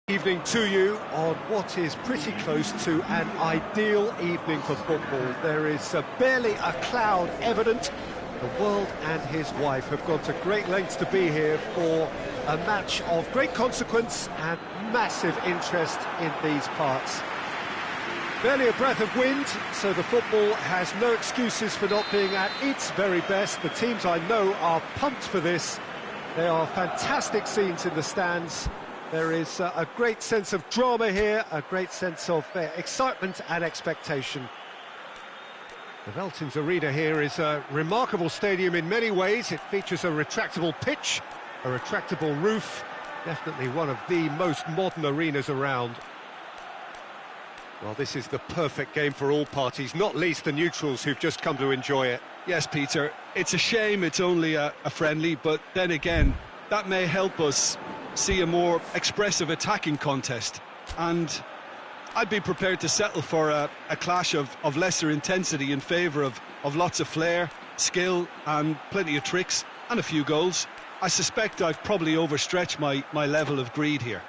Evening to you on what is pretty close to an ideal evening for football. There is barely a cloud evident. The world and his wife have gone to great lengths to be here for a match of great consequence and massive interest in these parts. Barely a breath of wind, so the football has no excuses for not being at its very best. The teams I know are pumped for this. There are fantastic scenes in the stands. There is a great sense of drama here, a great sense of excitement and expectation. The Veltins Arena here is a remarkable stadium in many ways. It features a retractable pitch, a retractable roof, definitely one of the most modern arenas around. Well, this is the perfect game for all parties, not least the neutrals who've just come to enjoy it. Yes, Peter, it's a shame it's only a friendly, but then again, that may help us see a more expressive attacking contest, and I'd be prepared to settle for a clash of lesser intensity in favour of lots of flair, skill and plenty of tricks and a few goals. I suspect I've probably overstretched my level of greed here.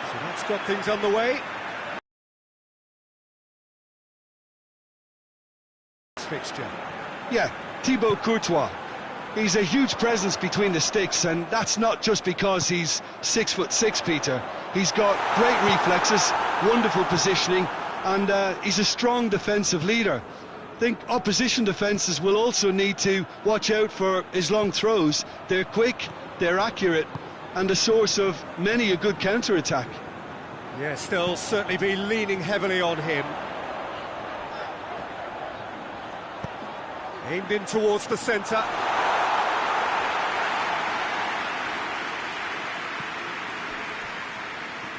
So that's got things on the way. Fixture. Yeah, Thibaut Courtois. He's a huge presence between the sticks, and that's not just because he's 6'6", Peter. He's got great reflexes, wonderful positioning, and he's a strong defensive leader. I think opposition defences will also need to watch out for his long throws. They're quick, they're accurate, and a source of many a good counter-attack. Yes, they'll certainly be leaning heavily on him. Aimed in towards the centre.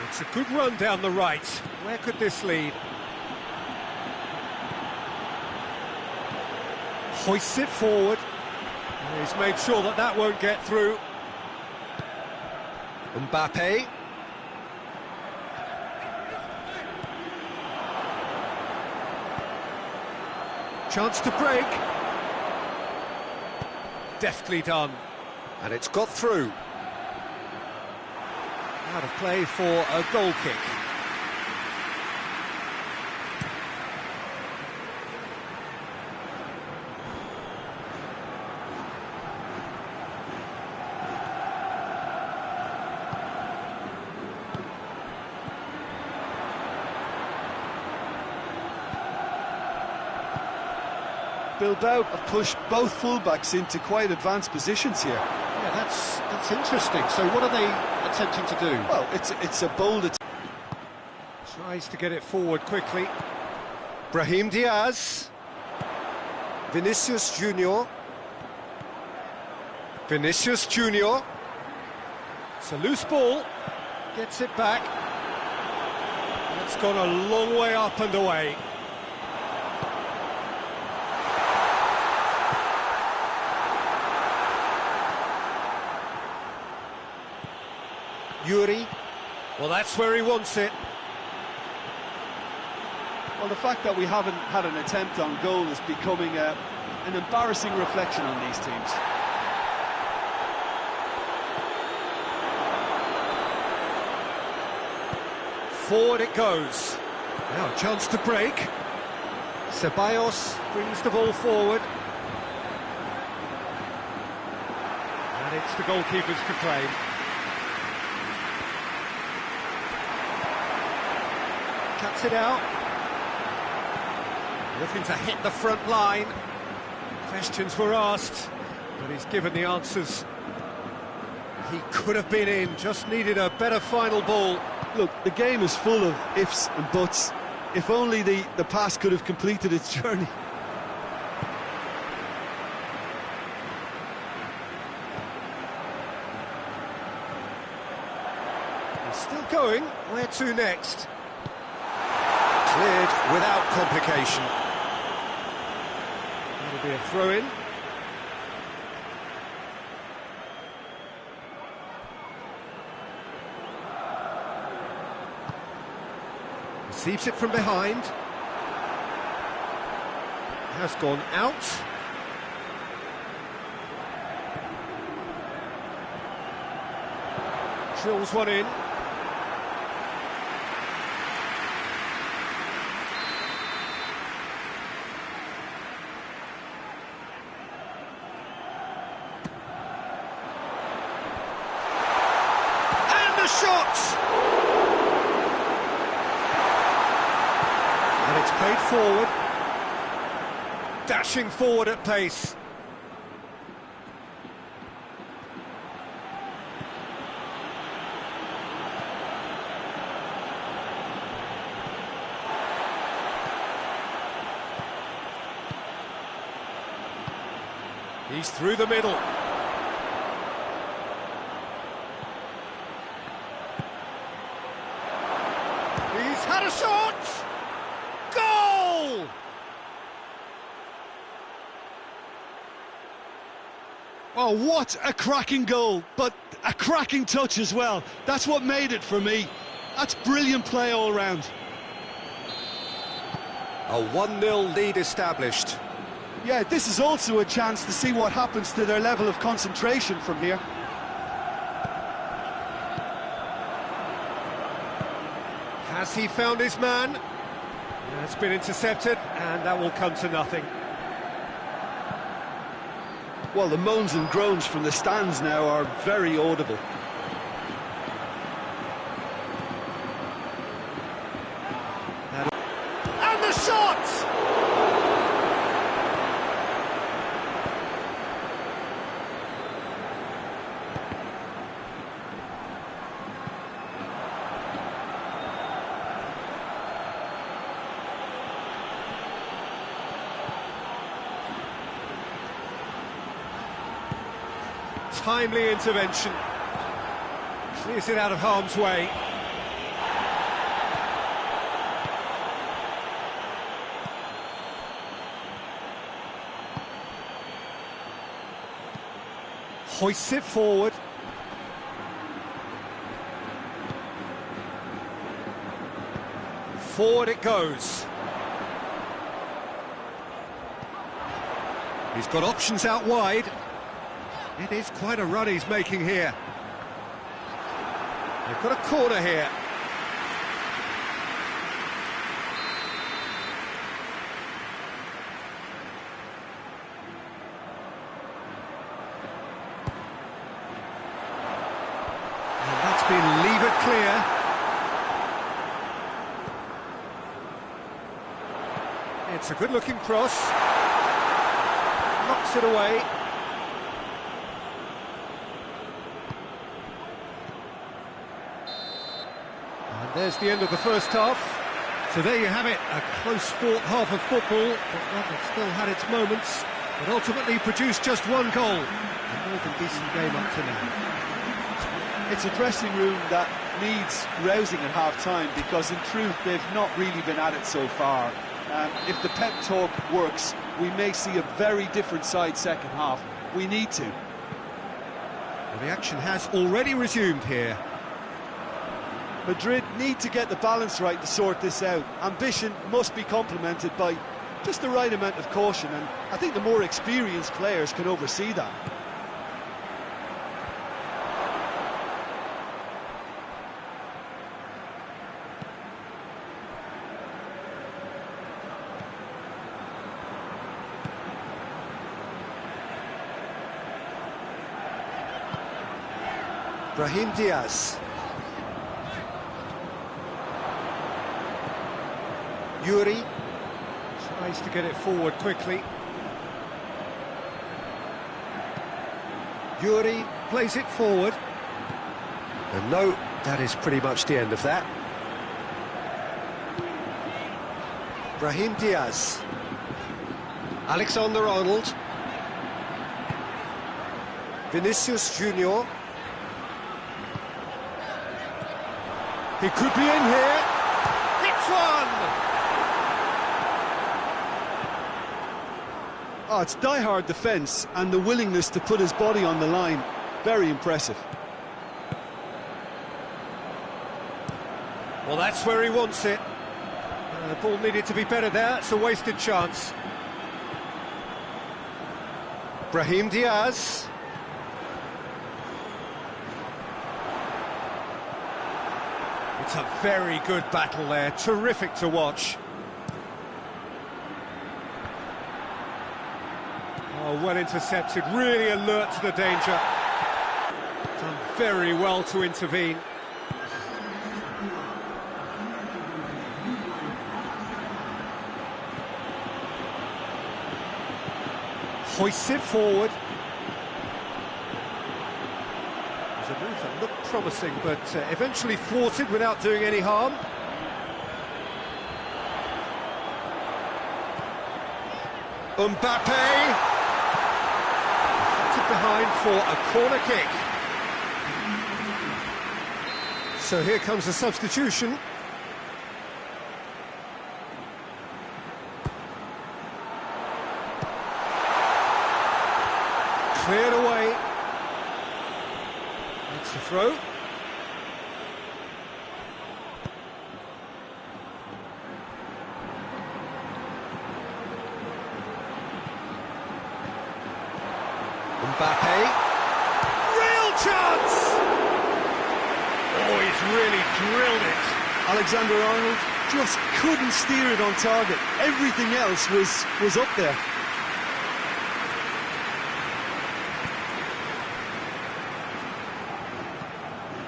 It's a good run down the right. Where could this lead? Hoists it forward. He's made sure that that won't get through. Mbappe. Chance to break. Deftly done, and it's got through. Out of play for a goal kick. Bilbao have pushed both fullbacks into quite advanced positions here. Yeah, that's interesting. So what are they attempting to do? Well, it's a bold attack. Tries to get it forward quickly. Brahim Diaz. Vinicius Junior. Vinicius Junior. It's a loose ball. Gets it back. That's gone a long way up and away. Yuri, well, that's where he wants it. Well, the fact that we haven't had an attempt on goal is becoming an embarrassing reflection on these teams. Forward it goes. Now a chance to break. Ceballos brings the ball forward. And it's the goalkeepers to claim. Cuts it out. Looking to hit the front line. Questions were asked, but he's given the answers. He could have been in, just needed a better final ball. Look, the game is full of ifs and buts. If only the pass could have completed its journey. He's still going. Where to next? Cleared without complication. That'll be a throw-in. Receives it from behind. has gone out. Drills one in. And the shot! And it's played forward. Dashing forward at pace. He's through the middle. He's had a shot! Goal! Oh, what a cracking goal, but a cracking touch as well. That's what made it for me. That's brilliant play all round. A 1-0 lead established. Yeah, this is also a chance to see what happens to their level of concentration from here. Has he found his man? It's been intercepted, and that will come to nothing. Well, the moans and groans from the stands now are very audible. And the shot! Timely intervention. Clears it out of harm's way. Hoists it forward. Forward it goes. He's got options out wide. It is quite a run he's making here. They've got a corner here. And that's been levered clear. It's a good-looking cross. Knocks it away. There's the end of the first half. So there you have it, a close-fought half of football, but one that still had its moments, but ultimately produced just one goal. A more than decent game up to now. It's a dressing room that needs rousing at half-time, because in truth they've not really been at it so far. If the pep talk works, we may see a very different side second half. We need to. Well, the action has already resumed here. Madrid need to get the balance right to sort this out. Ambition must be complemented by just the right amount of caution, and I think the more experienced players can oversee that. Brahim Diaz. Yuri tries to get it forward quickly. Yuri plays it forward. And no, that is pretty much the end of that. Brahim Diaz. Alexander-Arnold. Vinicius Junior. He could be in here. Hits one! Oh, it's die-hard defence and the willingness to put his body on the line. Very impressive. Well, that's where he wants it. The ball needed to be better there. It's a wasted chance. Brahim Diaz. It's a very good battle there, terrific to watch. Oh, well intercepted, really alert to the danger. Done very well to intervene. Hoists it forward. It was a move that looked promising, but eventually thwarted without doing any harm. Mbappe! Deflected behind for a corner kick. So here comes the substitution. Cleared away. That's the throw. Mbappe. Real chance! Oh, he's really drilled it. Alexander-Arnold just couldn't steer it on target. Everything else was up there.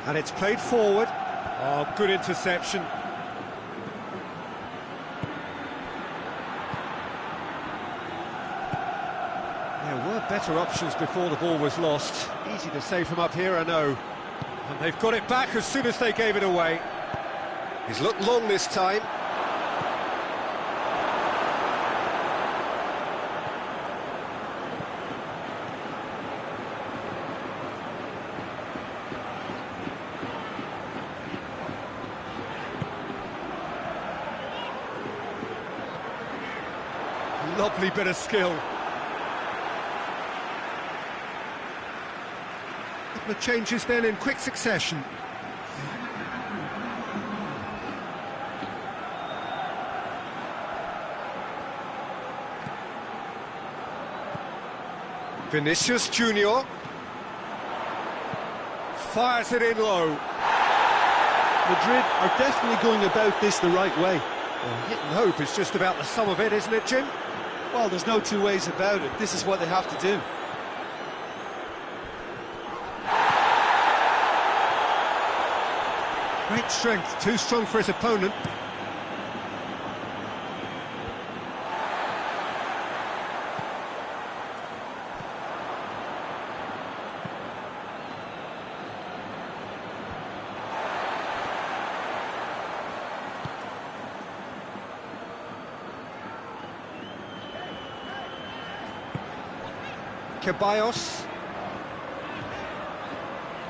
And it's played forward. Oh, good interception. There were better options before the ball was lost. Easy to save from up here, I know. And they've got it back as soon as they gave it away. He's looked long this time. Lovely bit of skill. Couple of changes then in quick succession. Vinicius Junior fires it in low. Madrid are definitely going about this the right way. Well, hit and hope is just about the sum of it, isn't it, Jim? Well, there's no two ways about it. This is what they have to do. Great strength, too strong for his opponent. Ceballos.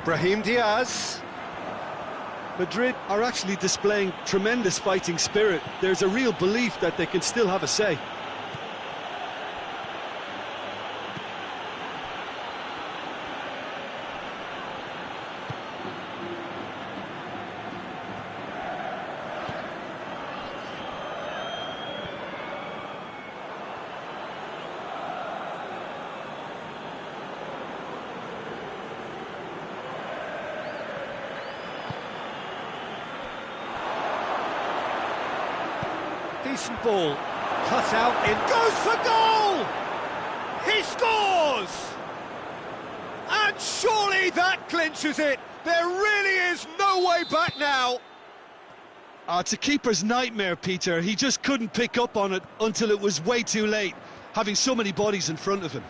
Brahim Diaz. Madrid are actually displaying tremendous fighting spirit. There's a real belief that they can still have a say. Decent ball, cut out, in goes for goal! He scores! And surely that clinches it! There really is no way back now! It's a keeper's nightmare, Peter. He just couldn't pick up on it until it was way too late, having so many bodies in front of him.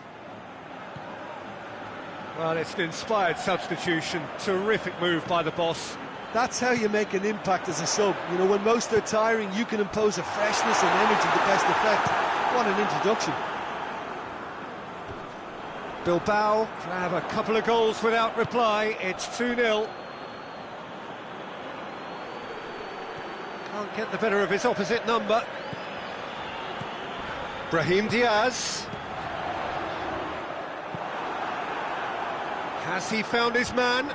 Well, it's an inspired substitution. Terrific move by the boss. That's how you make an impact as a sub. You know, when most are tiring, you can impose a freshness and energy to best effect. What an introduction. Bilbao grab a couple of goals without reply. It's 2-0. Can't get the better of his opposite number. Brahim Diaz. Has he found his man?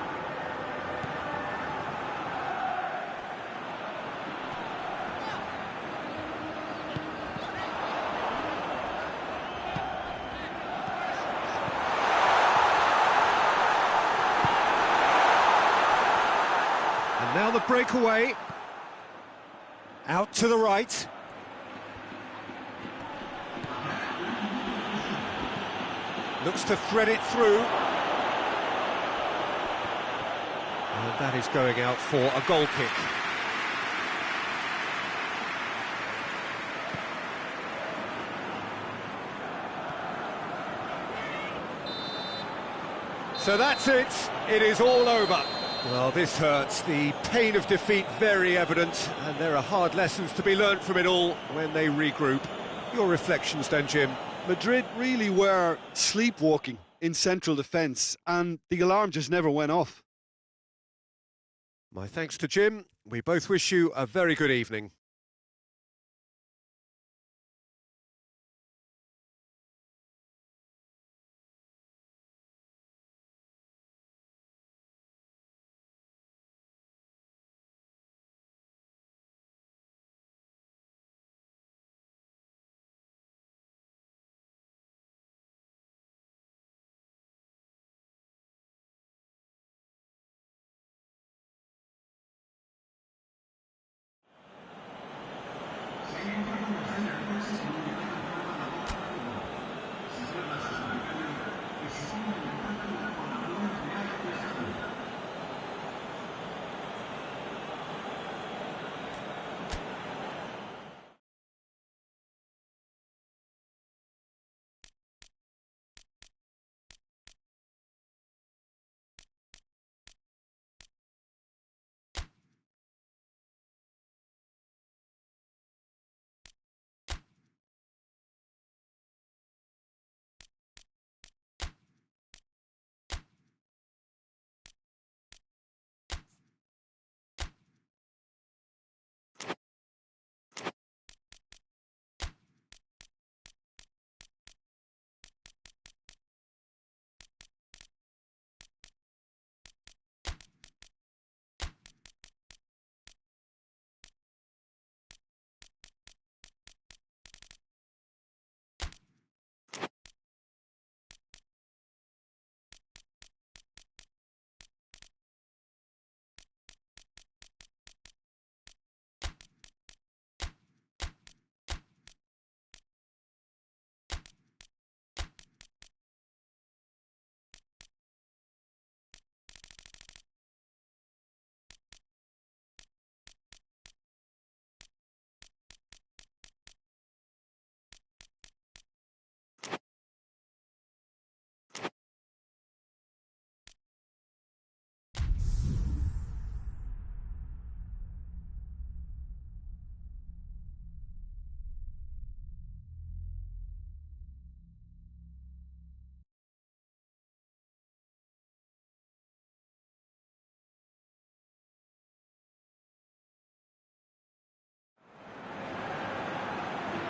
breakaway. Out to the right. Looks to thread it through. And that is going out for a goal kick. So that's it. It is all over. Well, this hurts. The pain of defeat very evident, and there are hard lessons to be learnt from it all when they regroup. Your reflections then, Jim? Madrid really were sleepwalking in central defence, and the alarm just never went off. My thanks to Jim. We both wish you a very good evening.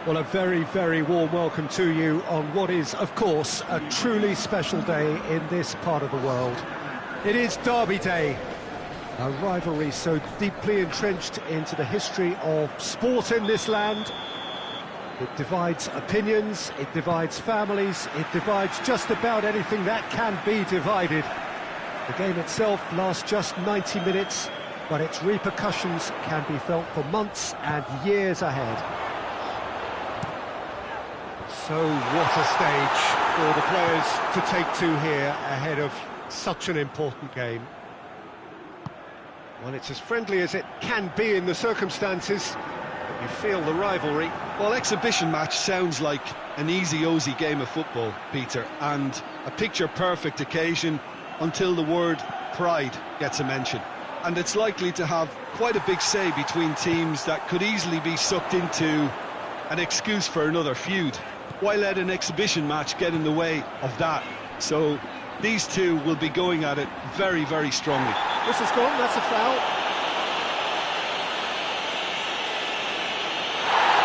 Well, a very, very warm welcome to you on what is, of course, a truly special day in this part of the world. It is Derby Day, a rivalry so deeply entrenched into the history of sport in this land. It divides opinions, it divides families, it divides just about anything that can be divided. The game itself lasts just 90 minutes, but its repercussions can be felt for months and years ahead. So what a stage for the players to take to here ahead of such an important game. Well, it's as friendly as it can be in the circumstances, but you feel the rivalry. Well, exhibition match sounds like an easy-osy game of football, Peter, and a picture-perfect occasion until the word pride gets a mention. And it's likely to have quite a big say between teams that could easily be sucked into an excuse for another feud. Why let an exhibition match get in the way of that? So these two will be going at it very, very strongly. This is gone, that's a foul.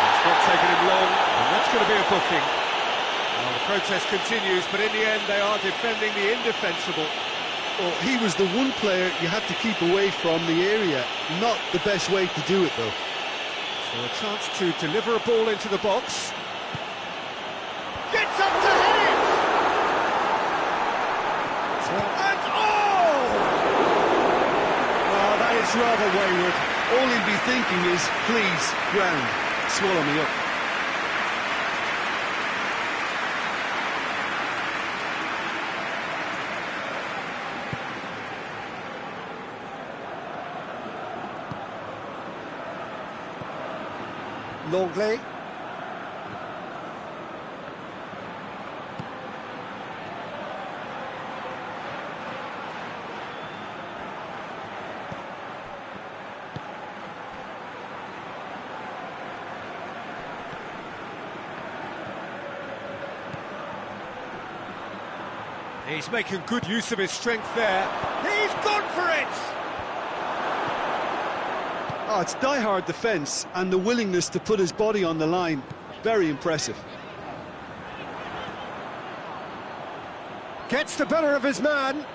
It's not taking him long, and that's going to be a booking. Well, the protest continues, but in the end they are defending the indefensible. Well, he was the one player you had to keep away from the area. Not the best way to do it, though. So a chance to deliver a ball into the box. Gets up to hit! And oh! Well, that is is rather wayward. All he'll be thinking is, please, ground, swallow me up. Longley. He's making good use of his strength there. He's gone for it! Oh, it's die-hard defence and the willingness to put his body on the line. Very impressive. Gets the better of his man.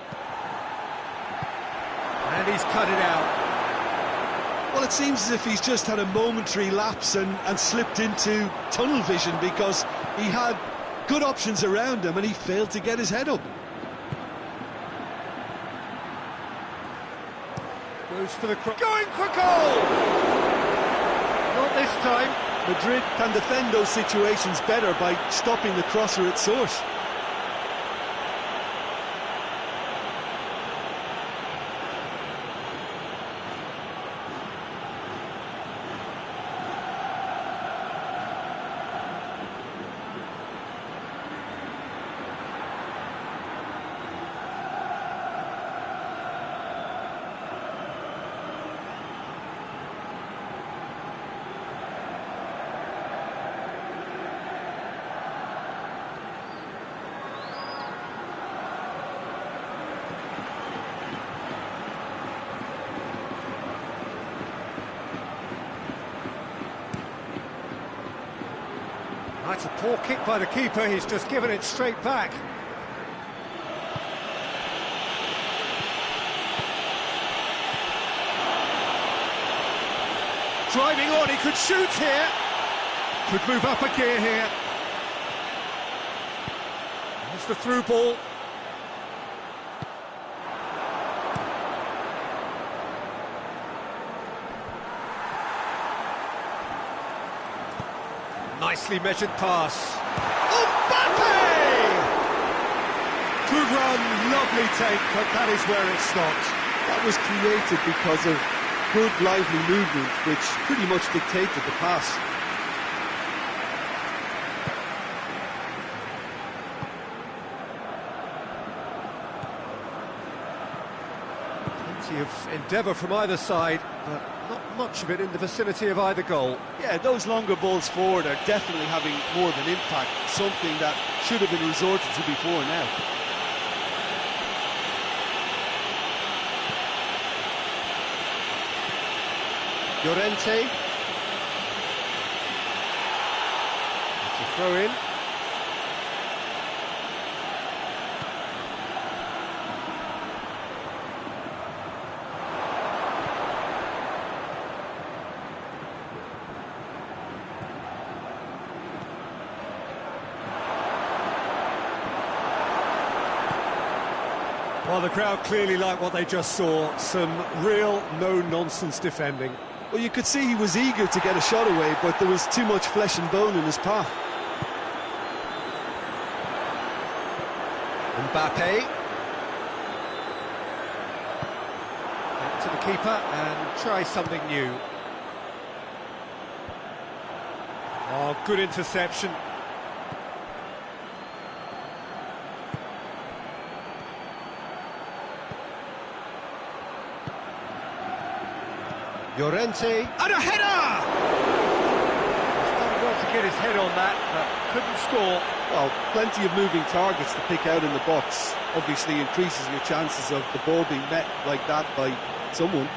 And he's cut it out. Well, it seems as if he's just had a momentary lapse and slipped into tunnel vision, because he had good options around him and he failed to get his head up. Goes for the cross. Going for goal! Not this time. Madrid can defend those situations better by stopping the crosser at source. That's a poor kick by the keeper, he's just given it straight back. Driving on, he could shoot here. Could move up a gear here. There's the through ball. Nicely measured pass. Mbappe! Good run, lovely take, but that is where it stopped. That was created because of good, lively movement, which pretty much dictated the pass. Plenty of endeavour from either side, but not much of it in the vicinity of either goal. Yeah, those longer balls forward are definitely having more of an impact, something that should have been resorted to before now. Llorente. It's a throw in. Well, the crowd clearly liked what they just saw. Some real no-nonsense defending. Well, you could see he was eager to get a shot away, but there was too much flesh and bone in his path. Mbappe. Back to the keeper and try something new. Oh, good interception. Llorente, and a header! He's done well to get his head on that, but couldn't score. Well, plenty of moving targets to pick out in the box. Obviously increases your chances of the ball being met like that by someone.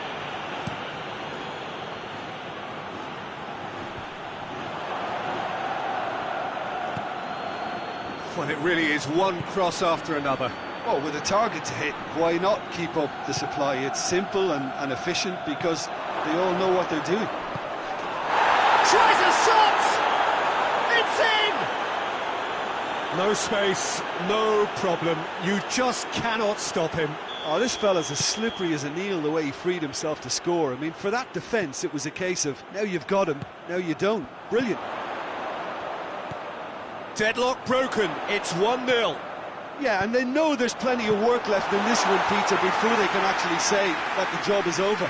Well, it really is one cross after another. Well, with a target to hit, why not keep up the supply? It's simple and efficient because they all know what they're doing. Tries a shot! It's in! No space, no problem. You just cannot stop him. Oh, this fella's as slippery as an eel the way he freed himself to score. I mean, for that defence, it was a case of, now you've got him, now you don't. Brilliant. Deadlock broken, it's 1-0. Yeah, and they know there's plenty of work left in this one, Peter, before they can actually say that the job is over.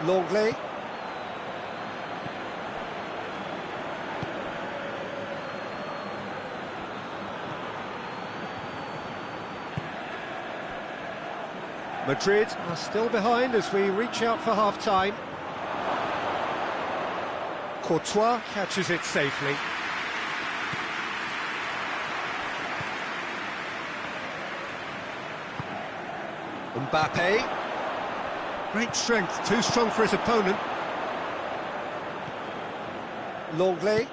Longley. Madrid are still behind as we reach out for half-time. Courtois catches it safely. Mbappe. Great strength, too strong for his opponent. Longley.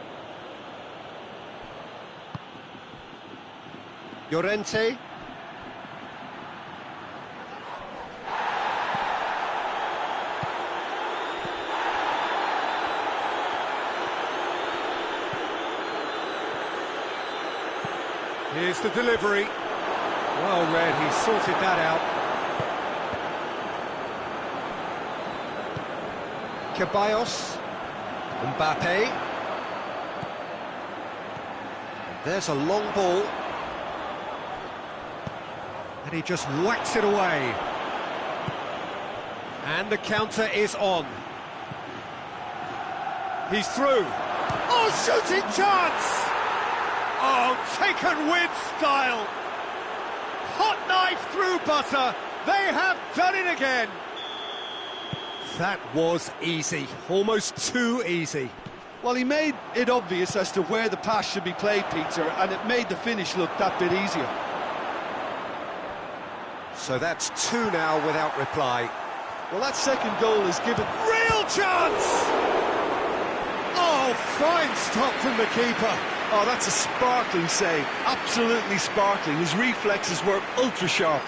Llorente. Here's the delivery. Well read, he sorted that out. Ceballos. Mbappe. There's a long ball. And he just whacks it away. And the counter is on. He's through. Oh, shooting chance! Oh, taken with style. Hot knife through butter. They have done it again. That was easy, almost too easy. Well, he made it obvious as to where the pass should be played, Peter, and it made the finish look that bit easier. So that's 2 now without reply. Well, that second goal is given... Real chance! Oh, fine stop from the keeper. Oh, that's a sparkling save, absolutely sparkling. His reflexes were ultra sharp.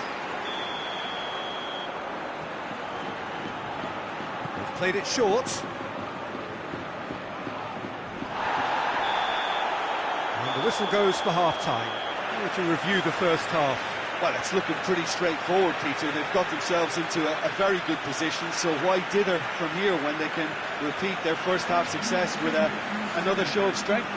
They've played it short. And the whistle goes for half-time. To review the first half. Well, it's looking pretty straightforward, Peter. They've got themselves into a very good position, so why dither from here when they can repeat their first half success with another show of strength?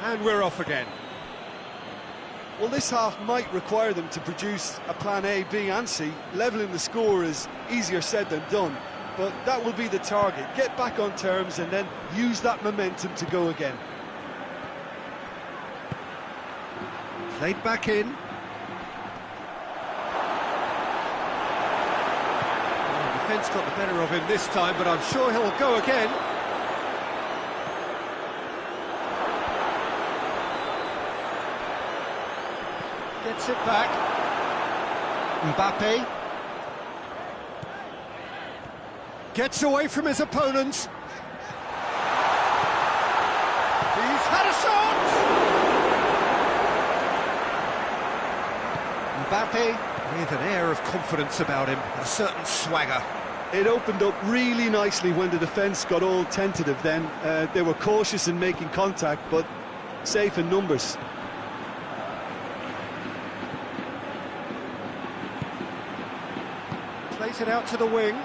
And we're off again. Well, this half might require them to produce a plan A, B and C. Levelling the score is easier said than done, but that will be the target. Get back on terms and then use that momentum to go again. Played back in. Well, the defence got the better of him this time, but I'm sure he'll go again. Gets it back. Mbappe. Gets away from his opponent. He's had a shot! Mbappe with an air of confidence about him, a certain swagger. It opened up really nicely when the defence got all tentative then. They were cautious in making contact, but safe in numbers. Plays it out to the wing.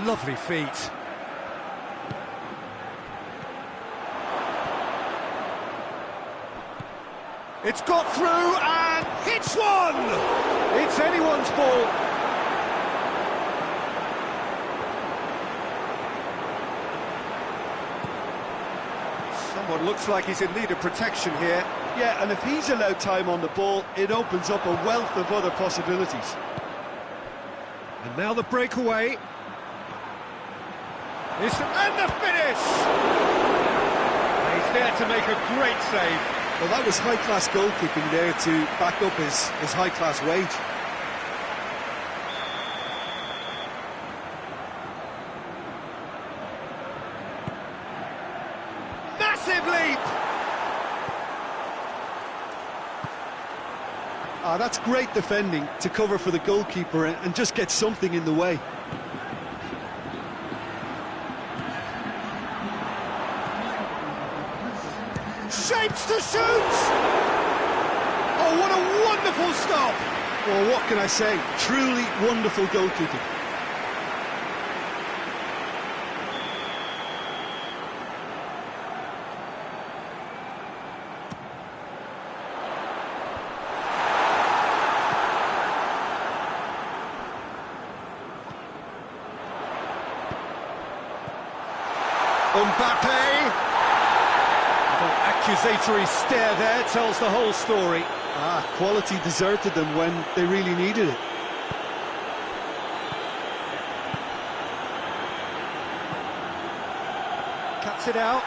Lovely feet. It's got through and hits one! It's anyone's ball. Someone looks like he's in need of protection here. Yeah, and if he's allowed time on the ball, it opens up a wealth of other possibilities. And now the breakaway. And the finish! He's there to make a great save. Well, that was high-class goalkeeping there to back up his high-class wage. Massive leap! Ah, that's great defending to cover for the goalkeeper and just get something in the way. Shapes to shoot! Oh, what a wonderful stop! Well, what can I say? Truly wonderful goalkeeping. Mbappe! Little accusatory stare there tells the whole story. Ah, quality deserted them when they really needed it. Cuts it out.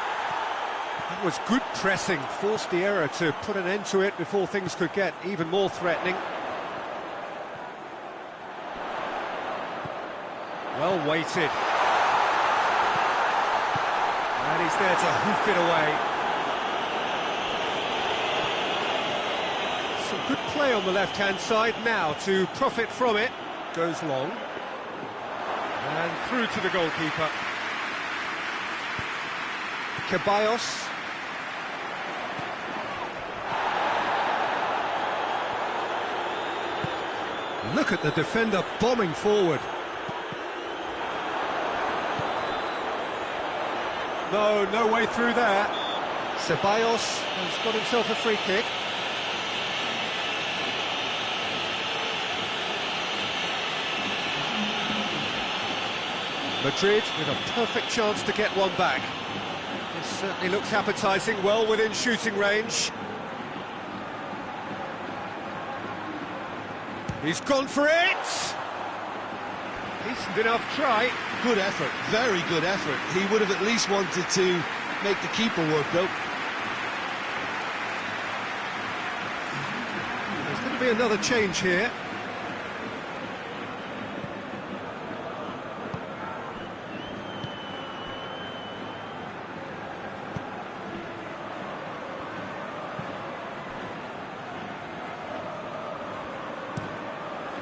That was good pressing, forced the error to put an end to it before things could get even more threatening. Well weighted. And he's there to hoof it away. Some good play on the left-hand side now to profit from it. Goes long. And through to the goalkeeper. Ceballos. Look at the defender bombing forward. No way through there. Ceballos has got himself a free kick. Madrid with a perfect chance to get one back. This certainly looks appetising, well within shooting range. He's gone for it! Decent enough try. Good effort, very good effort. He would have at least wanted to make the keeper work, though. There's going to be another change here.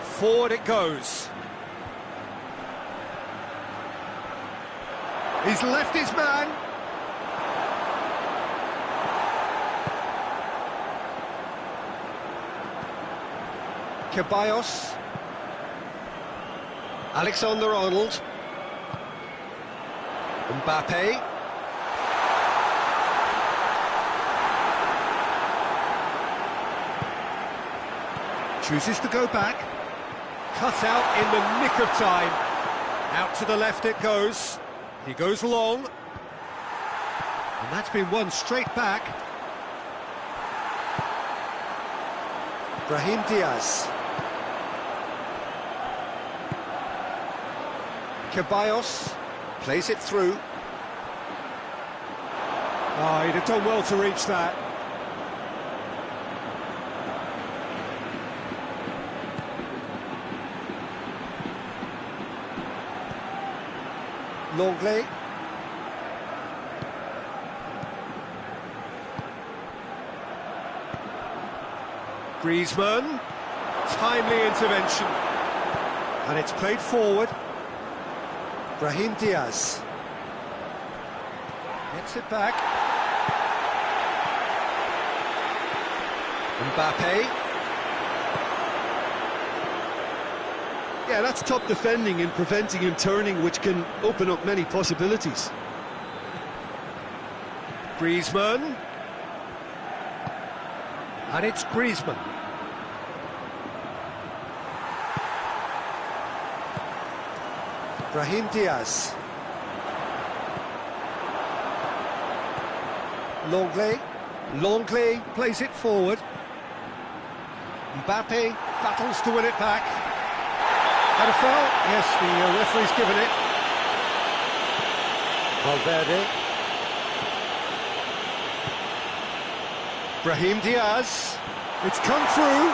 Forward it goes. He's left his man. Ceballos. Alexander-Arnold. Mbappe. Chooses to go back. Cut out in the nick of time. Out to the left it goes. He goes long. And that's been won straight back. Brahim Diaz. Ceballos plays it through. Oh, he'd have done well to reach that. Longley. Griezmann. Timely intervention. And it's played forward. Brahim Diaz. Gets it back. Mbappe. Yeah, that's top defending and preventing him turning, which can open up many possibilities. Griezmann. And it's Griezmann. Brahim Diaz. Longley. Longley plays it forward. Mbappe battles to win it back. Had a foul? Yes, the referee's given it. Valverde. Brahim Diaz. It's come through.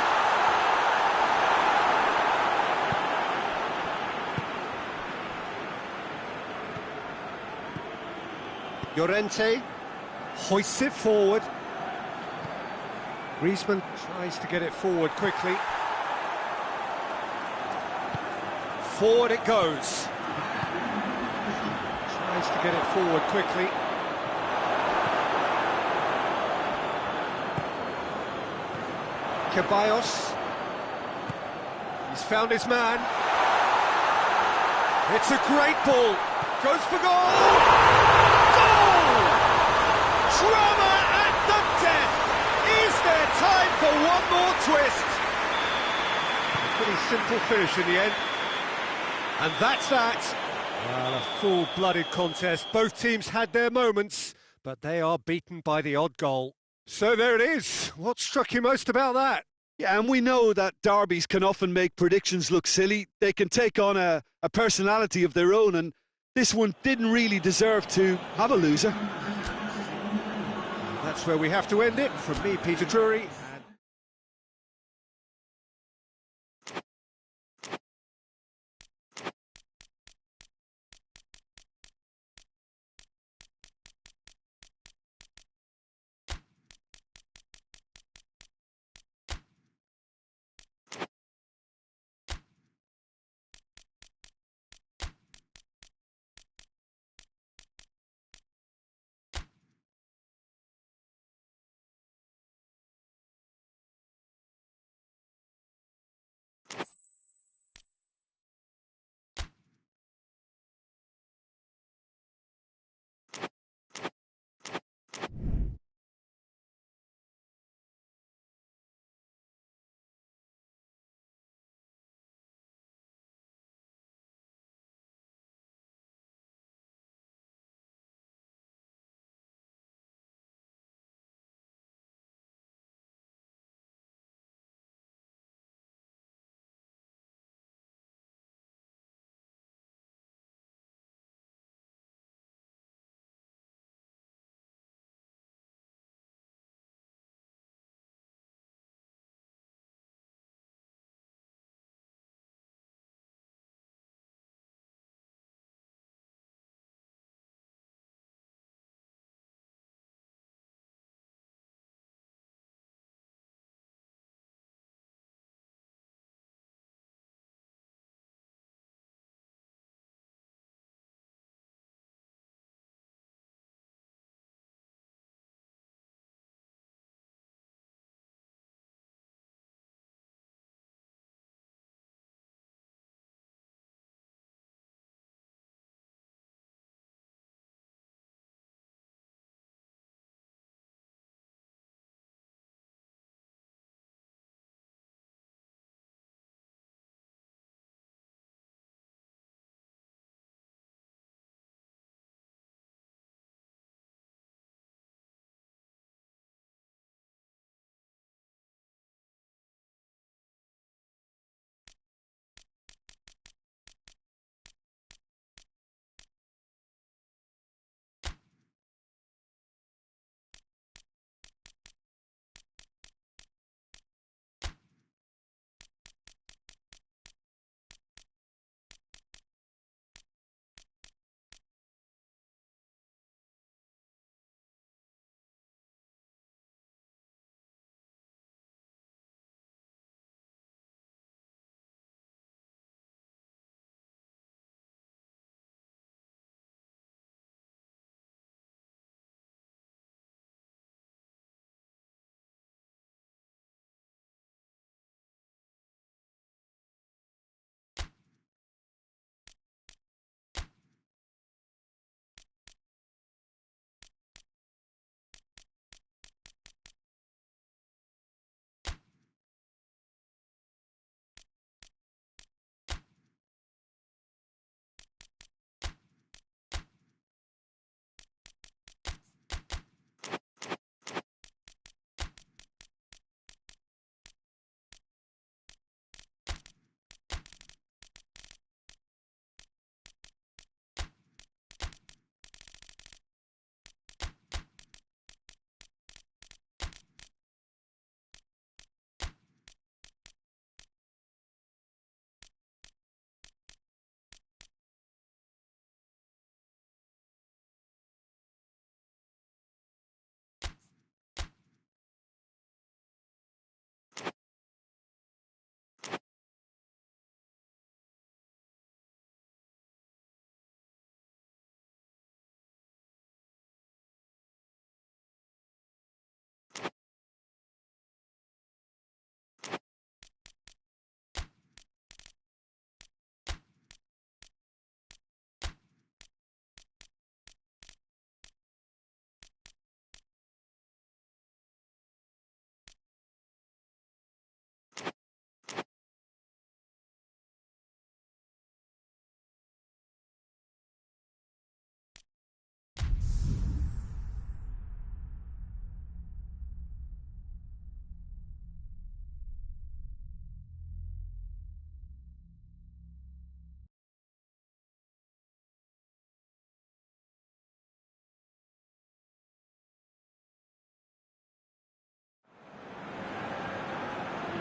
Llorente hoists it forward. Griezmann tries to get it forward quickly. Forward it goes. Tries to get it forward quickly. Ceballos. He's found his man. It's a great ball. Goes for goal! Goal! Drama at the death! Is there time for one more twist? A pretty simple finish in the end. And that's that. Well, a full-blooded contest. Both teams had their moments, but they are beaten by the odd goal. So there it is. What struck you most about that? Yeah, and we know that derbies can often make predictions look silly. They can take on a personality of their own, and this one didn't really deserve to have a loser. That's where we have to end it. From me, Peter Drury.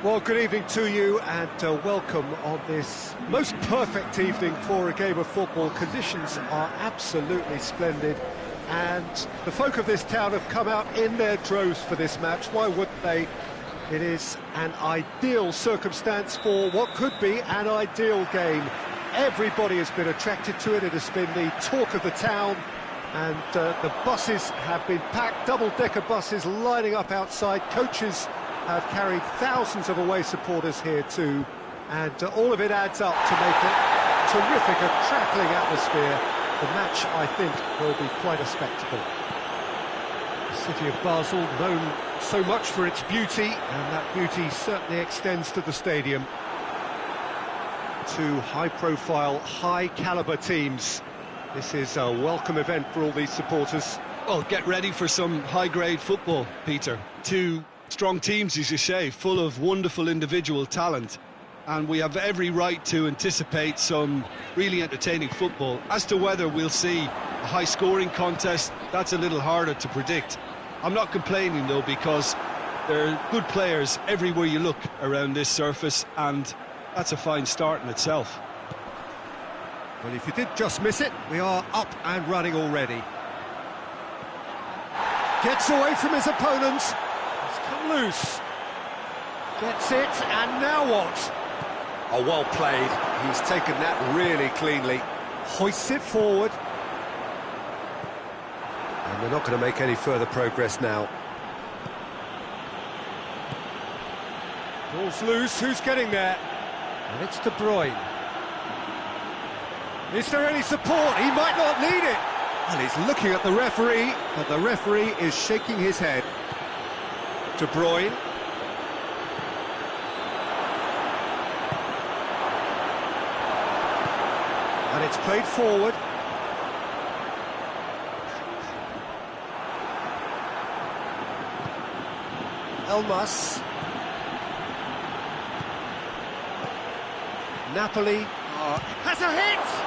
Well, good evening to you and welcome on this most perfect evening for a game of football. Conditions are absolutely splendid and the folk of this town have come out in their droves for this match. Why wouldn't they? It is an ideal circumstance for what could be an ideal game. Everybody has been attracted to it. It has been the talk of the town and the buses have been packed, double-decker buses lining up outside. Coaches have carried thousands of away supporters here too, and all of it adds up to make a terrific, a crackling atmosphere. The match, I think, will be quite a spectacle. The city of Basel, known so much for its beauty, and that beauty certainly extends to the stadium. Two high-profile, high-caliber teams. This is a welcome event for all these supporters. Well, get ready for some high-grade football, Peter. Two strong teams, as you say, full of wonderful individual talent. And we have every right to anticipate some really entertaining football. As to whether we'll see a high-scoring contest, that's a little harder to predict. I'm not complaining, though, because there are good players everywhere you look around this surface, and that's a fine start in itself. Well, if you did just miss it, we are up and running already. Gets away from his opponents. He's come loose. Gets it, and now what? Oh, well played. He's taken that really cleanly. Hoists it forward. And they're not going to make any further progress now. Ball's loose, who's getting there? And it's De Bruyne. Is there any support? He might not need it. Well, he's looking at the referee, but the referee is shaking his head. De Bruyne. And it's played forward. Elmas. Napoli has a hit!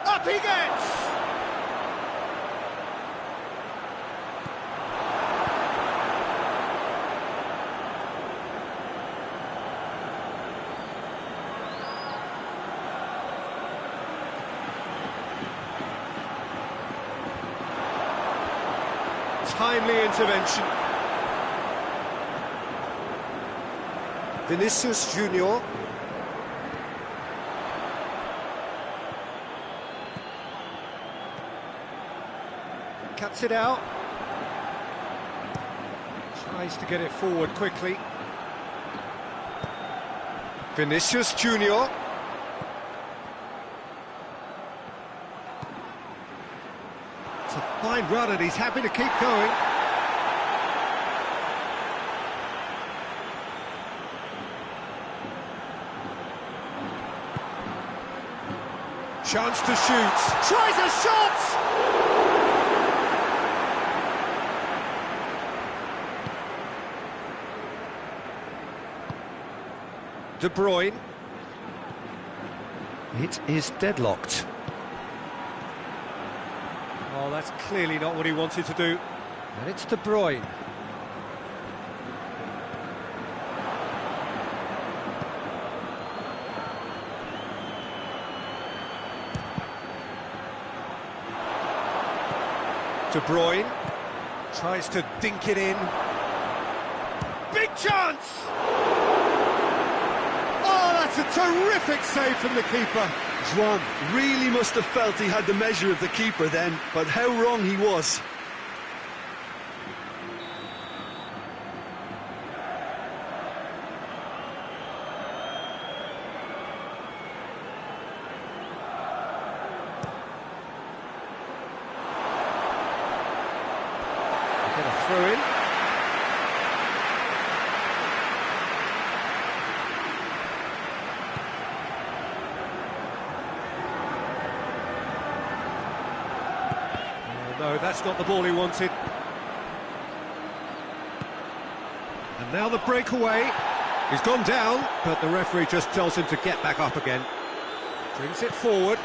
Up he gets! Timely intervention. Vinicius Junior. Cuts it out. Tries to get it forward quickly. Vinicius Junior. It's a fine run and he's happy to keep going. Chance to shoot. Tries a shot! De Bruyne. It is deadlocked. Oh, that's clearly not what he wanted to do. And it's De Bruyne. De Bruyne tries to dink it in. Big chance! That's a terrific save from the keeper. Juan really must have felt he had the measure of the keeper then, but how wrong he was. No, that's not the ball he wanted. And now the breakaway. He's gone down, but the referee just tells him to get back up again. Brings it forward.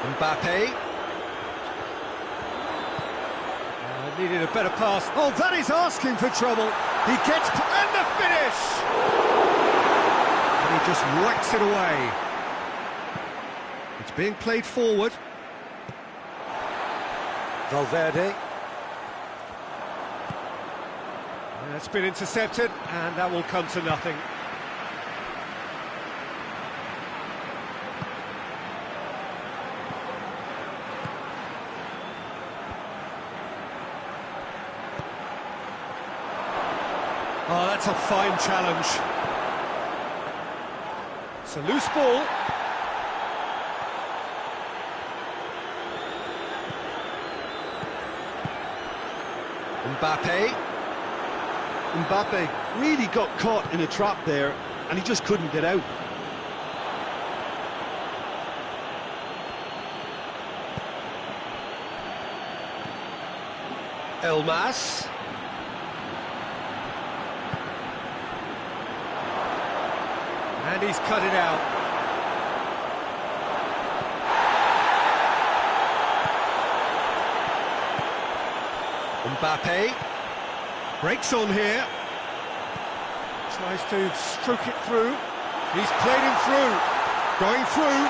Mbappe. Needed a better pass. Oh, that is asking for trouble. He gets... and the finish! And he just whacks it away. It's being played forward. Valverde. That's been intercepted, and that will come to nothing. Oh, that's a fine challenge. It's a loose ball. Mbappe. Mbappe really got caught in a trap there, and he just couldn't get out. Elmas. And he's cut it out. Mbappe breaks on here. Tries to stroke it through. He's played him through. Going through.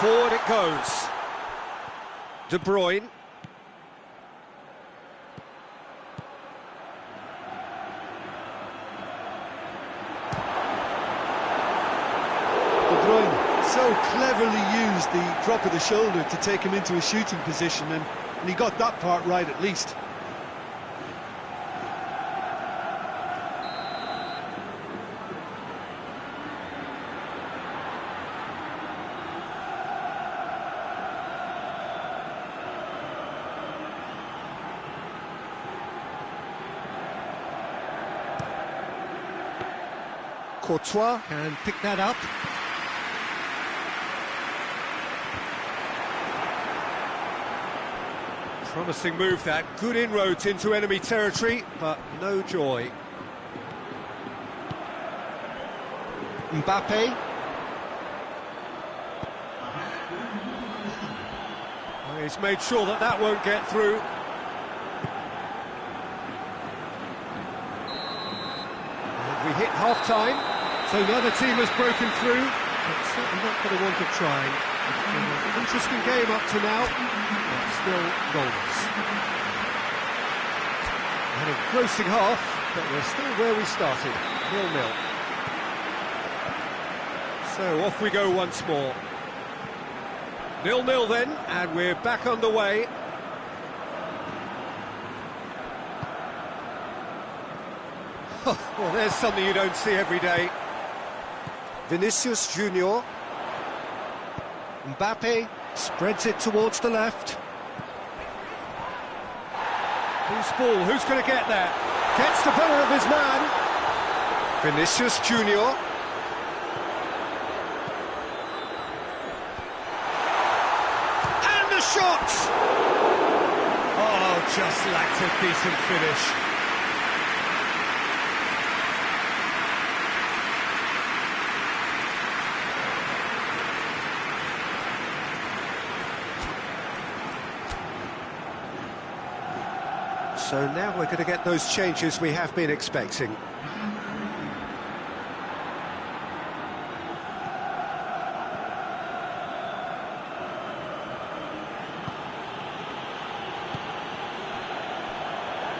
Forward it goes. De Bruyne. So cleverly used the drop of the shoulder to take him into a shooting position, and he got that part right at least. Courtois can pick that up. Promising move that, good inroads into enemy territory, but no joy. Mbappe. Well, he's made sure that that won't get through. And we hit half-time, so neither team has broken through, but certainly not for the want of trying. It's been an interesting game up to now. Still goals. An engrossing half, but we're still where we started, 0-0. So off we go once more. 0-0 then, and we're back underway. Well, there's something you don't see every day. Vinicius Junior. Mbappe spreads it towards the left. Loose ball, who's going to get that? Gets the better of his man. Vinicius Junior. And the shot! Oh, just lacked a decent finish. So now we're going to get those changes we have been expecting.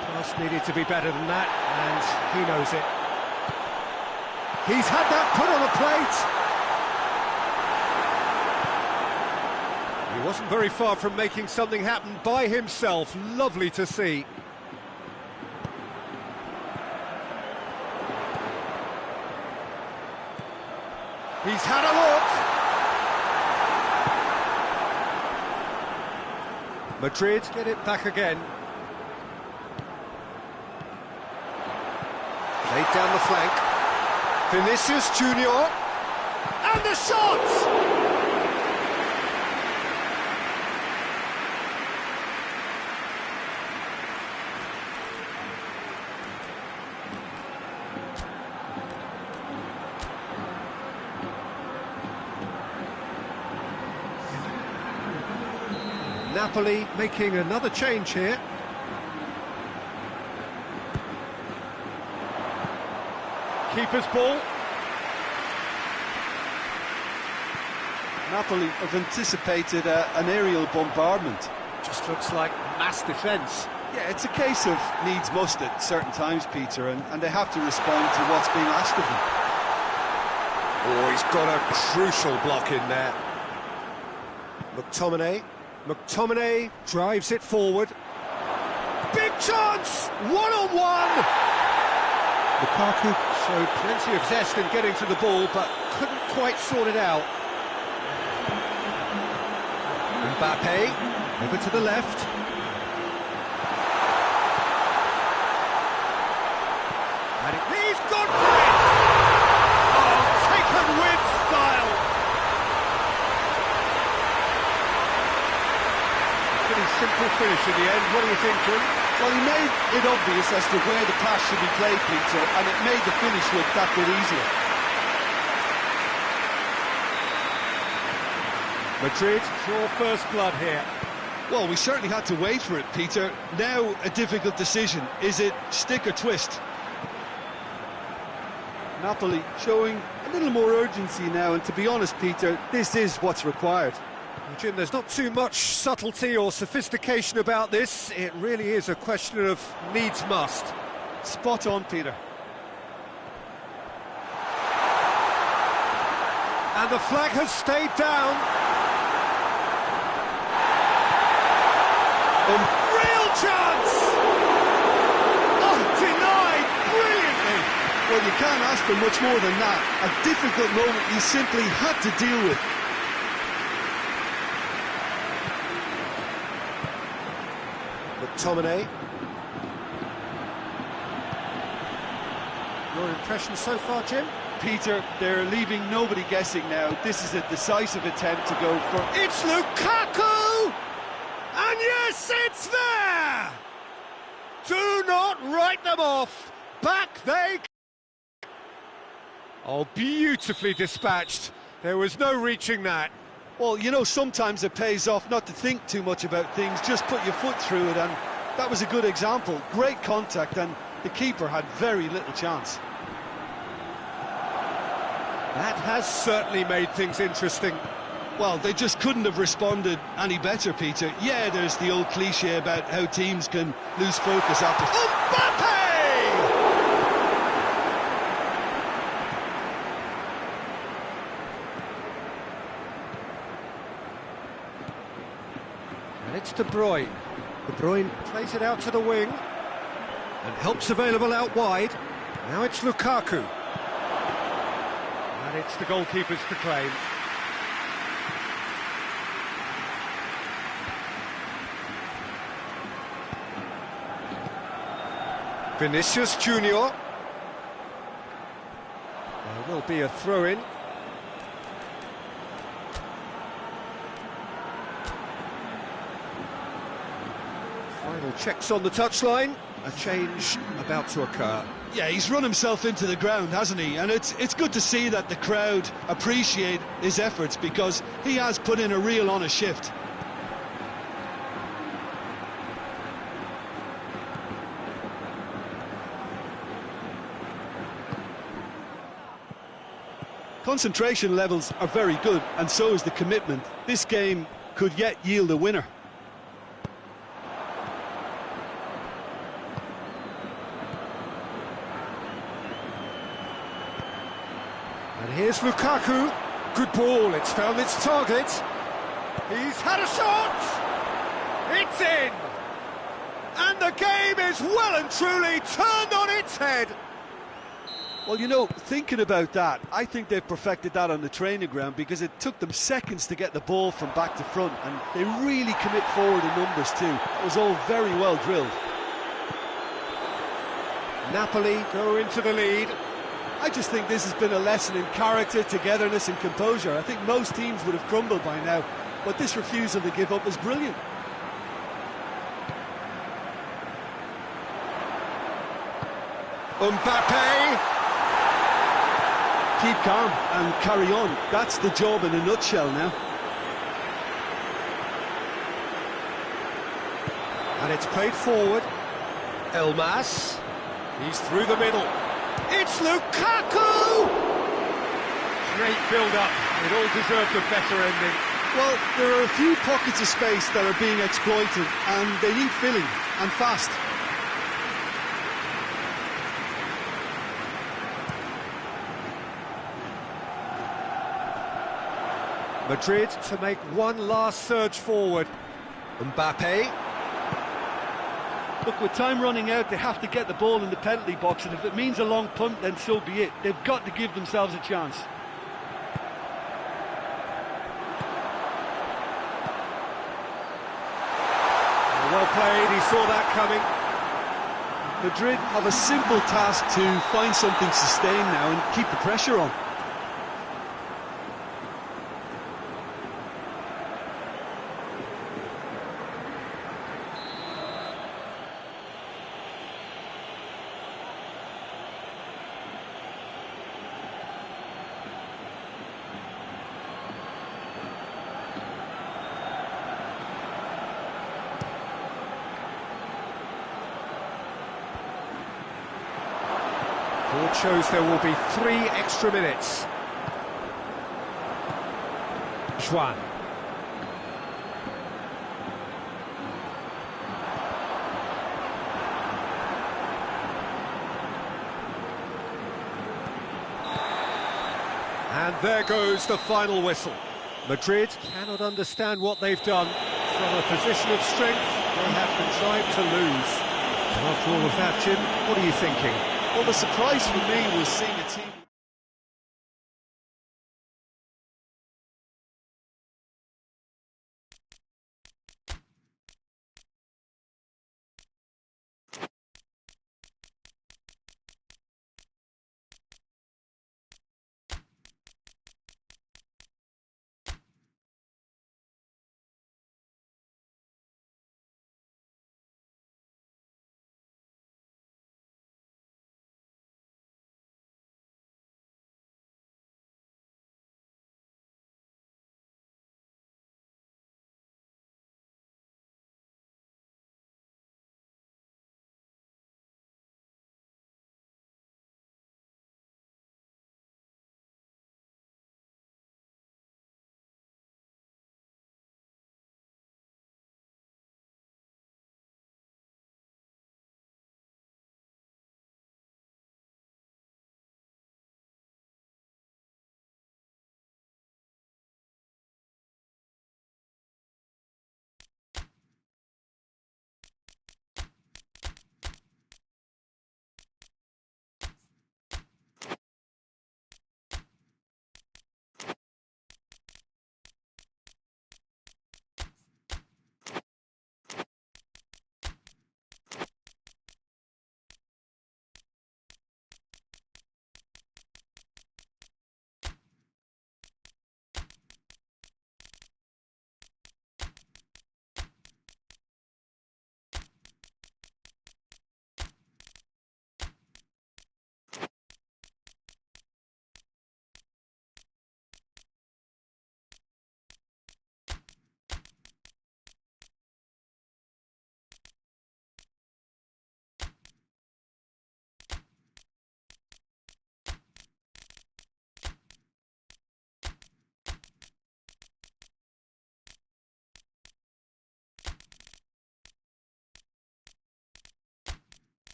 Pass needed to be better than that, and he knows it. He's had that put on a plate. He wasn't very far from making something happen by himself. Lovely to see. He's had a look. Madrid get it back again. Played down the flank. Vinicius Junior. And the shot! Napoli making another change here. Keeper's ball. Napoli have anticipated an aerial bombardment. Just looks like mass defence. Yeah, it's a case of needs must at certain times, Peter, and they have to respond to what's being asked of them. Oh, he's got a crucial block in there. McTominay drives it forward. Big chance! One-on-one! Lukaku showed plenty of zest in getting to the ball, but couldn't quite sort it out. Mbappe, over to the left. And he's gone for it! Oh, taken with style! Pretty simple finish in the end. What do you think, Jim? Well, he made it obvious as to where the pass should be played, Peter, and it made the finish look that bit easier. Madrid draw first blood here. Well, we certainly had to wait for it, Peter. Now a difficult decision. Is it stick or twist? Napoli showing a little more urgency now, and to be honest, Peter, this is what's required. Well, Jim, there's not too much subtlety or sophistication about this. It really is a question of needs must. Spot on, Peter. And the flag has stayed down. Real chance! Oh, denied brilliantly! Well, you can't ask for much more than that. A difficult moment you simply had to deal with. McTominay. Your impression so far, Jim? Peter, they're leaving nobody guessing now. This is a decisive attempt to go for... It's Lukaku! And yes, it's there! Do not write them off. Back they... Oh, beautifully dispatched. There was no reaching that. Well, you know, sometimes it pays off not to think too much about things, just put your foot through it, and that was a good example. Great contact, and the keeper had very little chance. That has certainly made things interesting. Well, they just couldn't have responded any better, Peter. Yeah, there's the old cliche about how teams can lose focus after... Mbappe! And it's De Bruyne. De Bruyne plays it out to the wing. And help's available out wide. Now it's Lukaku. And it's the goalkeepers to claim. Vinicius Junior. There will be a throw-in. Final checks on the touchline. A change about to occur. Yeah, he's run himself into the ground, hasn't he? And it's good to see that the crowd appreciate his efforts, because he has put in a real honest shift. Concentration levels are very good, and so is the commitment. This game could yet yield a winner. And here's Lukaku. Good ball, it's found its target. He's had a shot! It's in! And the game is well and truly turned on its head. Well, you know, thinking about that, I think they've perfected that on the training ground, because it took them seconds to get the ball from back to front, and they really commit forward in numbers too. It was all very well drilled. Napoli go into the lead. I just think this has been a lesson in character, togetherness and composure. I think most teams would have crumbled by now, but this refusal to give up is brilliant. Mbappe! Keep calm and carry on. That's the job in a nutshell now. And it's played forward. Elmas. He's through the middle. It's Lukaku! Great build-up. It all deserved a better ending. Well, there are a few pockets of space that are being exploited, and they need filling, and fast. Madrid to make one last surge forward. Mbappe. Look, with time running out, they have to get the ball in the penalty box, and if it means a long punt, then so be it. They've got to give themselves a chance. Well played, he saw that coming. Madrid have a simple task to find something sustained now and keep the pressure on. Board shows there will be 3 extra minutes. Juan. And there goes the final whistle. Madrid cannot understand what they've done. From a position of strength, they have contrived to lose. After all of that, Jim, what are you thinking? Well, the surprise for me was seeing a team...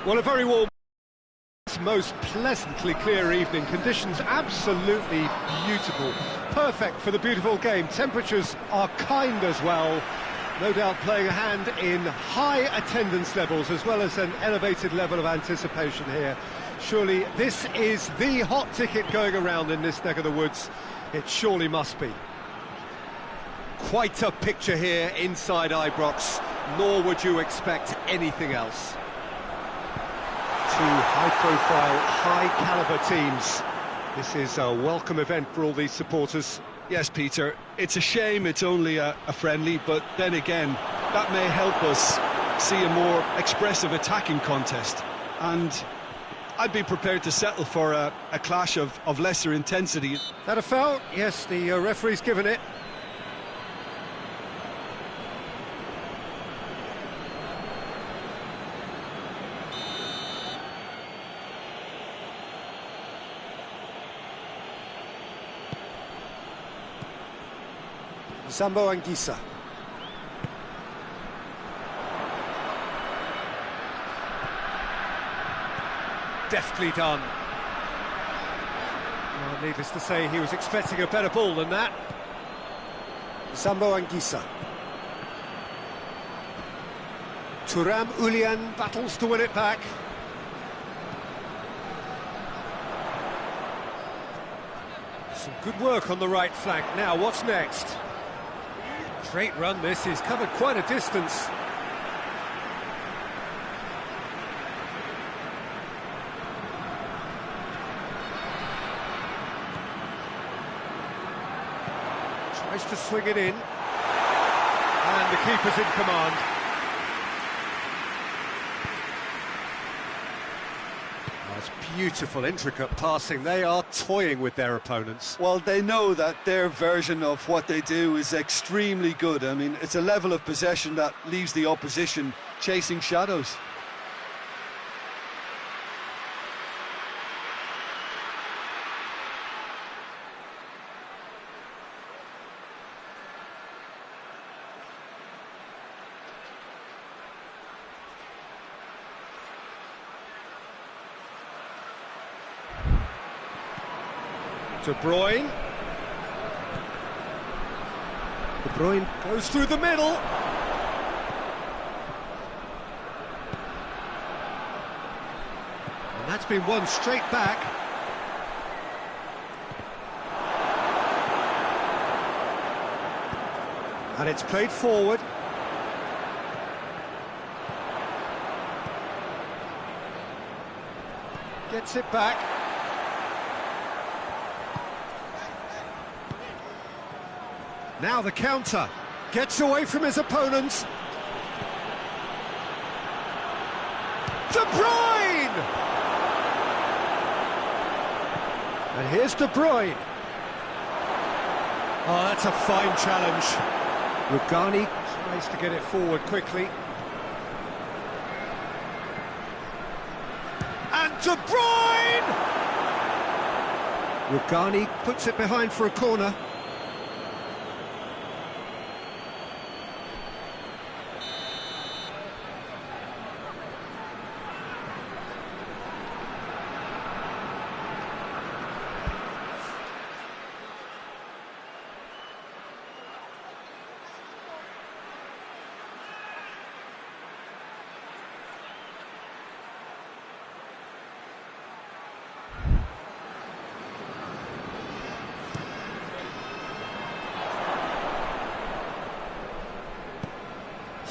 Well, a very warm, most pleasantly clear evening. Conditions absolutely beautiful. Perfect for the beautiful game. Temperatures are kind as well. No doubt playing a hand in high attendance levels as well as an elevated level of anticipation here. Surely this is the hot ticket going around in this neck of the woods. It surely must be. Quite a picture here inside Ibrox, nor would you expect anything else. Two high-profile, high-caliber teams. This is a welcome event for all these supporters. Yes, Peter, it's a shame it's only a friendly, but then again, that may help us see a more expressive attacking contest. And I'd be prepared to settle for a clash of lesser intensity. That a foul? Yes, the referee's given it. Sambo Anguissa. Deftly done. Well, needless to say, he was expecting a better ball than that. Sambo Anguissa. Turam Ulian battles to win it back. Some good work on the right flank. Now, what's next? Great run this, he's covered quite a distance. Tries to swing it in. And the keeper's in command. That's beautiful, intricate passing. They are toying with their opponents. Well, they know that their version of what they do is extremely good. I mean, it's a level of possession that leaves the opposition chasing shadows. De Bruyne. De Bruyne goes through the middle. And that's been won straight back. And it's played forward. Gets it back. Now the counter, gets away from his opponents. De Bruyne! And here's De Bruyne. Oh, that's a fine challenge. Rugani tries to get it forward quickly. And De Bruyne! Rugani puts it behind for a corner.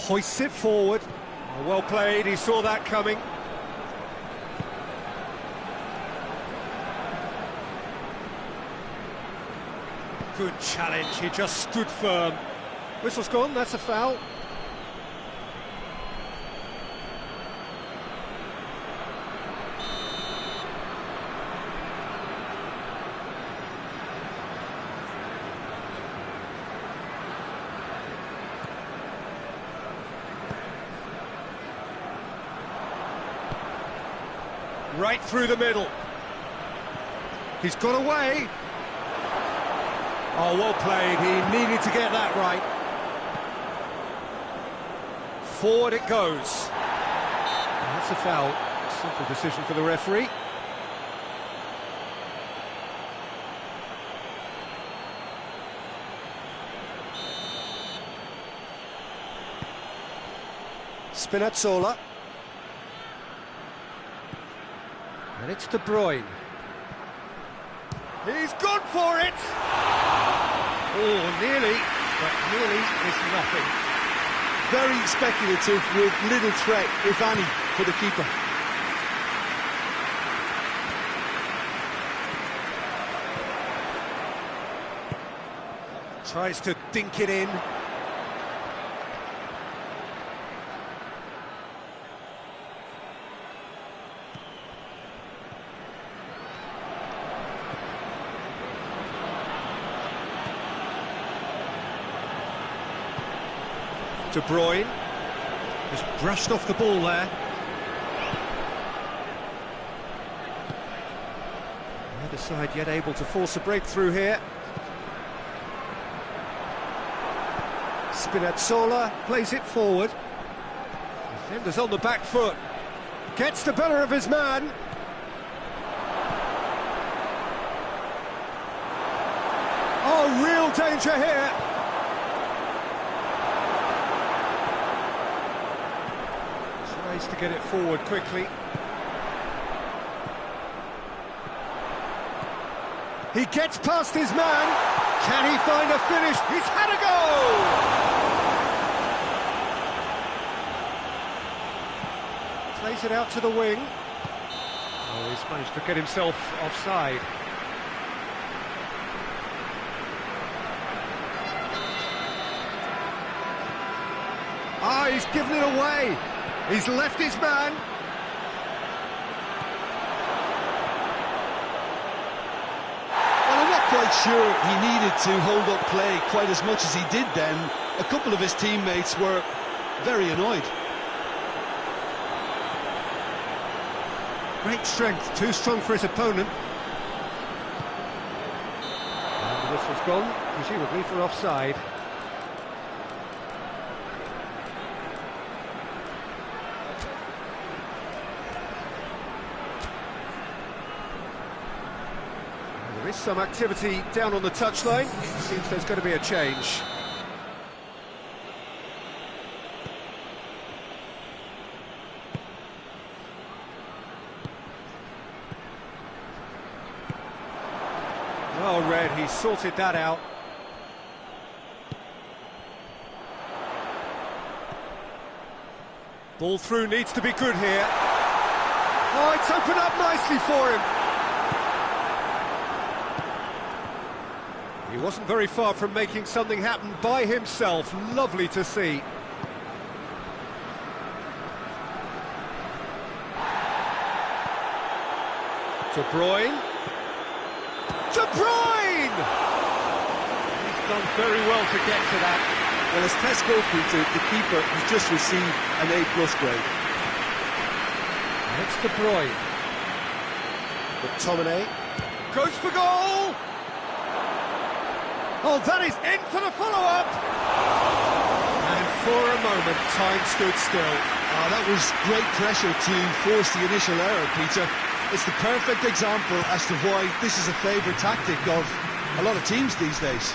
Hoists it forward. Oh, well played, he saw that coming. Good challenge, he just stood firm. Whistle's gone, that's a foul. Right through the middle. He's got away. Oh, well played. He needed to get that right. Forward it goes. That's a foul. Simple decision for the referee. Spinazzola. And it's De Bruyne. He's gone for it! Oh, nearly, but nearly is nothing. Very speculative with little threat, if any, for the keeper. Tries to dink it in. De Bruyne just brushed off the ball there. Neither side yet able to force a breakthrough here. Spinazzola plays it forward. Defender's on the back foot. Gets the better of his man. Oh, real danger here. Tries to get it forward quickly. He gets past his man. Can he find a finish? He's had a go! Plays it out to the wing. Oh, he's managed to get himself offside. Ah, he's given it away. He's left his man. Well, I'm not quite sure he needed to hold up play quite as much as he did then. A couple of his teammates were very annoyed. Great strength, too strong for his opponent. And the whistle's gone, presumably for offside. There is some activity down on the touchline. Seems there's going to be a change. Well read, he sorted that out. Ball through needs to be good here. Oh, it's opened up nicely for him. He wasn't very far from making something happen by himself. Lovely to see. De Bruyne. De Bruyne! He's done very well to get to that. Well, as test goalkeeper, the keeper has just received an A+ grade. It's De Bruyne. McTominay goes for goal! Oh, that is in for the follow-up! And for a moment, time stood still. That was great pressure to force the initial error, Peter. It's the perfect example as to why this is a favourite tactic of a lot of teams these days.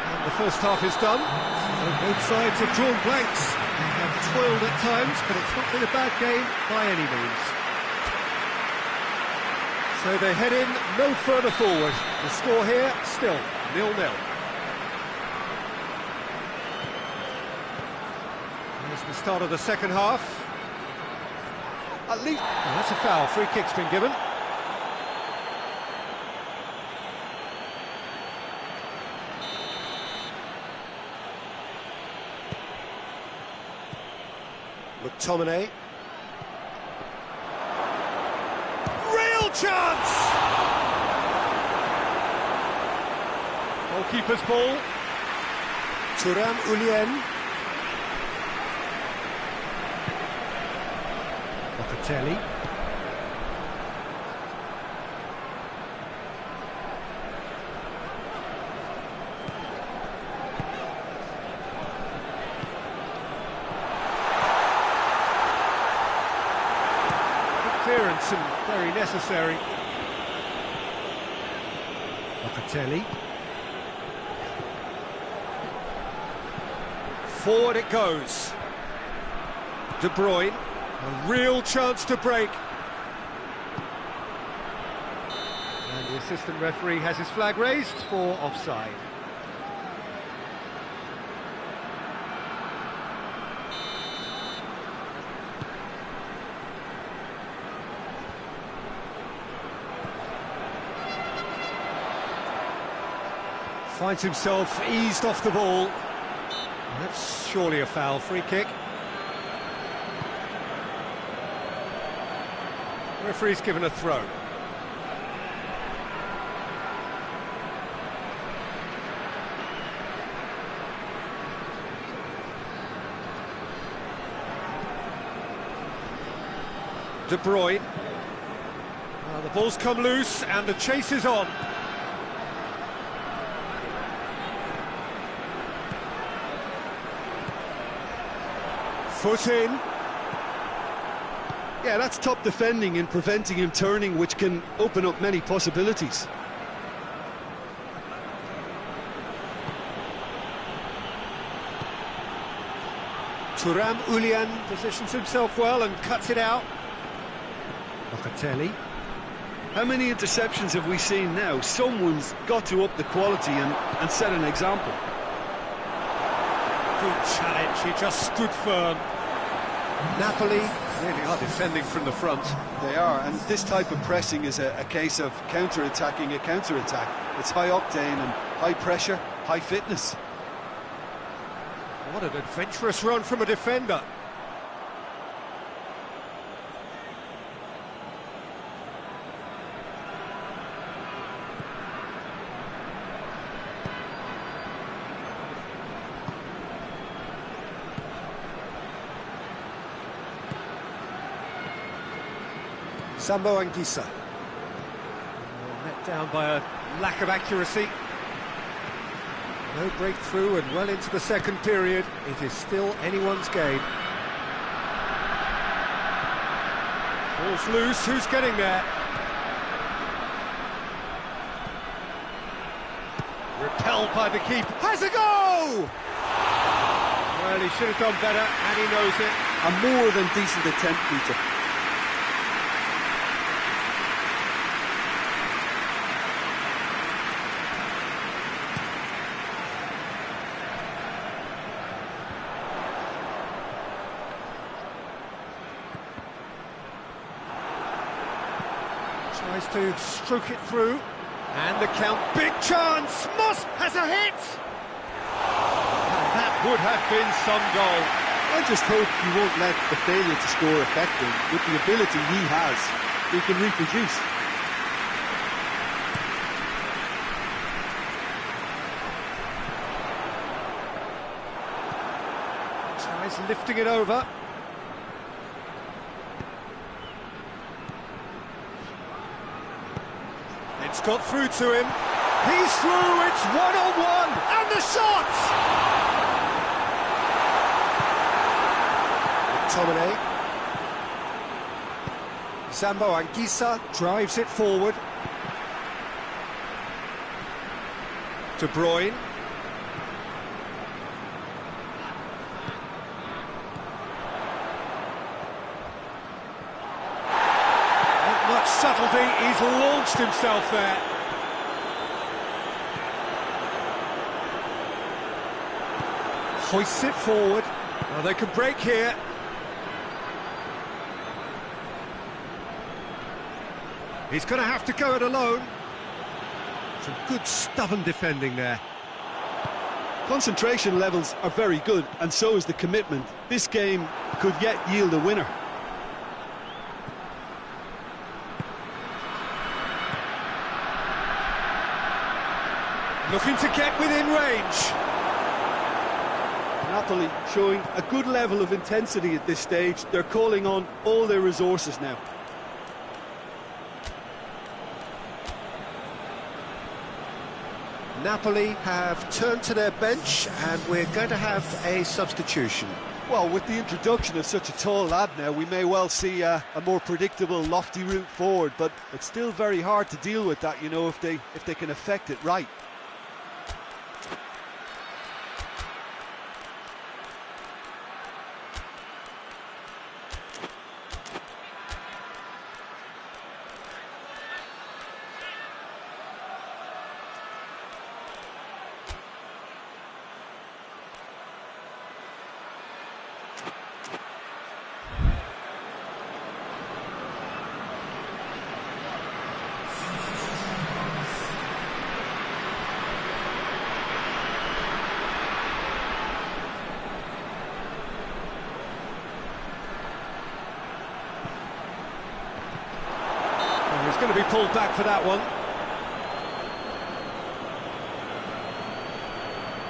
And the first half is done. So both sides have drawn blanks. They have toiled at times, but it's not been a bad game by any means. So they head in no further forward. The score here, still 0-0. Here's the start of the second half. At least... Oh, that's a foul. Free kick's been given. McTominay. Real chance! Goalkeeper's ball. Turan Ulien. Locatelli. Clearance and very necessary. Locatelli. Forward it goes. De Bruyne, a real chance to break. And the assistant referee has his flag raised for offside. Finds himself eased off the ball. That's surely a foul. Free kick. Referee's given a throw. De Bruyne. The ball's come loose and the chase is on. Foot in. Yeah, that's top defending and preventing him turning, which can open up many possibilities. Thuram Ulian positions himself well and cuts it out. Locatelli. How many interceptions have we seen now? Someone's got to up the quality and set an example. Good challenge, he just stood firm. Napoli really are defending from the front. They are, and this type of pressing is a case of counter-attacking a counter-attack. It's high octane and high pressure, high fitness. What an adventurous run from a defender. Sambo Anguissa. Met down by a lack of accuracy. No breakthrough and well into the second period. It is still anyone's game. Ball's loose, who's getting there? Repelled by the keeper. Has a go! Well, he should have done better, and he knows it. A more than decent attempt, Peter. Tries to stroke it through, and the count, big chance, Moss has a hit! And that would have been some goal. I just hope he won't let the failure to score affect him. With the ability he has, he can reproduce. Tries lifting it over. It's got through to him. He's through, it's one-on-one, and the shot! McTominay. Sambo Anguissa drives it forward. De Bruyne. Subtlety, he's launched himself there. Hoists it forward. Well, they can break here. He's going to have to go it alone. Some good stubborn defending there. Concentration levels are very good, and so is the commitment. This game could yet yield a winner. Looking to get within range. Napoli showing a good level of intensity at this stage. They're calling on all their resources now. Napoli have turned to their bench, and we're going to have a substitution. Well, with the introduction of such a tall lad now, we may well see a more predictable, lofty route forward, but it's still very hard to deal with that, you know, if they can effect it right. going to be pulled back for that one.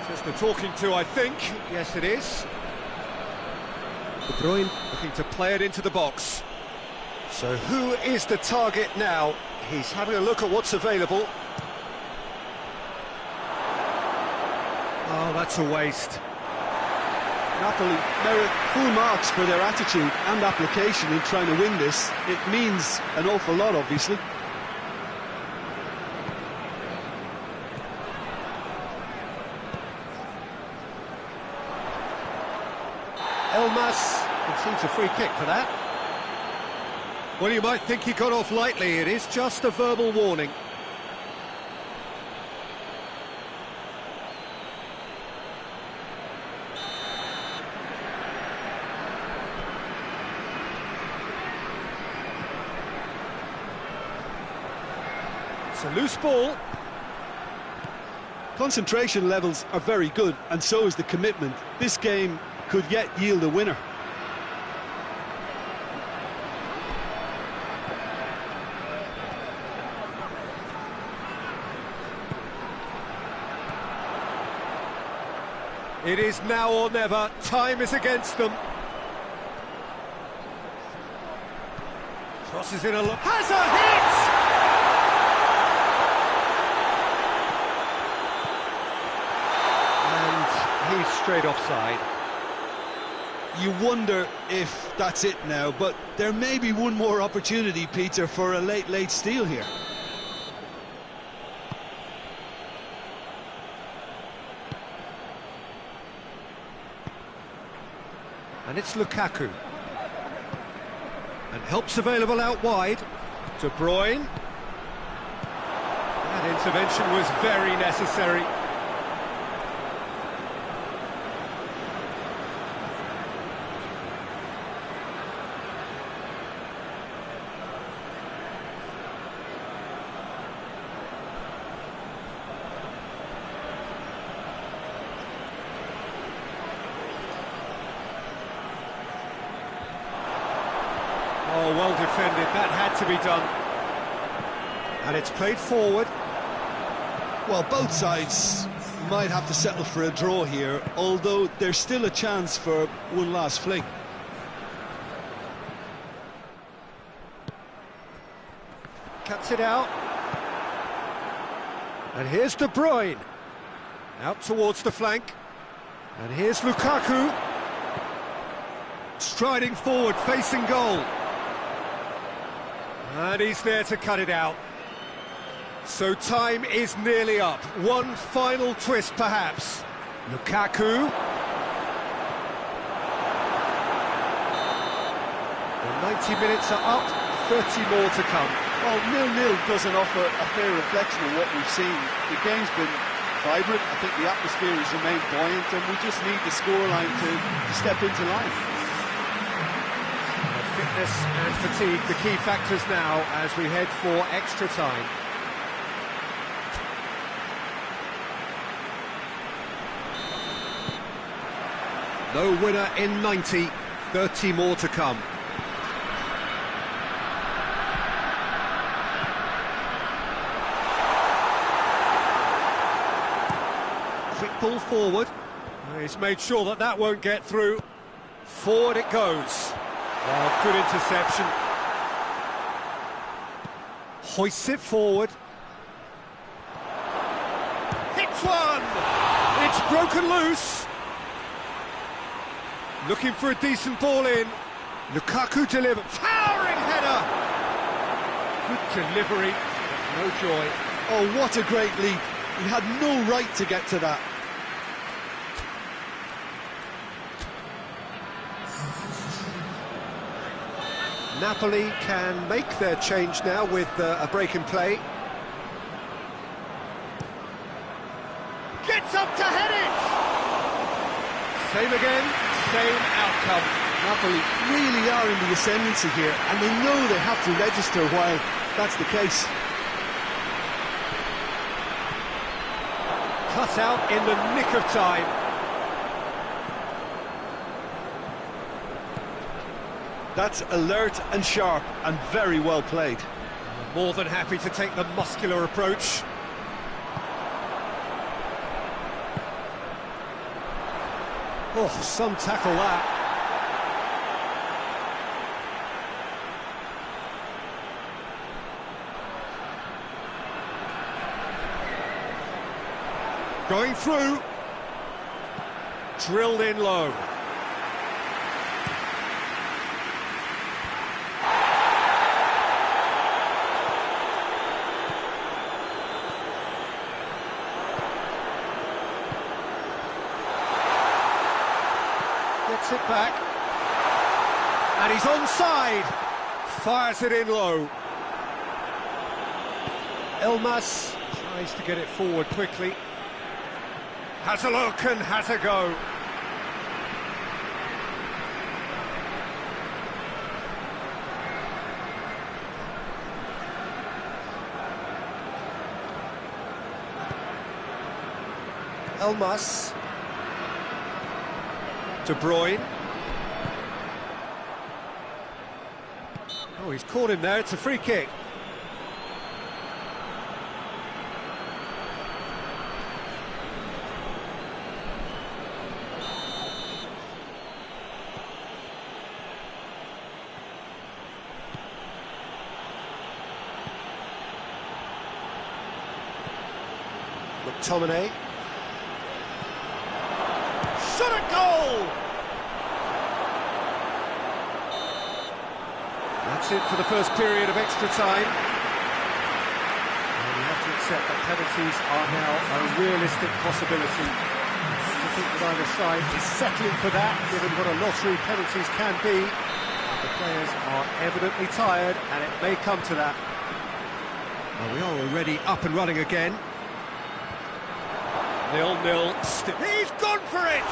Just the talking to, I think. Yes, it is. De Bruyne looking to play it into the box. So who is the target now? He's having a look at what's available. Oh, that's a waste. Napoli merit full marks for their attitude and application in trying to win this. It means an awful lot, obviously. Elmas concedes a free kick for that. Well, you might think he got off lightly. It is just a verbal warning. It's a loose ball. Concentration levels are very good, and so is the commitment. This game could yet yield a winner. It is now or never. Time is against them. Crosses in a look. Has a hit! And he's straight offside. You wonder if that's it now, but there may be one more opportunity, Peter, for a late steal here. And it's Lukaku. And help's available out wide. De Bruyne. That intervention was very necessary. Oh, well defended, that had to be done. And it's played forward. Well, both sides might have to settle for a draw here, although there's still a chance for one last fling. Cuts it out. And here's De Bruyne. Out towards the flank. And here's Lukaku. Striding forward, facing goal. And he's there to cut it out. So time is nearly up. One final twist, perhaps. Lukaku. The 90 minutes are up, 30 more to come. Well, 0-0 doesn't offer a fair reflection of what we've seen. The game's been vibrant. I think the atmosphere has remained buoyant, and we just need the scoreline to step into life. Fitness and fatigue, the key factors now as we head for extra time. No winner in 90, 30 more to come. Quick ball forward. He's made sure that that won't get through. Forward it goes. Oh, good interception. Hoists it forward. Hits one! It's broken loose. Looking for a decent ball in. Lukaku delivered. Towering header! Good delivery, but no joy. Oh, what a great lead. He had no right to get to that. Napoli can make their change now with a break in play. Gets up to head it! Same again, same outcome. Napoli really are in the ascendancy here, and they know they have to register while that's the case. Cut out in the nick of time. That's alert and sharp and very well played. More than happy to take the muscular approach. Oh, some tackle that. Going through. Drilled in low. Gets it back. And he's onside. Fires it in low. Elmas tries to get it forward quickly. Has a look and has a go. Elmas. De Bruyne. Oh, he's caught him there, it's a free kick. McTominay. Shot at goal! That's it for the first period of extra time. And we have to accept that penalties are now a realistic possibility. I think that either side is settling for that, given what a lottery penalties can be. The players are evidently tired, and it may come to that. Well, we are already up and running again. 0-0. He's gone for it!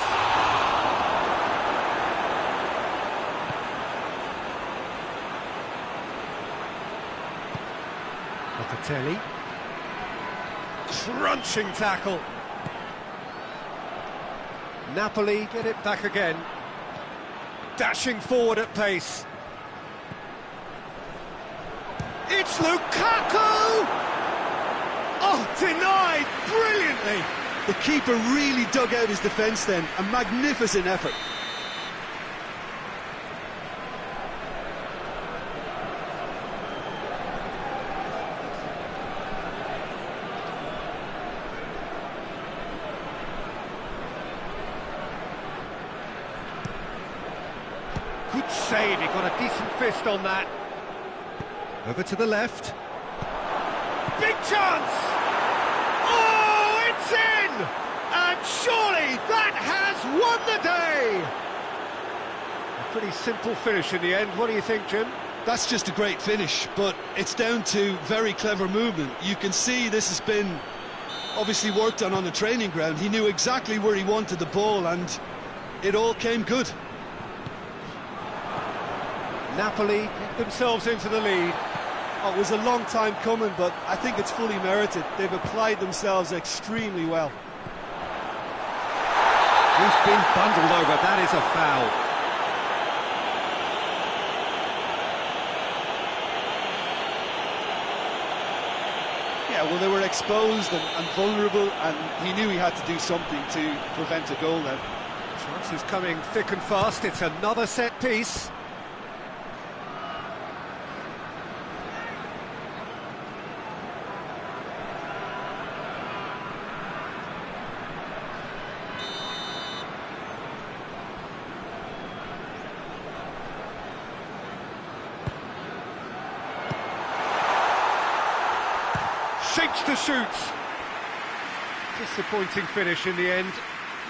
Locatelli. Crunching tackle. Napoli get it back again. Dashing forward at pace. It's Lukaku! Oh, denied brilliantly! The keeper really dug out his defence then, a magnificent effort. Good save, he got a decent fist on that. Over to the left. Big chance! Oh, it's in! And surely that has won the day! A pretty simple finish in the end. What do you think, Jim? That's just a great finish, but it's down to very clever movement. You can see this has been obviously worked on the training ground. He knew exactly where he wanted the ball, and it all came good. Napoli get themselves into the lead. Oh, it was a long time coming, but I think it's fully merited. They've applied themselves extremely well. He's been bundled over, that is a foul. Yeah, well, they were exposed and vulnerable, and he knew he had to do something to prevent a goal then. Chances coming thick and fast, it's another set piece. Shapes to shoot. Disappointing finish in the end.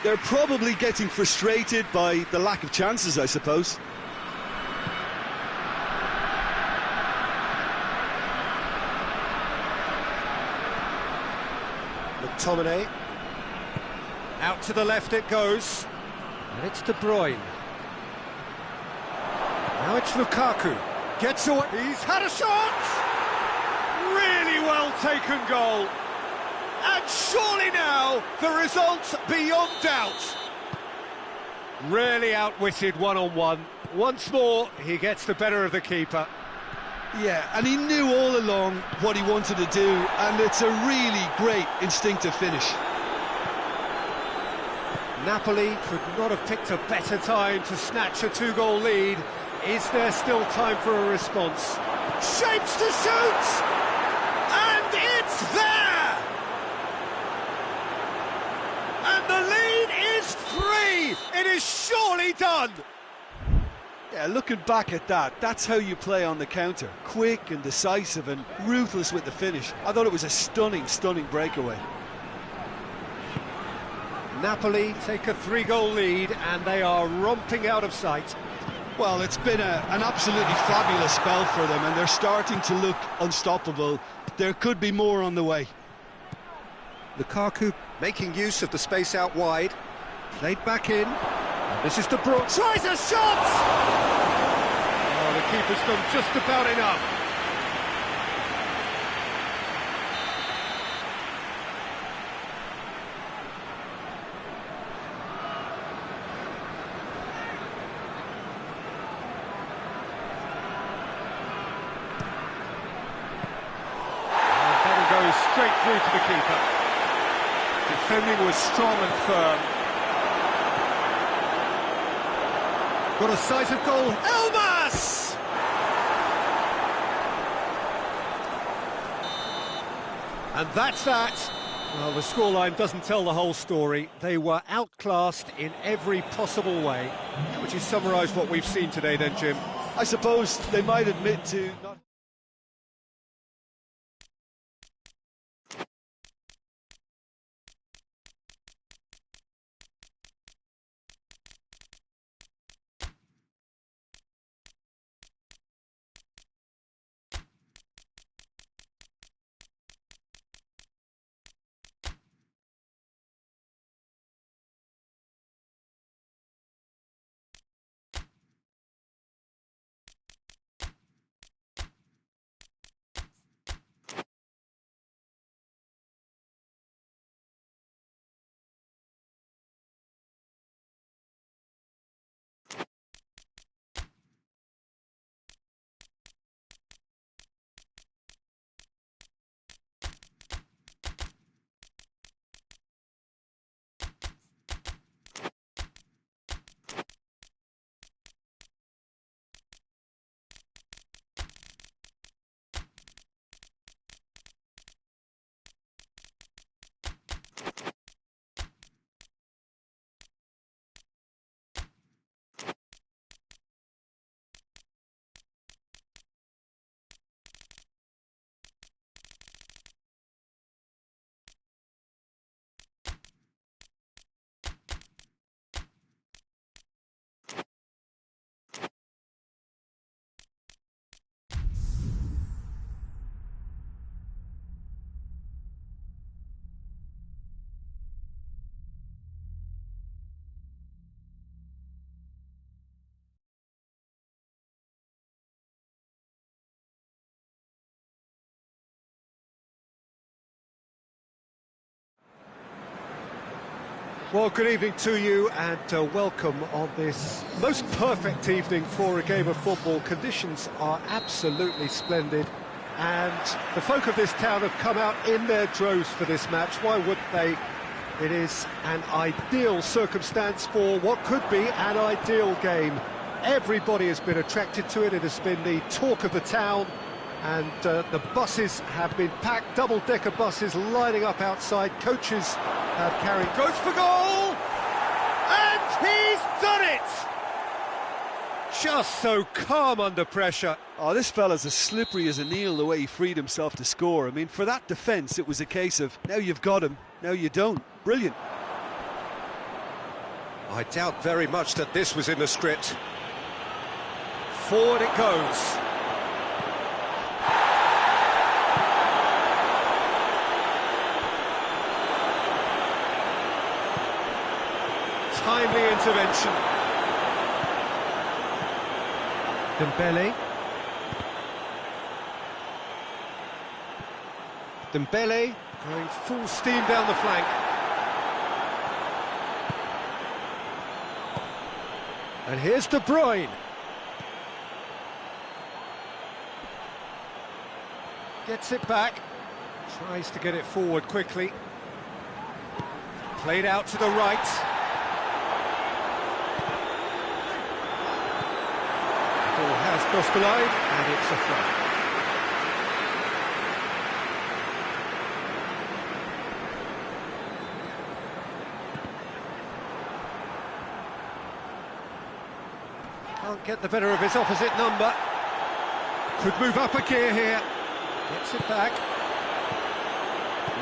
They're probably getting frustrated by the lack of chances, I suppose. McTominay. Out to the left it goes. And it's De Bruyne. Now it's Lukaku. Gets away. He's had a shot! Really well taken goal. And surely now, the result's beyond doubt. Really outwitted one-on-one. Once more, he gets the better of the keeper. Yeah, and he knew all along what he wanted to do, and it's a really great instinctive finish. Napoli could not have picked a better time to snatch a two-goal lead. Is there still time for a response? Shapes to shoot! And it's there! And the lead is 3! It is surely done! Yeah, looking back at that, that's how you play on the counter. Quick and decisive and ruthless with the finish. I thought it was a stunning, stunning breakaway. Napoli take a 3-goal lead and they are romping out of sight. Well, it's been an absolutely fabulous spell for them, and they're starting to look unstoppable. There could be more on the way. Lukaku making use of the space out wide. Played back in. And this is Dukun. Tries a shot! Oh, the keeper's done just about enough. Straight through to the keeper. Defending was strong and firm. Got a sight of goal. Elmas! And that's that. Well, the scoreline doesn't tell the whole story. They were outclassed in every possible way. How would you summarise what we've seen today then, Jim? I suppose they might admit to not... Well, good evening to you and welcome on this most perfect evening for a game of football. Conditions are absolutely splendid and the folk of this town have come out in their droves for this match. Why wouldn't they? It is an ideal circumstance for what could be an ideal game. Everybody has been attracted to it. It has been the talk of the town. And the buses have been packed, double-decker buses lining up outside. Coaches have carried... Goes for goal! And he's done it! Just so calm under pressure. Oh, this fella's as slippery as a Neil, the way he freed himself to score. I mean, for that defence, it was a case of, now you've got him, now you don't. Brilliant. I doubt very much that this was in the script. Forward it goes. Timely intervention. Dembele. Dembele going full steam down the flank. And here's De Bruyne. Gets it back. Tries to get it forward quickly. Played out to the right. Ball has crossed the line, and it's a throw. Can't get the better of his opposite number. Could move up a gear here. Gets it back.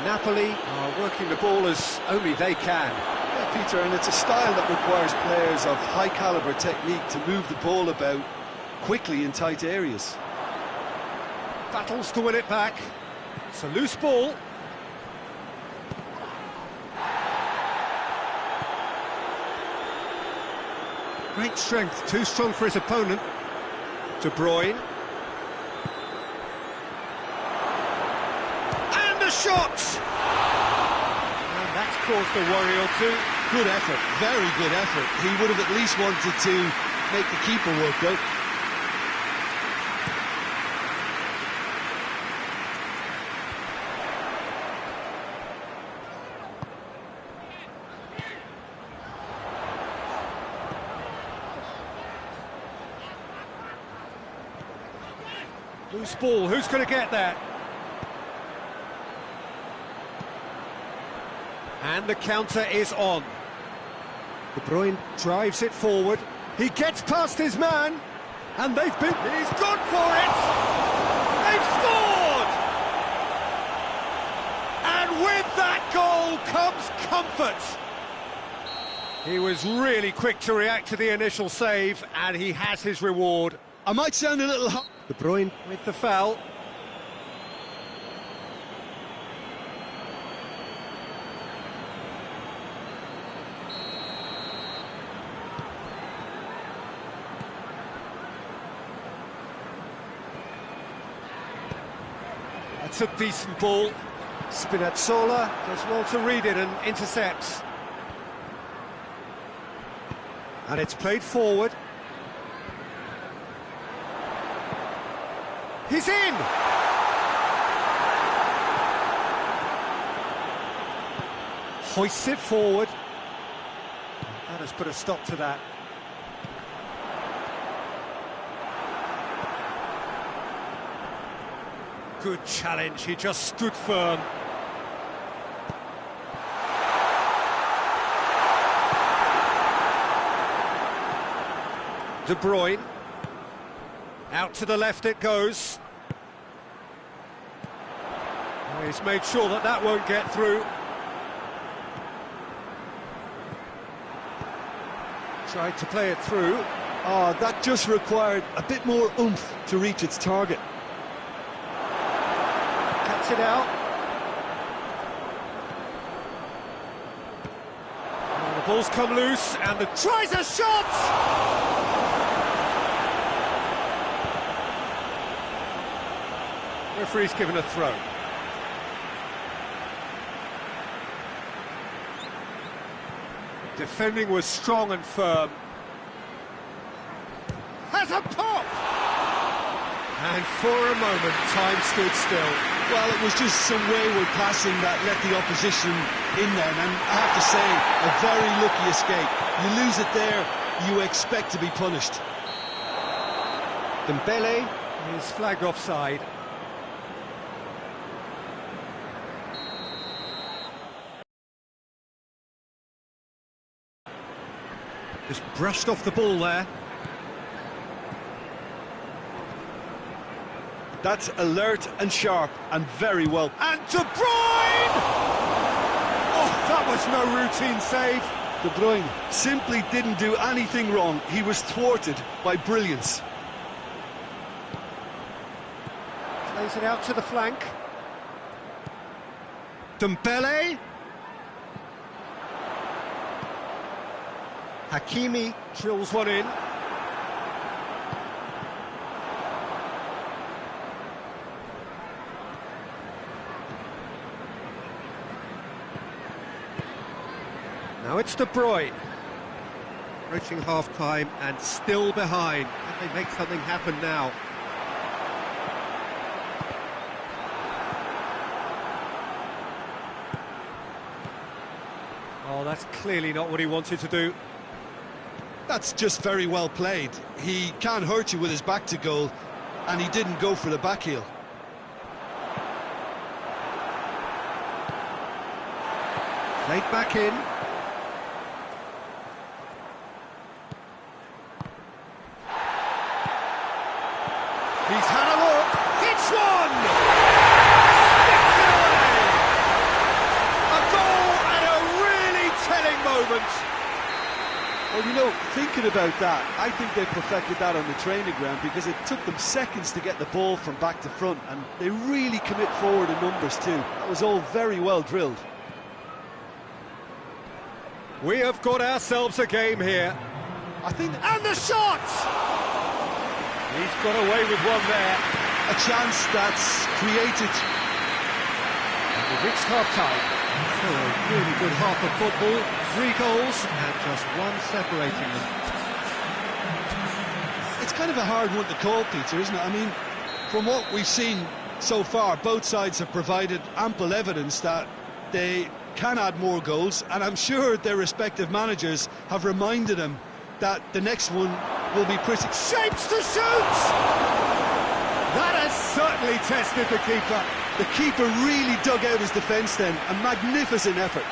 Napoli are working the ball as only they can. Yeah, Peter, and it's a style that requires players of high calibre technique to move the ball about quickly in tight areas. Battles to win it back. It's a loose ball. Great strength, too strong for his opponent. De Bruyne. And a shot! And that's caused a worry or two. Good effort, very good effort. He would have at least wanted to make the keeper work though. Loose ball, who's going to get that? And the counter is on. De Bruyne drives it forward. He gets past his man, and he's gone for it! They've scored! And with that goal comes comfort. He was really quick to react to the initial save, and he has his reward. I might sound a little hot. De Bruyne with the foul. That's a decent ball. Spinazzola does well to read it and intercepts. And it's played forward. He's in! Hoists it forward. That has put a stop to that. Good challenge, he just stood firm. De Bruyne. Out to the left it goes. He's made sure that that won't get through. Tried to play it through. Oh, that just required a bit more oomph to reach its target. Cuts it out. Oh, the ball's come loose and tries a shot! Referee's given a throw. Defending was strong and firm. Has a pop! And for a moment, time stood still. Well, it was just some wayward passing that let the opposition in then, and I have to say, a very lucky escape. You lose it there, you expect to be punished. Dembele is flagged offside. Just brushed off the ball there. That's alert and sharp and very well. And De Bruyne! Oh, that was no routine save. De Bruyne simply didn't do anything wrong. He was thwarted by brilliance. Plays it out to the flank. Dembele. Hakimi drills one in. Now it's De Bruyne. Approaching half-time and still behind. Can they make something happen now? Oh, that's clearly not what he wanted to do. That's just very well played. He can't hurt you with his back to goal, and he didn't go for the back heel. Played back in. He's had a look. Hits one! Sticks it away! A goal at a really telling moment. Well, you know, thinking about that, I think they perfected that on the training ground because it took them seconds to get the ball from back to front, and they really commit forward in numbers too. That was all very well drilled. We have got ourselves a game here. I think... And the shot! He's got away with one there. A chance that's created. And we've reached half-time. So a really good half of football. 3 goals and just one separating them. It's kind of a hard one to call, Peter, isn't it? I mean, from what we've seen so far, both sides have provided ample evidence that they can add more goals, and I'm sure their respective managers have reminded them that the next one will be pretty... Shapes to shoot! That has certainly tested the keeper. The keeper really dug out his defence then, a magnificent effort.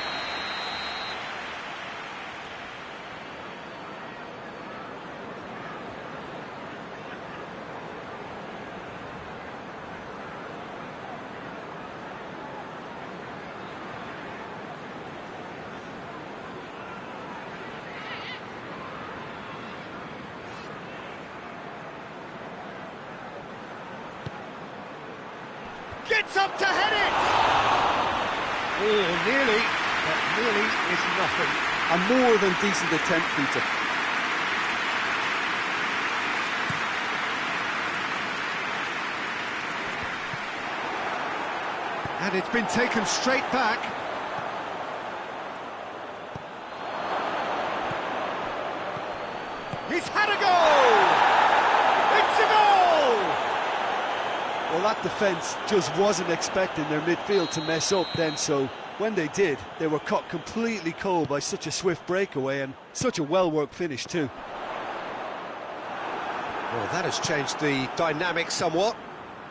Gets up to head it! Oh, nearly, but nearly is nothing. A more than decent attempt, Peter. And it's been taken straight back. He's had a goal! It's a goal! Well, that defence just wasn't expecting their midfield to mess up then, so when they did, they were caught completely cold by such a swift breakaway and such a well-worked finish too. Well, that has changed the dynamic somewhat.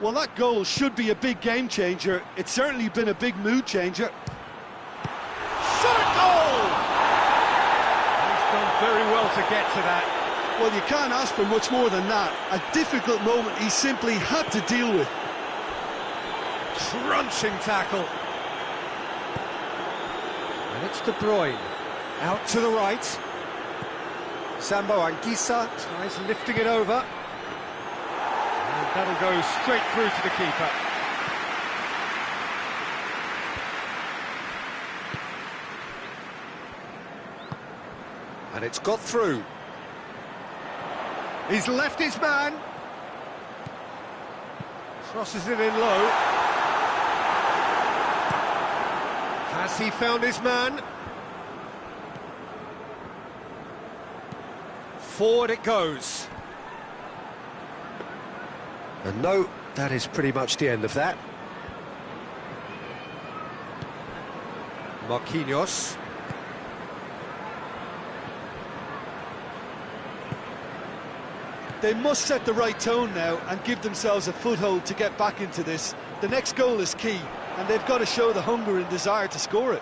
Well, that goal should be a big game changer. It's certainly been a big mood changer. Shot goal! He's done very well to get to that. Well, you can't ask for much more than that. A difficult moment he simply had to deal with. Crunching tackle. And it's De Bruyne. Out to the right. Sambo Anguissa tries lifting it over. And that'll go straight through to the keeper. And it's got through. He's left his man. Crosses it in low. Has he found his man? Forward it goes. And no, that is pretty much the end of that. Marquinhos. They must set the right tone now and give themselves a foothold to get back into this. The next goal is key, and they've got to show the hunger and desire to score it.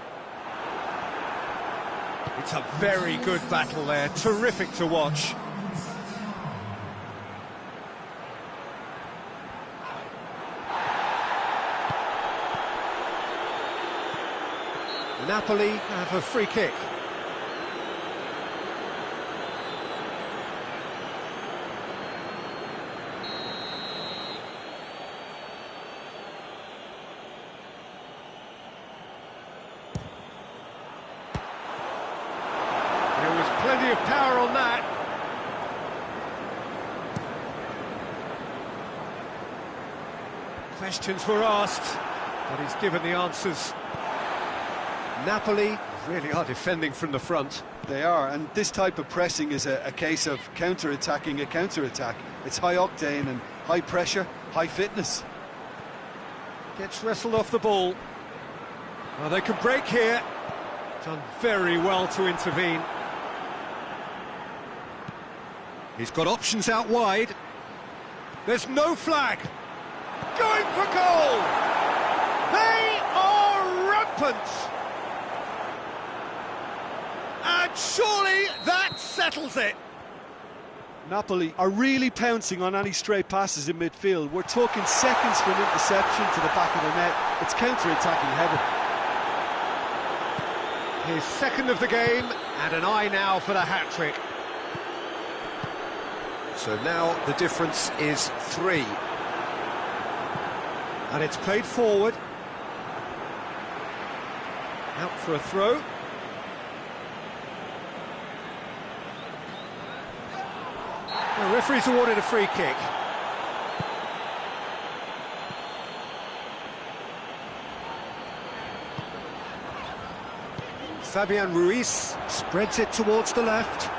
It's a very good battle there, terrific to watch. Napoli have a free kick. There was plenty of power on that. Questions were asked, but he's given the answers. Napoli really are defending from the front. They are, and this type of pressing is a case of counter-attacking a counter-attack. It's high octane and high pressure, high fitness. Gets wrestled off the ball. Well, they can break here. Done very well to intervene. He's got options out wide. There's no flag. Going for goal! They are rampant! And surely that settles it. Napoli are really pouncing on any stray passes in midfield. We're talking seconds from interception to the back of the net. It's counter-attacking heaven. His second of the game, and an eye now for the hat-trick. So now the difference is 3. And it's played forward. Out for a throw. The referee's awarded a free kick. Fabian Ruiz spreads it towards the left.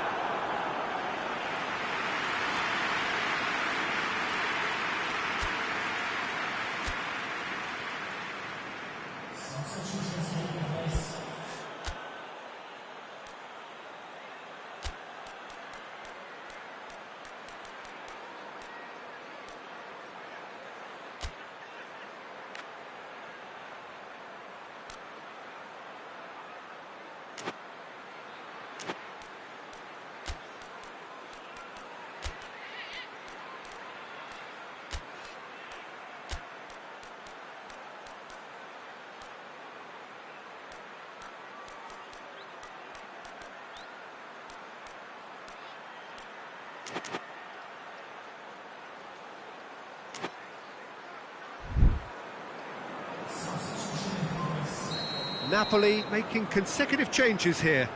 Napoli making consecutive changes here.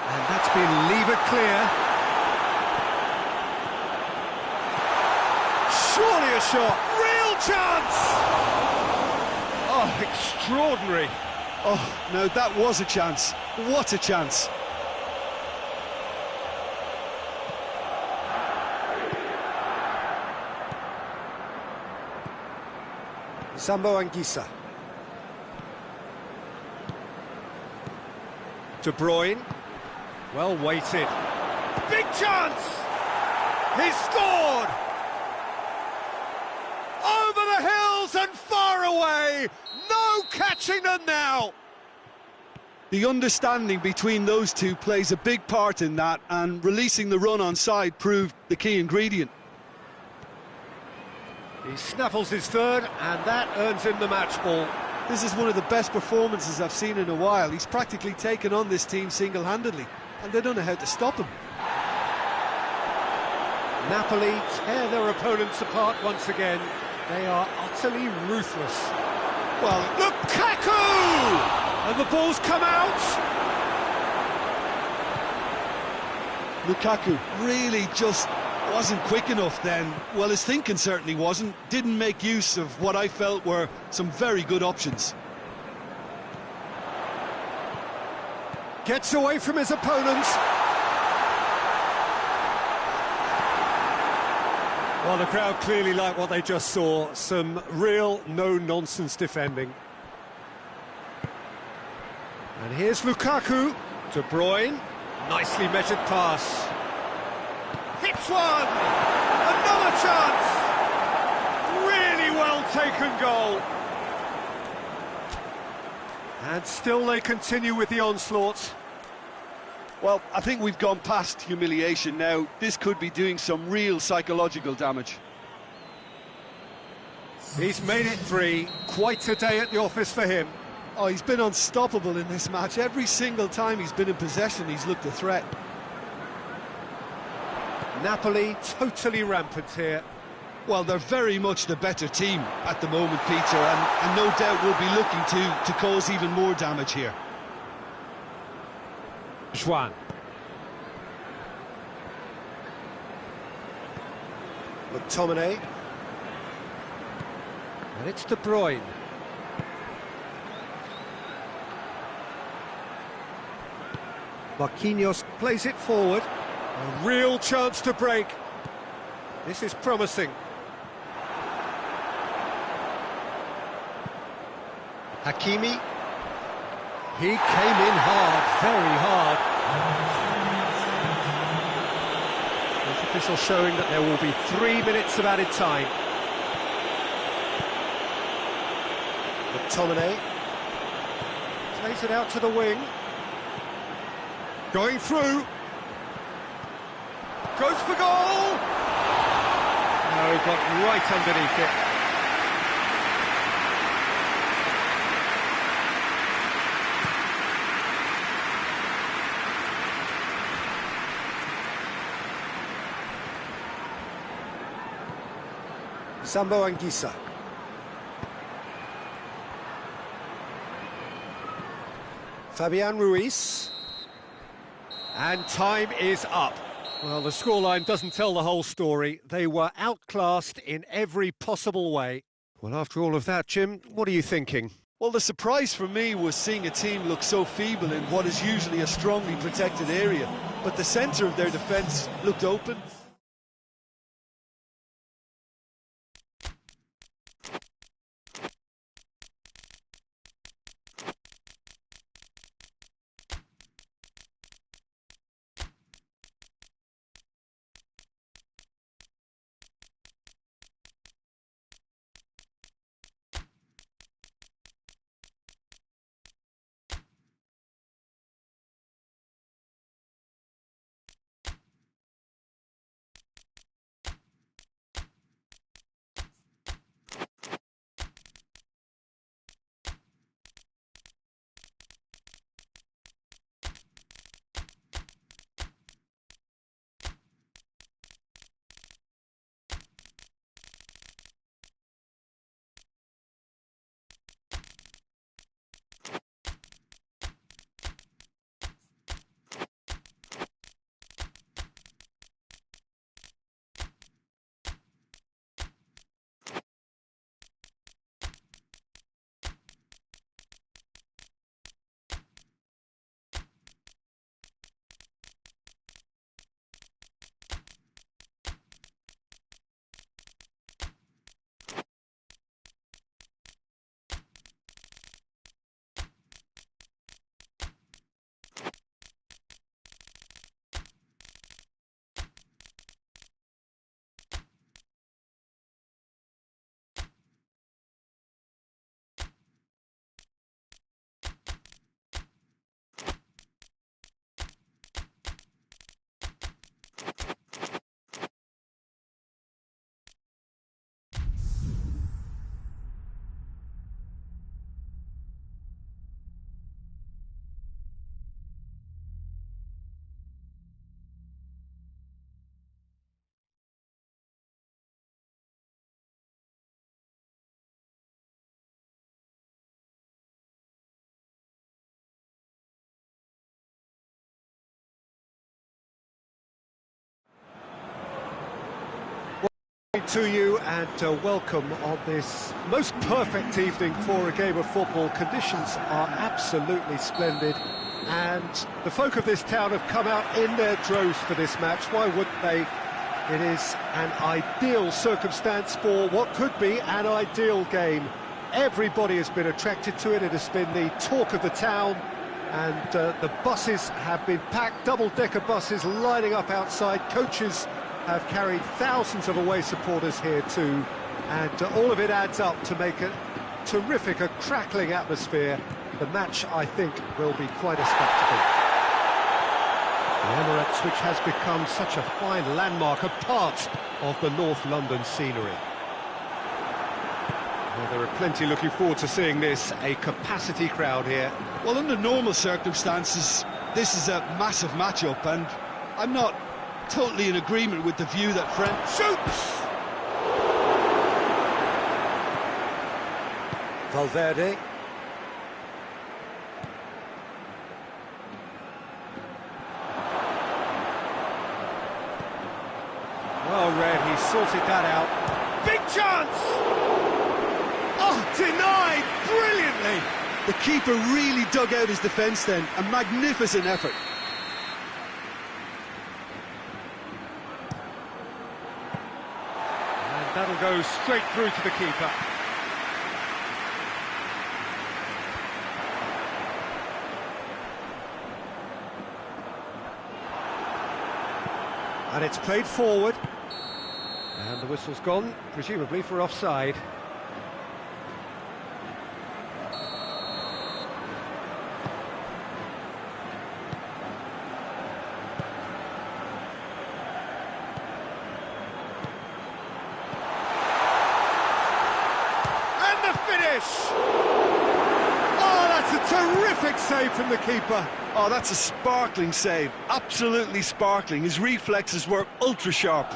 And that's been levered clear. Surely a shot, real chance! Oh, extraordinary. Oh, no, that was a chance. What a chance. Sambo Anguissa. De Bruyne. Well weighted. Big chance! He's scored! Over the hills and far away! No catching them now! The understanding between those two plays a big part in that, and releasing the run on side proved the key ingredient. He snaffles his third, and that earns him the match ball. This is one of the best performances I've seen in a while. He's practically taken on this team single-handedly, and they don't know how to stop him. Napoli tear their opponents apart once again. They are utterly ruthless. Well, Lukaku! And the ball's come out! Lukaku really just wasn't quick enough then. Well, his thinking certainly wasn't. Didn't make use of what I felt were some very good options. Gets away from his opponents. Well, the crowd clearly like what they just saw. Some real no-nonsense defending. And here's Lukaku. De Bruyne. Nicely measured pass. Hits one! Another chance! Really well taken goal. And still they continue with the onslaught. Well, I think we've gone past humiliation now. This could be doing some real psychological damage. He's made it 3. Quite a day at the office for him. Oh, he's been unstoppable in this match. Every single time he's been in possession, he's looked a threat. Napoli totally rampant here. Well, they're very much the better team at the moment, Peter, and no doubt will be looking to cause even more damage here. Juan. McTominay. And it's De Bruyne. Marquinhos plays it forward. A real chance to break. This is promising. Hakimi. He came in hard, very hard. The official showing that there will be 3 minutes of added time. McTominay plays it out to the wing. Going through. Goes for goal! No, got right underneath it. Sambo Anguissa. Fabian Ruiz. And time is up. Well, the scoreline doesn't tell the whole story. They were outclassed in every possible way. Well, after all of that, Jim, what are you thinking? Well, the surprise for me was seeing a team look so feeble in what is usually a strongly protected area. But the centre of their defence looked open. To you and welcome on this most perfect evening for a game of football. Conditions are absolutely splendid and the folk of this town have come out in their droves for this match. Why wouldn't they? It is an ideal circumstance for what could be an ideal game. Everybody has been attracted to it. It has been the talk of the town and the buses have been packed, double-decker buses lining up outside. Coaches have carried thousands of away supporters here too, and all of it adds up to make a terrific, a crackling atmosphere. The match, I think, will be quite a spectacle. The Emirates, which has become such a fine landmark, a part of the North London scenery. Well, there are plenty looking forward to seeing this, a capacity crowd here. Well, under normal circumstances, this is a massive matchup, and I'm not totally in agreement with the view that shoots! Valverde. Well read, he sorted that out. Big chance! Oh, denied brilliantly! The keeper really dug out his defence then, a magnificent effort. That'll go straight through to the keeper. And it's played forward. And the whistle's gone, presumably for offside. And the finish! Oh, that's a terrific save from the keeper. Oh, that's a sparkling save, absolutely sparkling. His reflexes were ultra-sharp.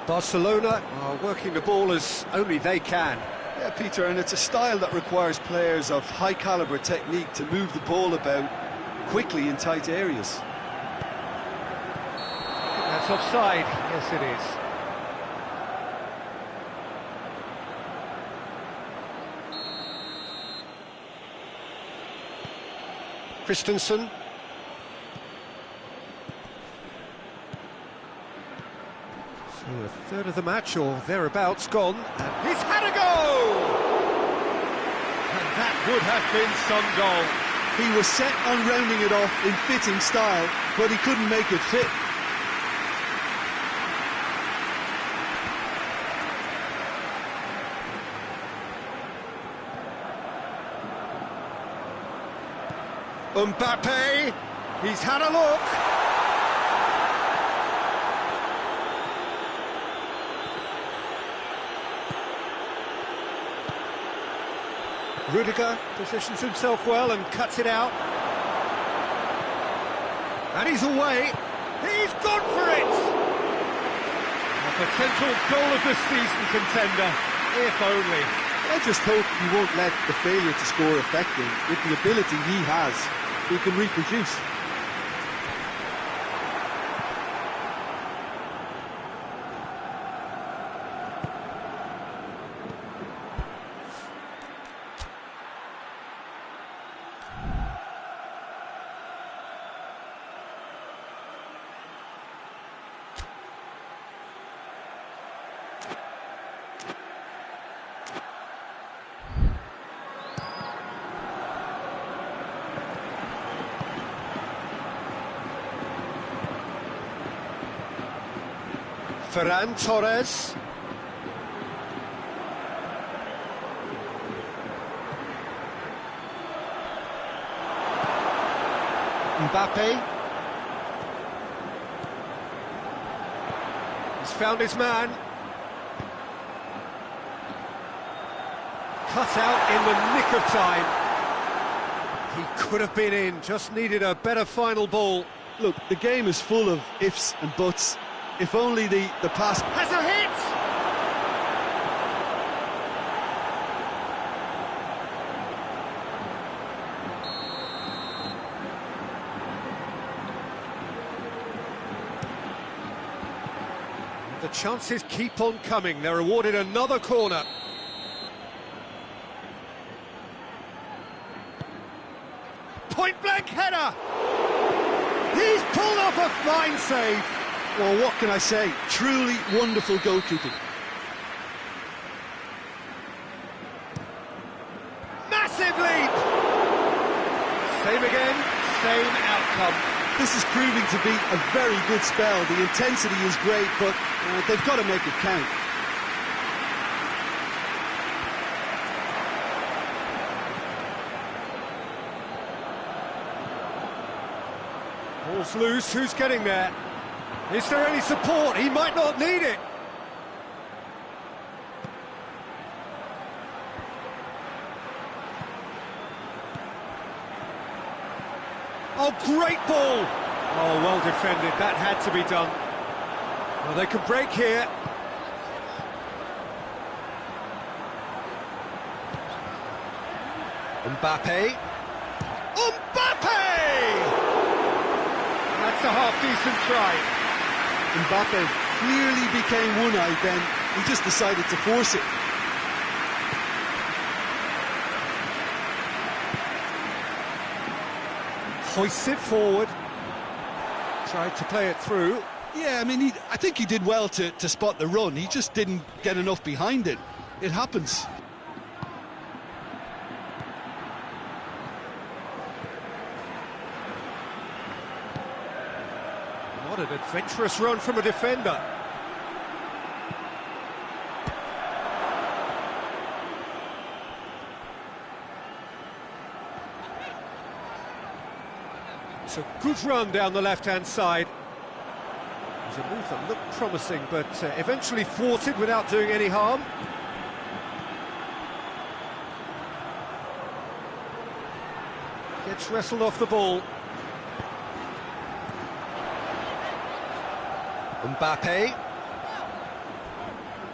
Barcelona are working the ball as only they can. Yeah, Peter, and it's a style that requires players of high-caliber technique to move the ball about quickly in tight areas. That's offside. Yes, it is. Christensen. So a third of the match, or thereabouts, gone. And he's had a goal! And that would have been some goal. He was set on rounding it off in fitting style, but he couldn't make it fit. Mbappe, he's had a look. Rudiger positions himself well and cuts it out. And he's away. He's gone for it! A potential goal of the season contender, if only. I just hope he won't let the failure to score affect him. With the ability he has, he can reproduce. Ferran Torres. Mbappe. He's found his man. Cut out in the nick of time. He could have been in, just needed a better final ball. Look, the game is full of ifs and buts. If only the pass Has a hit! The chances keep on coming. They're awarded another corner. Point-blank header! He's pulled off a fine save. Well, what can I say? Truly wonderful goalkeeping. Massive leap! Same again, same outcome. This is proving to be a very good spell. The intensity is great, but they've got to make it count. Ball's loose, who's getting there? Is there any support? He might not need it. Oh, great ball! Oh, well defended, that had to be done. Well, they can break here. Mbappe. Mbappe! That's a half-decent try. Mbappe clearly became one-eyed then. He just decided to force it. Hoists it forward. Tried to play it through. Yeah, I mean, I think he did well to spot the run. He just didn't get enough behind it. It happens. What an adventurous run from a defender. It's a good run down the left-hand side. It was a move that looked promising, but eventually thwarted without doing any harm. Gets wrestled off the ball. Mbappe.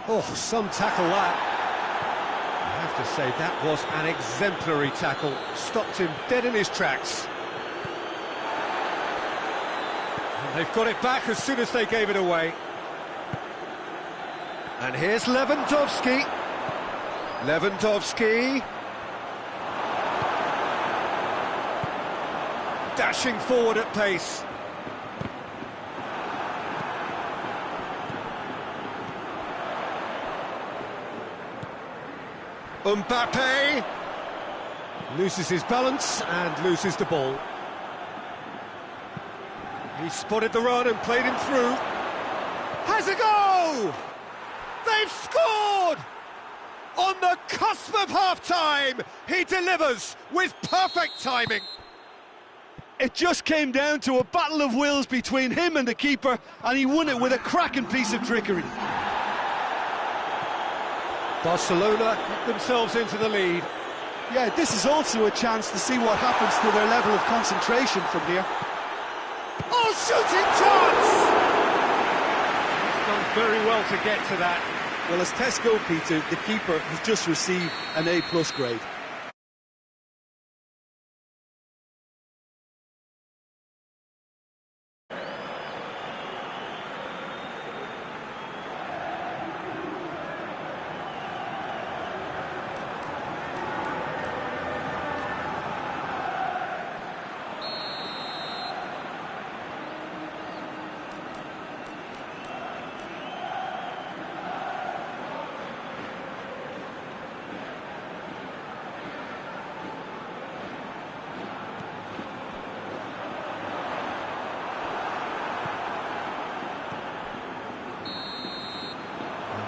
Oh, some tackle that. I have to say, that was an exemplary tackle. Stopped him dead in his tracks. And they've got it back as soon as they gave it away. And here's Lewandowski. Lewandowski. Dashing forward at pace. Mbappe loses his balance and loses the ball. He spotted the run and played him through. Has a go! They've scored! On the cusp of half-time, he delivers with perfect timing. It just came down to a battle of wills between him and the keeper, and he won it with a cracking piece of trickery. Barcelona get themselves into the lead. Yeah, this is also a chance to see what happens to their level of concentration from here. Oh, shooting chance! He's done very well to get to that. Well, as tests go, Peter, the keeper has just received an A+ grade.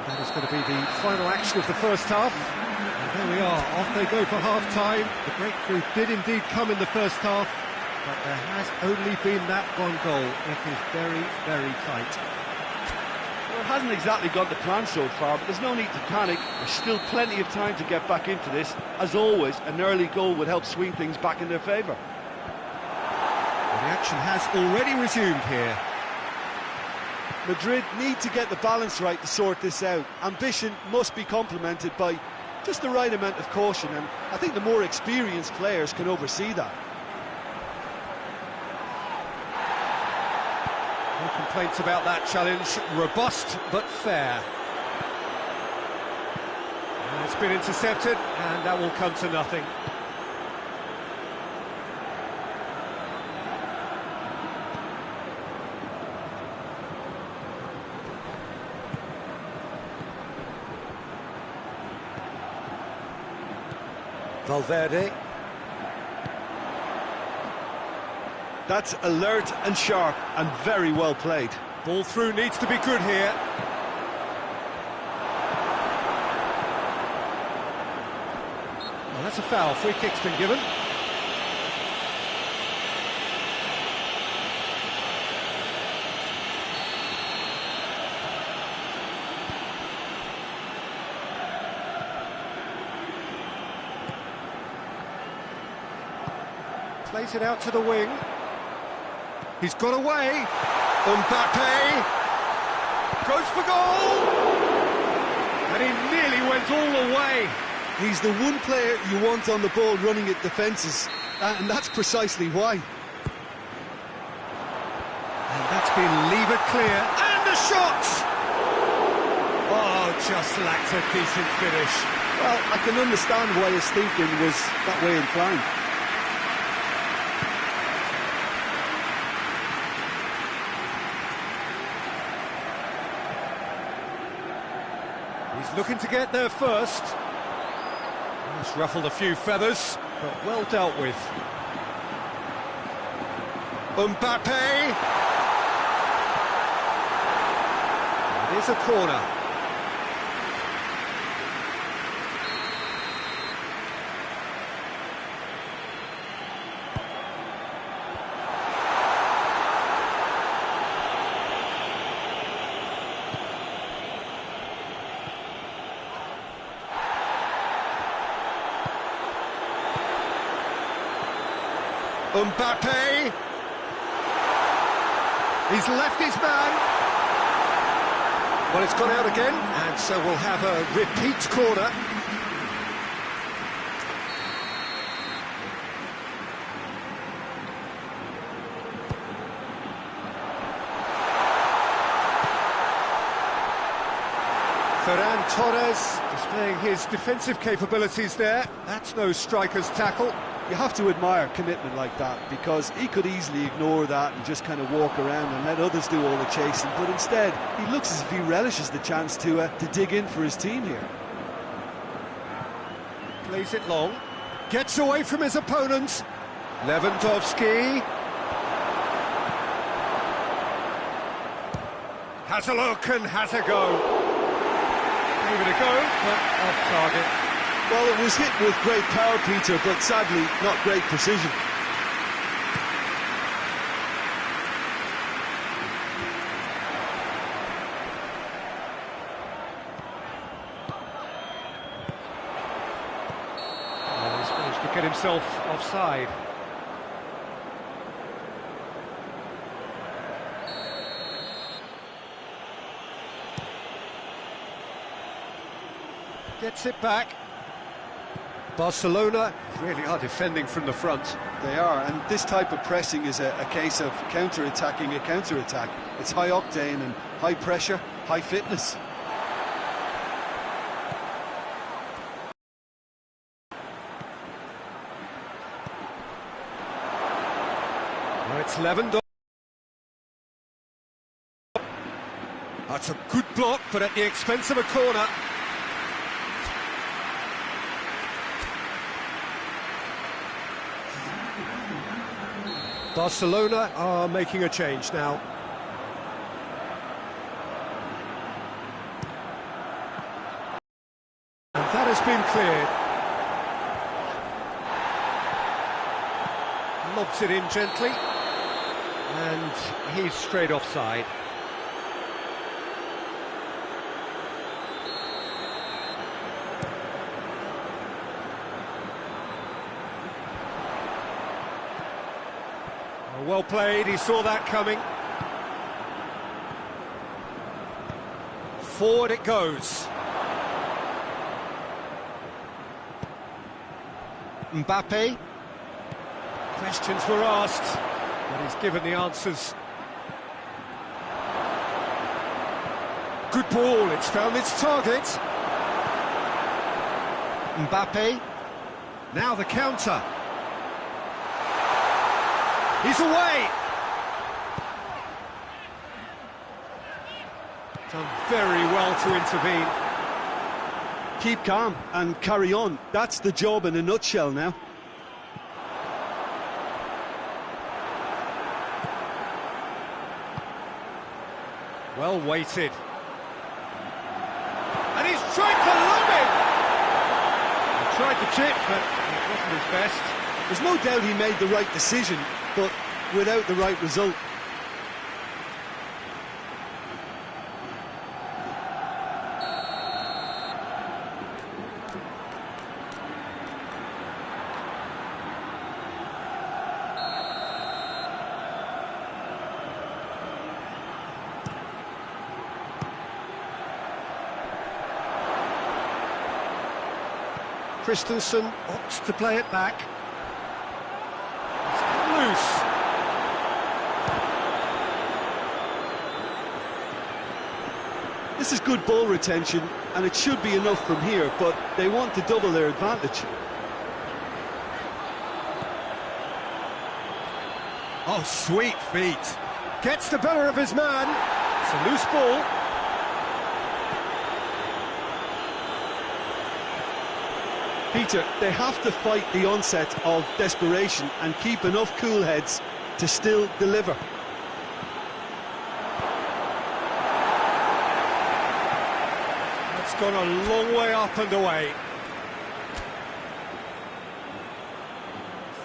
That is going to be the final action of the first half. And there we are, off they go for half-time. The breakthrough did indeed come in the first half, but there has only been that one goal. It is very, very tight. Well, it hasn't exactly gone to plan so far, but there's no need to panic. There's still plenty of time to get back into this. As always, an early goal would help swing things back in their favour. Well, the action has already resumed here. Madrid need to get the balance right to sort this out. Ambition must be complemented by just the right amount of caution, and I think the more experienced players can oversee that. No complaints about that challenge. Robust but fair. And it's been intercepted, and that will come to nothing. Valverde. That's alert and sharp and very well played. Ball through needs to be good here. Well, that's a foul. Free kick's been given. Plays it out to the wing. He's got away. Mbappe goes for goal. And he nearly went all the way. He's the one player you want on the ball running at defences, and that's precisely why. And that's been levered clear. And a shot! Oh, just lacked a decent finish. Well, I can understand why his thinking was that way inclined. He's looking to get there first. It's ruffled a few feathers, but well dealt with. Mbappe! Here's a corner. Mbappe. He's left his man. Well, it's gone out again, and so we'll have a repeat corner. Ferran Torres displaying his defensive capabilities there. That's no striker's tackle. You have to admire commitment like that, because he could easily ignore that and just kind of walk around and let others do all the chasing, but instead he looks as if he relishes the chance to dig in for his team here. Plays it long, gets away from his opponents. Lewandowski has a look and has a go. Gave it a go, but off target. Well, it was hit with great power, Peter, but sadly not great precision. Oh, he's managed to get himself offside. Gets it back. Barcelona really are defending from the front. They are, and this type of pressing is a case of counter-attacking a counter-attack. It's high octane and high pressure, high fitness. Now it's Lewandowski. That's a good block, but at the expense of a corner. Barcelona are making a change now. And that has been cleared. Lobs it in gently. And he's straight offside. Well played, he saw that coming. Forward it goes. Mbappe. Questions were asked, but he's given the answers. Good ball, it's found its target. Mbappe. Now the counter. He's away! Done very well to intervene. Keep calm and carry on. That's the job in a nutshell now. Well weighted. And he's trying to lob it! He tried to chip, but it wasn't his best. There's no doubt he made the right decision, but without the right result. Christensen opts to play it back. It's come loose. This is good ball retention, and it should be enough from here, but they want to double their advantage. Oh, sweet feet. Gets the better of his man. It's a loose ball. Peter, they have to fight the onset of desperation and keep enough cool heads to still deliver. It's gone a long way up and away.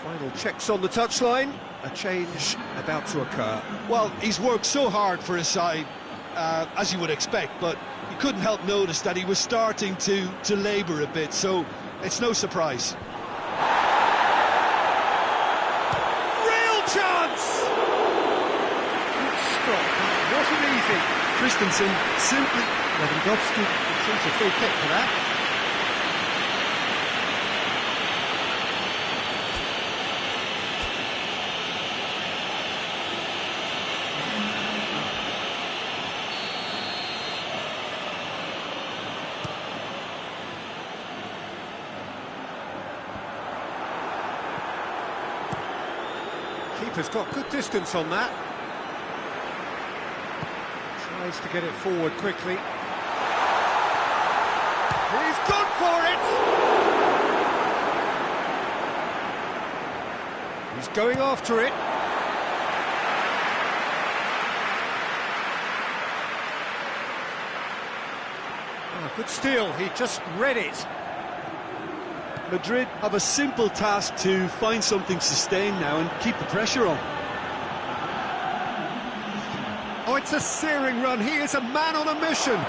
Final checks on the touchline. A change about to occur. Well, he's worked so hard for his side, as you would expect, but you couldn't help notice that he was starting to labour a bit, so it's no surprise. Real chance! Good stop. Wasn't easy. Christensen simply... Lewandowski receives a free kick for that. Keeper's got good distance on that. Tries to get it forward quickly. He's gone for it! He's going after it. Oh, good steal, he just read it. Madrid have a simple task to find something sustained now and keep the pressure on. Oh, it's a searing run. He is a man on a mission.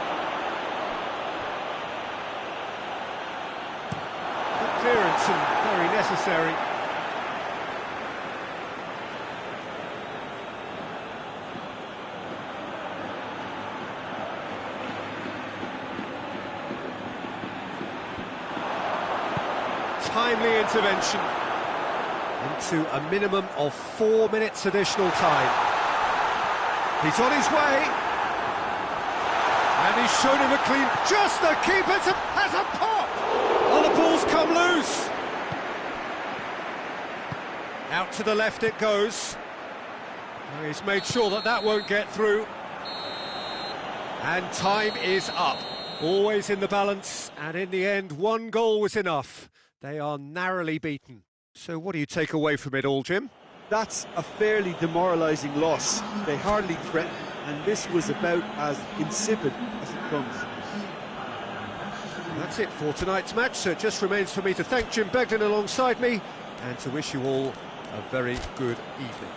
Good clearance and very necessary. Timely intervention. Into a minimum of 4 minutes additional time. He's on his way. And he's shown him a clean... Just the keeper has a pop! Oh, the ball's come loose. Out to the left it goes. Oh, he's made sure that that won't get through. And time is up. Always in the balance. And in the end, one goal was enough. They are narrowly beaten. So what do you take away from it all, Jim? That's a fairly demoralising loss. They hardly threatened, and this was about as insipid as it comes. That's it for tonight's match, so it just remains for me to thank Jim Beglin alongside me and to wish you all a very good evening.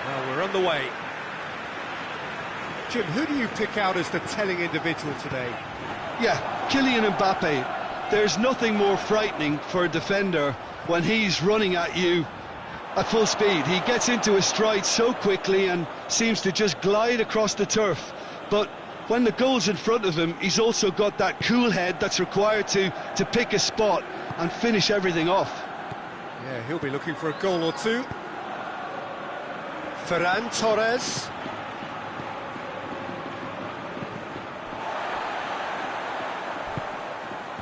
Well, we're on the way. Jim, who do you pick out as the telling individual today? Yeah, Kylian Mbappe. There's nothing more frightening for a defender when he's running at you at full speed. He gets into his stride so quickly and seems to just glide across the turf. But when the goal's in front of him, he's also got that cool head that's required to pick a spot and finish everything off. Yeah, he'll be looking for a goal or two. Ferran Torres.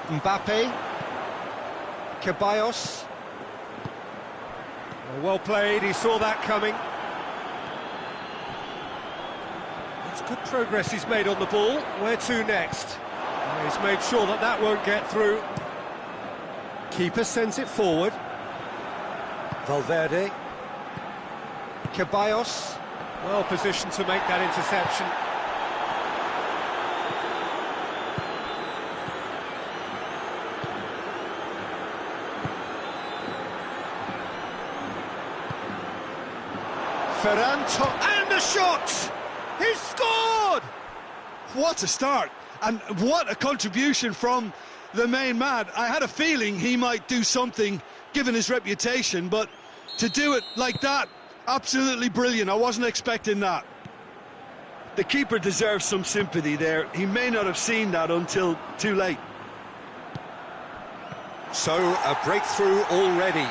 Mbappe. Ceballos. Well played, he saw that coming. It's good progress he's made on the ball. Where to next? He's made sure that that won't get through. Keeper sends it forward. Valverde. Ceballos. Well positioned to make that interception. And the shot! He's scored! What a start, and what a contribution from the main man. I had a feeling he might do something, given his reputation, but to do it like that, absolutely brilliant. I wasn't expecting that. The keeper deserves some sympathy there. He may not have seen that until too late. So, a breakthrough already.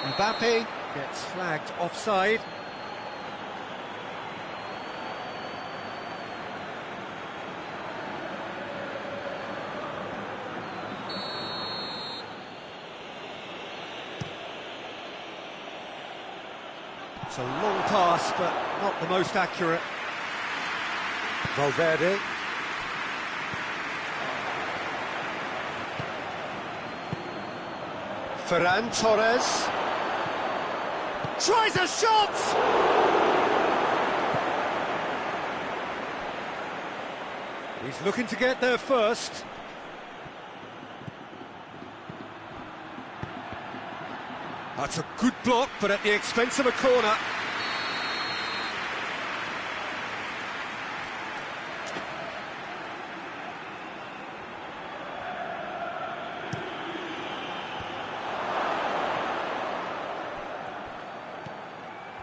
Mbappe gets flagged offside. It's a long pass, but not the most accurate. Valverde. Ferran Torres. Tries a shot! He's looking to get there first. That's a good block, but at the expense of a corner.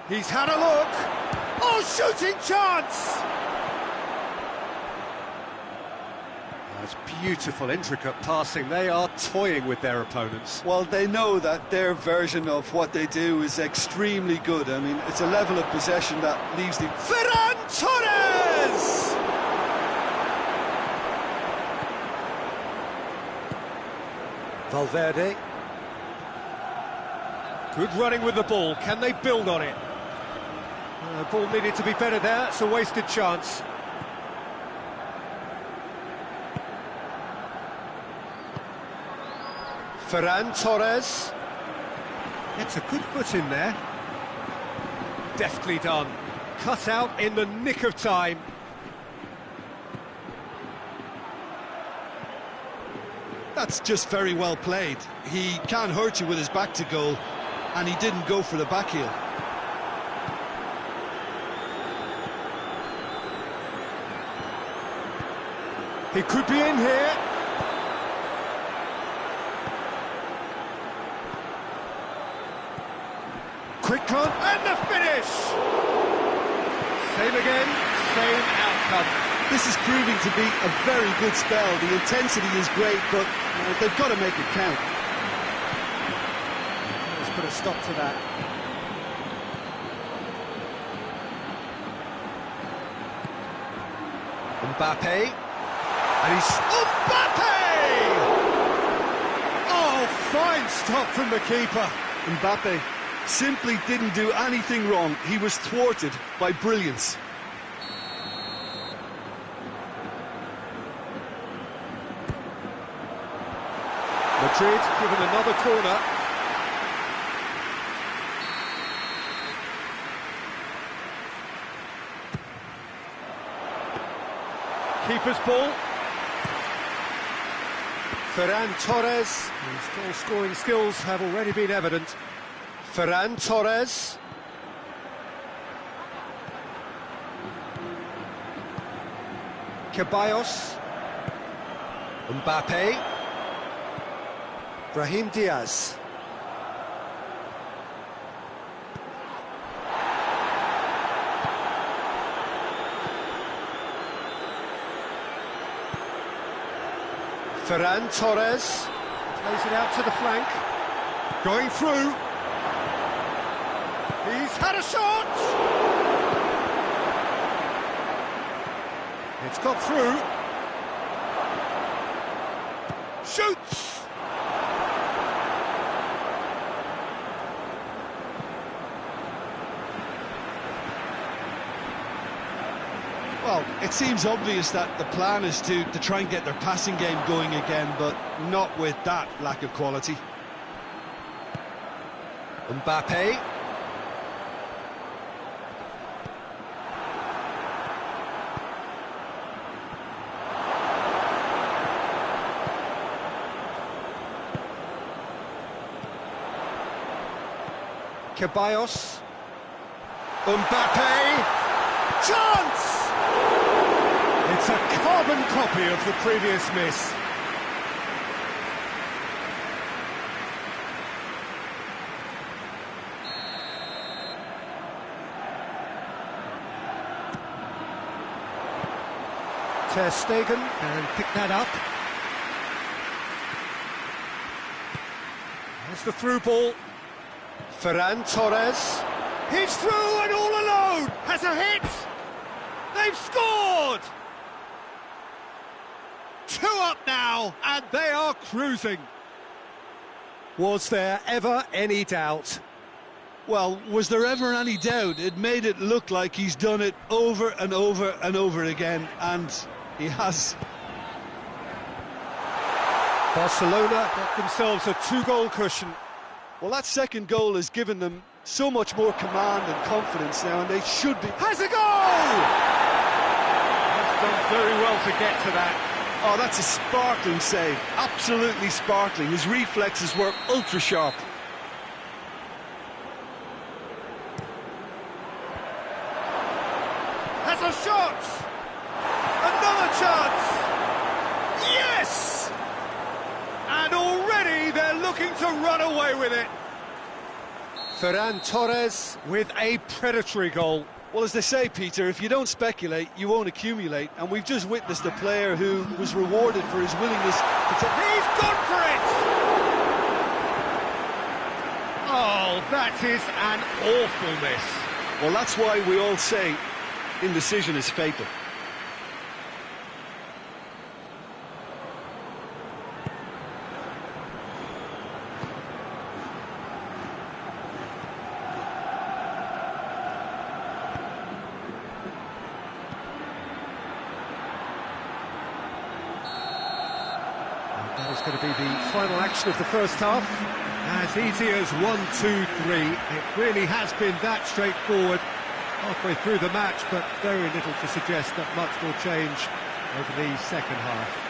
He's had a look. Oh, shooting chance! That's beautiful, intricate passing. They are toying with their opponents. Well, they know that their version of what they do is extremely good. I mean, it's a level of possession that leaves the... Ferran Torres! Valverde. Good running with the ball. Can they build on it? The ball needed to be better there. It's a wasted chance. Ferran Torres. It's a good foot in there. Deftly done. Cut out in the nick of time. That's just very well played. He can't hurt you with his back to goal, and he didn't go for the back heel. He could be in here. Quick run, and the finish! Same again, same outcome. This is proving to be a very good spell. The intensity is great, but they've got to make it count. Let's put a stop to that. Mbappe. And he's... Mbappe! Oh, fine stop from the keeper. Mbappe simply didn't do anything wrong. He was thwarted by brilliance. Madrid given another corner. Keeper's ball. Ferran Torres, whose goal-scoring skills have already been evident. Ferran Torres. Ceballos. Mbappe. Brahim Diaz. Ferran Torres. Plays it out to the flank. Going through. He's had a shot! It's got through. Shoots! Well, it seems obvious that the plan is to try and get their passing game going again, but not with that lack of quality. Mbappe. Ceballos. Mbappe. Chance! It's a carbon copy of the previous miss. Ter Stegen can pick that up. There's the through ball. Ferran Torres. He's through and all alone! Has a hit! They've scored! 2 up now, and they are cruising. Was there ever any doubt? Well, was there ever any doubt? It made it look like he's done it over and over and over again, and he has. Barcelona got themselves a 2-goal cushion. Well, that second goal has given them so much more command and confidence now, and they should be... Has a goal! He's done very well to get to that. Oh, that's a sparkling save. Absolutely sparkling. His reflexes were ultra sharp. Has a shot! Another chance! Yes! And already they're looking to run away with it. Ferran Torres with a predatory goal. Well, as they say, Peter, if you don't speculate, you won't accumulate. And we've just witnessed a player who was rewarded for his willingness to take... He's gone for it! Oh, that is an awful miss. Well, that's why we all say indecision is fatal. That is going to be the final action of the first half. As easy as 1, 2, 3. It really has been that straightforward halfway through the match, but very little to suggest that much will change over the second half.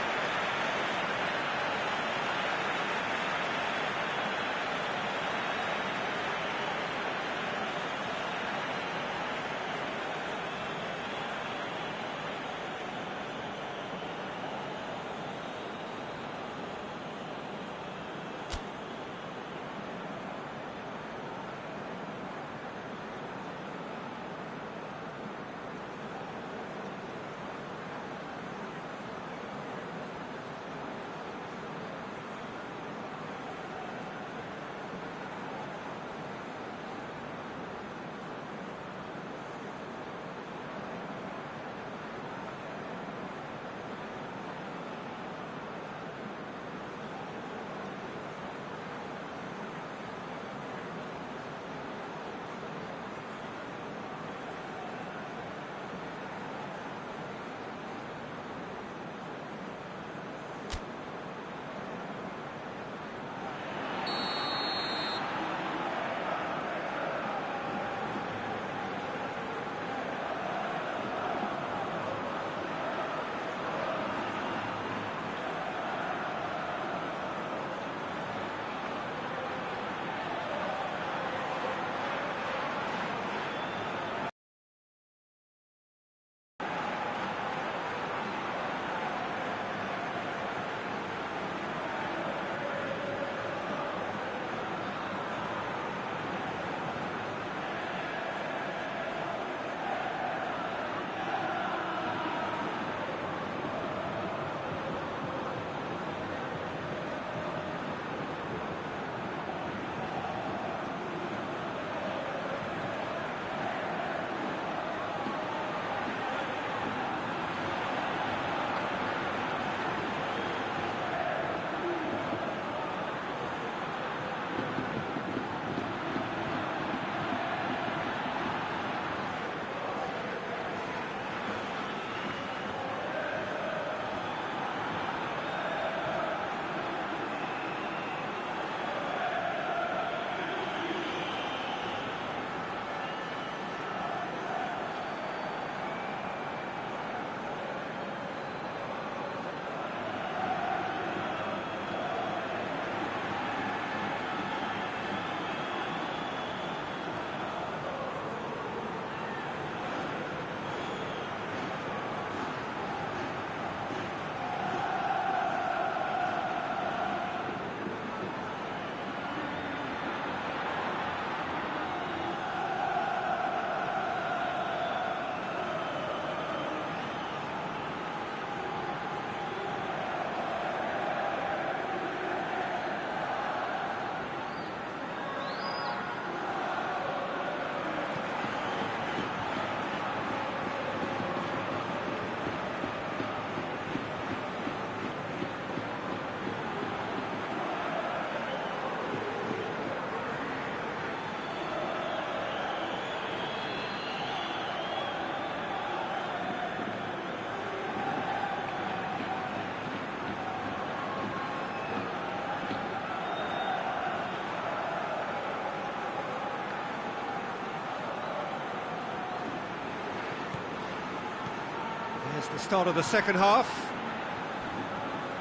It's the start of the second half.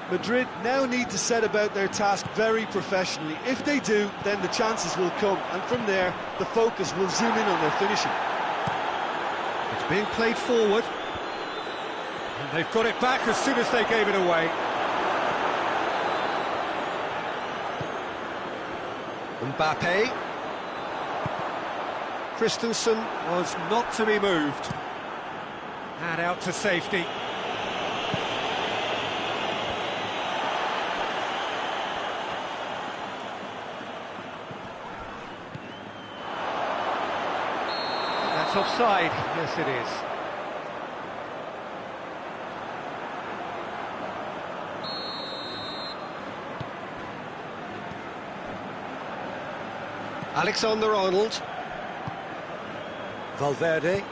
Madrid now need to set about their task very professionally. If they do, then the chances will come, and from there, the focus will zoom in on their finishing. It's being played forward, and they've got it back as soon as they gave it away. Mbappe. Christensen was not to be moved. And out to safety. That's offside. Yes, it is. Alexander-Arnold. Valverde.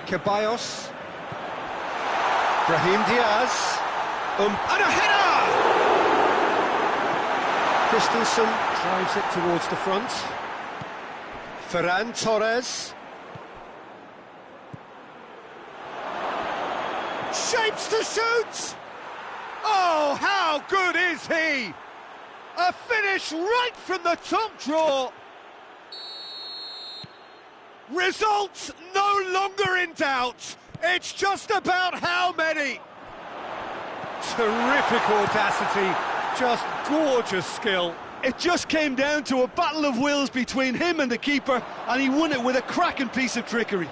Ceballos. Brahim Diaz. And a header! Christensen drives it towards the front. Ferran Torres. Shapes to shoot! Oh, how good is he? A finish right from the top draw. Results no longer in doubt. It's just about how many. Terrific audacity, just gorgeous skill. It just came down to a battle of wills between him and the keeper, and he won it with a cracking piece of trickery.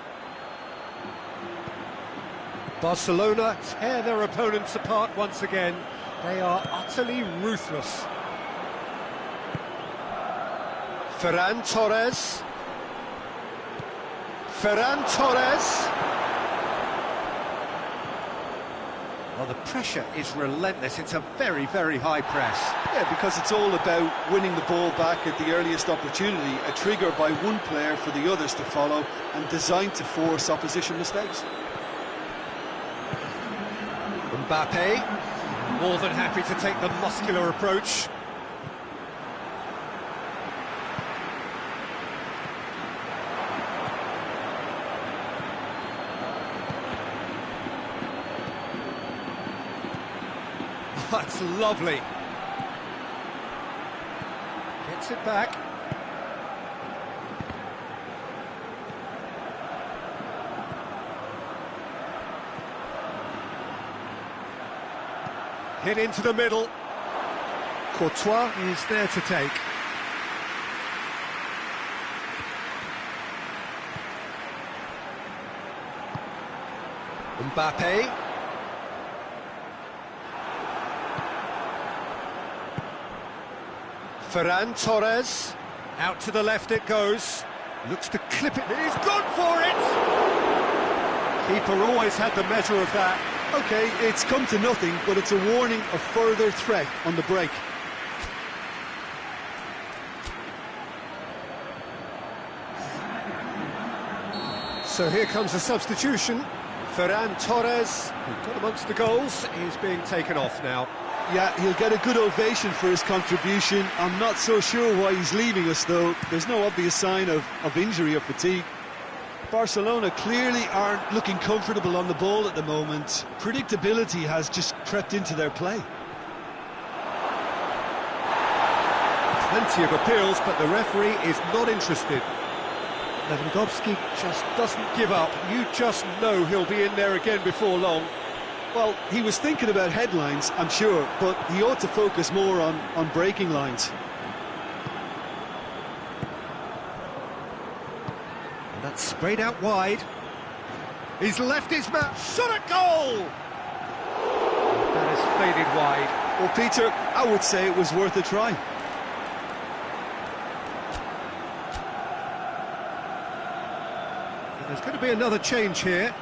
Barcelona tear their opponents apart once again. They are utterly ruthless. Ferran Torres. Ferran Torres. Well, the pressure is relentless. It's a very, very high press. Yeah, because it's all about winning the ball back at the earliest opportunity, a trigger by one player for the others to follow, and designed to force opposition mistakes. Mbappe, more than happy to take the muscular approach. That's lovely. Gets it back. Hit into the middle. Courtois is there to take. Mbappe. Ferran Torres. Out to the left it goes. Looks to clip it. He's gone for it! Keeper always had the measure of that. OK, it's come to nothing, but it's a warning of further threat on the break. So here comes a substitution. Ferran Torres, who got amongst the goals, is being taken off now. Yeah, he'll get a good ovation for his contribution. I'm not so sure why he's leaving us, though. There's no obvious sign of injury or fatigue. Barcelona clearly aren't looking comfortable on the ball at the moment. Predictability has just crept into their play. Plenty of appeals, but the referee is not interested. Lewandowski just doesn't give up. You just know he'll be in there again before long. Well, he was thinking about headlines, I'm sure, but he ought to focus more on breaking lines. And that's sprayed out wide. He's left his man. Shot at goal! That has faded wide. Well, Peter, I would say it was worth a try. There's going to be another change here.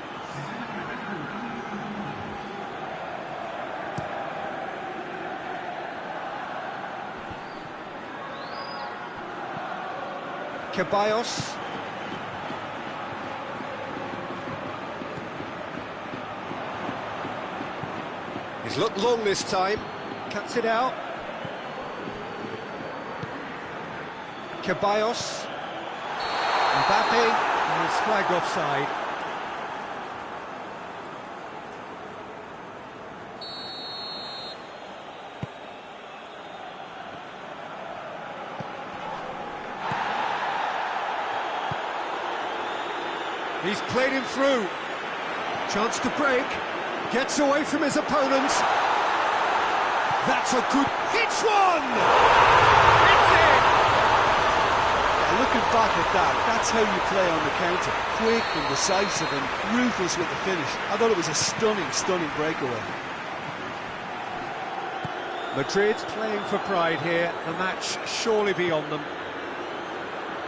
Ceballos. He's looked long this time. Cuts it out. Ceballos. Mbappe is flagged offside. He's played him through. Chance to break. Gets away from his opponents. That's a good... Hits one! It's in! Looking back at that, that's how you play on the counter. Quick and decisive and ruthless with the finish. I thought it was a stunning, stunning breakaway. Madrid playing for pride here. The match surely beyond them.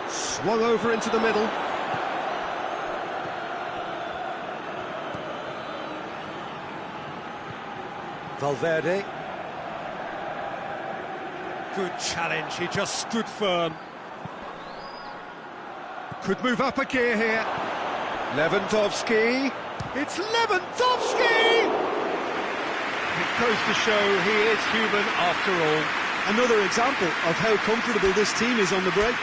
Swung over into the middle. Valverde. Good challenge, he just stood firm. Could move up a gear here. Lewandowski. It's Lewandowski! It goes to show he is human after all. Another example of how comfortable this team is on the break.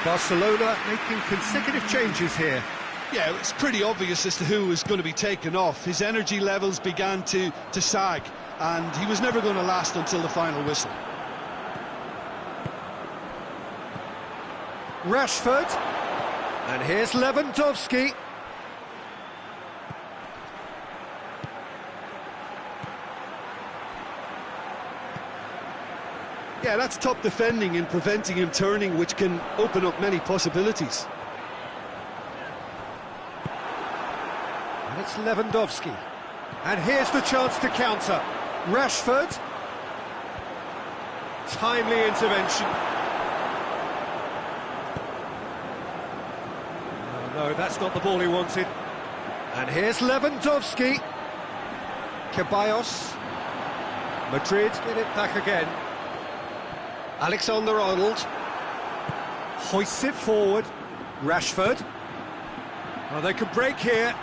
Barcelona making consecutive changes here. Yeah, it's pretty obvious as to who was going to be taken off. His energy levels began to sag, and he was never going to last until the final whistle. Rashford. And here's Lewandowski. Yeah, that's top defending and preventing him turning, which can open up many possibilities. And it's Lewandowski. And here's the chance to counter. Rashford. Timely intervention. Oh, no, that's not the ball he wanted. And here's Lewandowski. Ceballos. Madrid get it back again. Alexander-Arnold hoists it forward. Rashford. Oh, they could break here.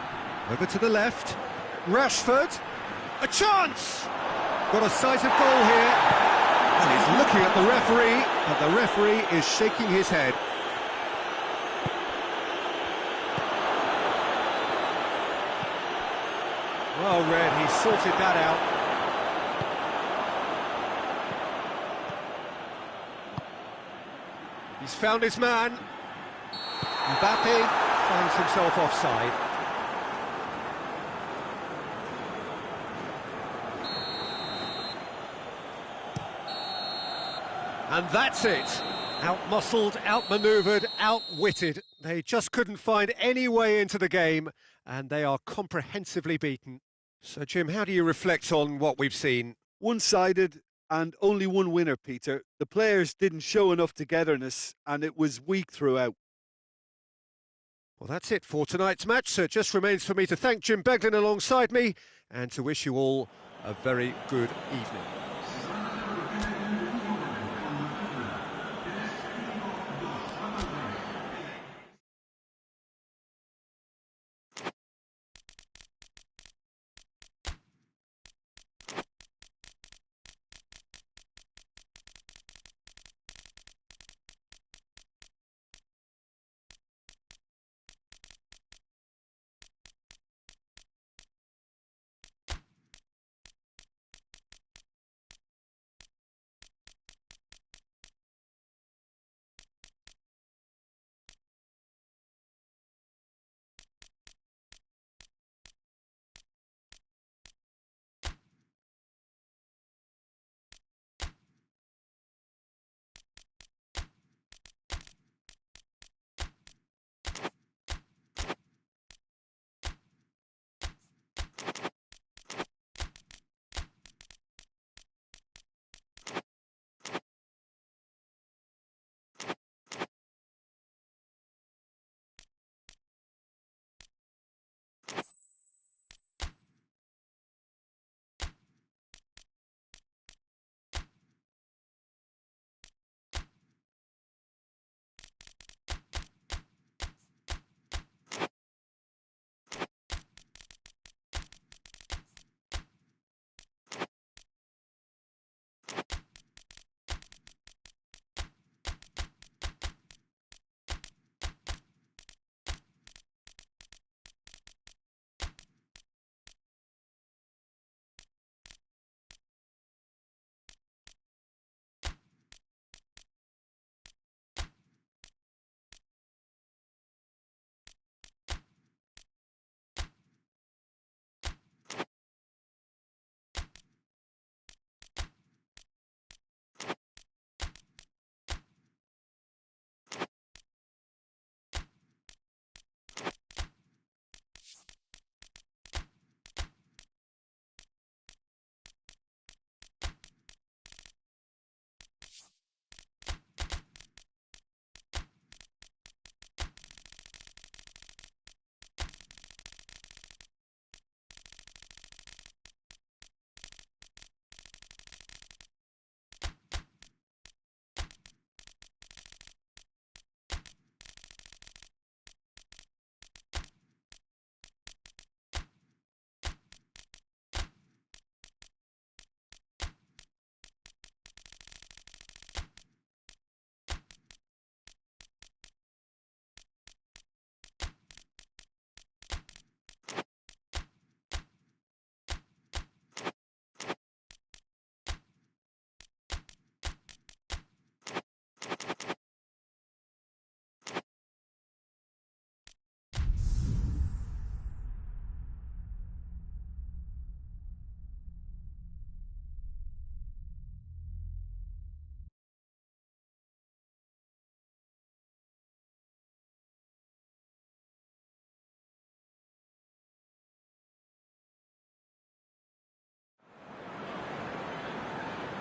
Over to the left. Rashford. A chance! Got a sight of goal here. And he's looking at the referee, and the referee is shaking his head. Well read, he sorted that out. He's found his man. Mbappe finds himself offside. And that's it. Out-muscled, out-manoeuvred, out-witted. They just couldn't find any way into the game, and they are comprehensively beaten. So, Jim, how do you reflect on what we've seen? One-sided and only one winner, Peter. The players didn't show enough togetherness, and it was weak throughout. Well, that's it for tonight's match, so it just remains for me to thank Jim Beglin alongside me and to wish you all a very good evening.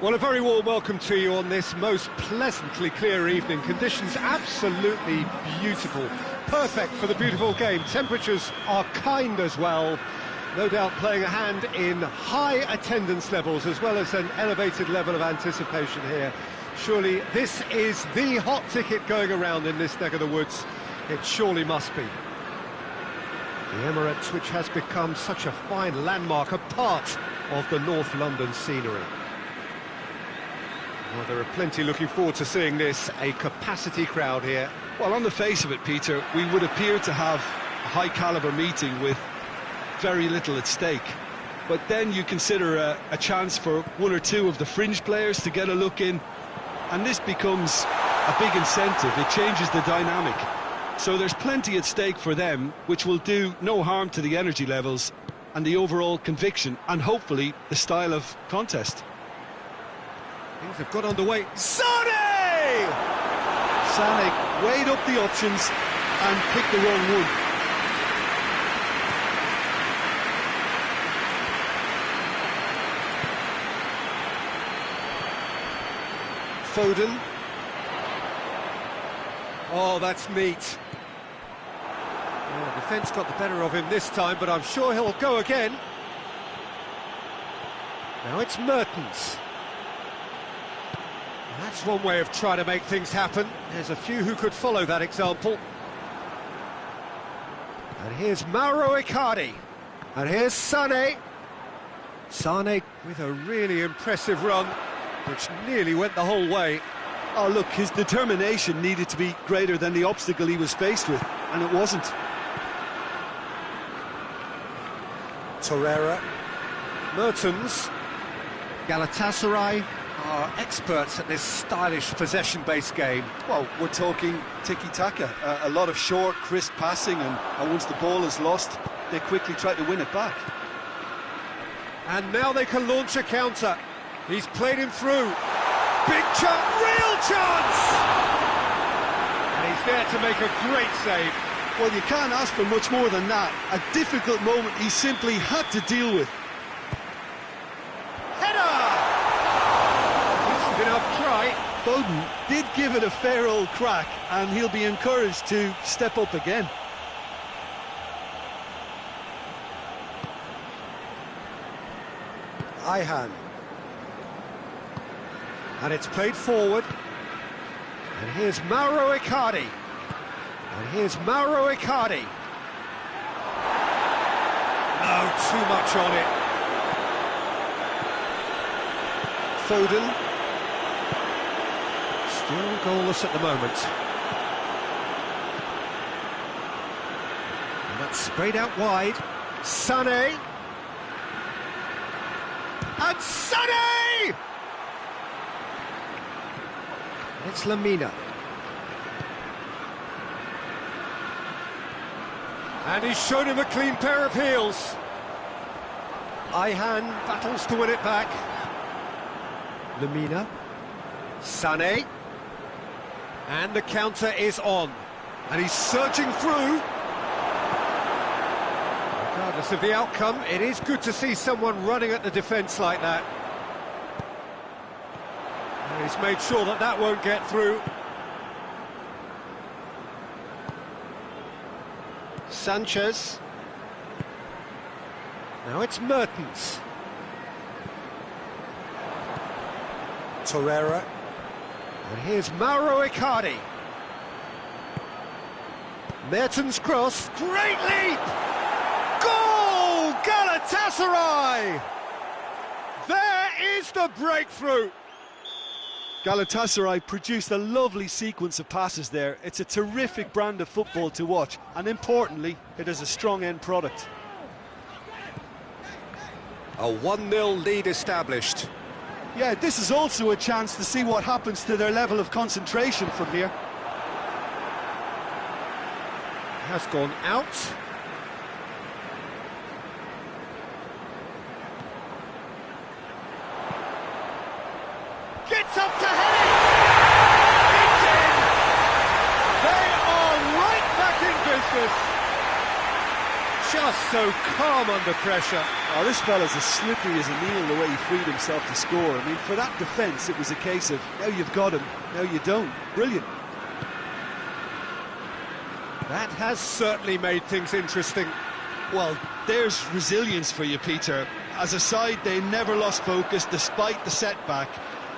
Well, a very warm welcome to you on this most pleasantly clear evening. Conditions absolutely beautiful. Perfect for the beautiful game. Temperatures are kind as well. No doubt playing a hand in high attendance levels as well as an elevated level of anticipation here. Surely this is the hot ticket going around in this neck of the woods. It surely must be. The Emirates, which has become such a fine landmark, a part of the North London scenery. Well, there are plenty looking forward to seeing this, a capacity crowd here. Well, on the face of it, Peter, we would appear to have a high-caliber meeting with very little at stake. But then you consider a chance for one or two of the fringe players to get a look in, and this becomes a big incentive. It changes the dynamic. So there's plenty at stake for them, which will do no harm to the energy levels and the overall conviction, and hopefully the style of contest. Things have got underway. Sané weighed up the options and picked the wrong one. Foden. Oh, that's neat. Well, the defence got the better of him this time, but I'm sure he'll go again. Now it's Mertens. That's one way of trying to make things happen. There's a few who could follow that example. And here's Mauro Icardi. And here's Sané. Sané with a really impressive run, which nearly went the whole way. Oh, look, his determination needed to be greater than the obstacle he was faced with, and it wasn't. Torreira. Mertens. Galatasaray are experts at this stylish possession-based game. Well, we're talking tiki-taka, a lot of short, crisp passing, and once the ball is lost, they quickly try to win it back. And now they can launch a counter. He's played him through. Big chance, real chance! And he's there to make a great save. Well, you can't ask for much more than that. A difficult moment he simply had to deal with. Enough try. Foden did give it a fair old crack, and he'll be encouraged to step up again. Ihan. And it's played forward. And here's Mauro Icardi. And here's Mauro Icardi. No, too much on it. Foden. Still goalless at the moment. And that's sprayed out wide. Sané. And Sané! And it's Lamina. And he's shown him a clean pair of heels. Ihan battles to win it back. Lamina. Sané. And the counter is on. And he's surging through. Regardless of the outcome, it is good to see someone running at the defence like that. And he's made sure that that won't get through. Sanchez. Now it's Mertens. Torreira. And here's Mauro Icardi. Mertens cross. Great leap! Goal! Galatasaray! There is the breakthrough. Galatasaray produced a lovely sequence of passes there. It's a terrific brand of football to watch, and importantly, it is a strong end product. A 1-0 lead established. Yeah, this is also a chance to see what happens to their level of concentration from here. Has gone out. Gets up to head it! It's in! They are right back in business. Just so calm under pressure. Oh, this fella's as slippery as a needle the way he freed himself to score. I mean, for that defence, it was a case of, now you've got him, now you don't. Brilliant. That has certainly made things interesting. Well, there's resilience for you, Peter. As a side, they never lost focus despite the setback,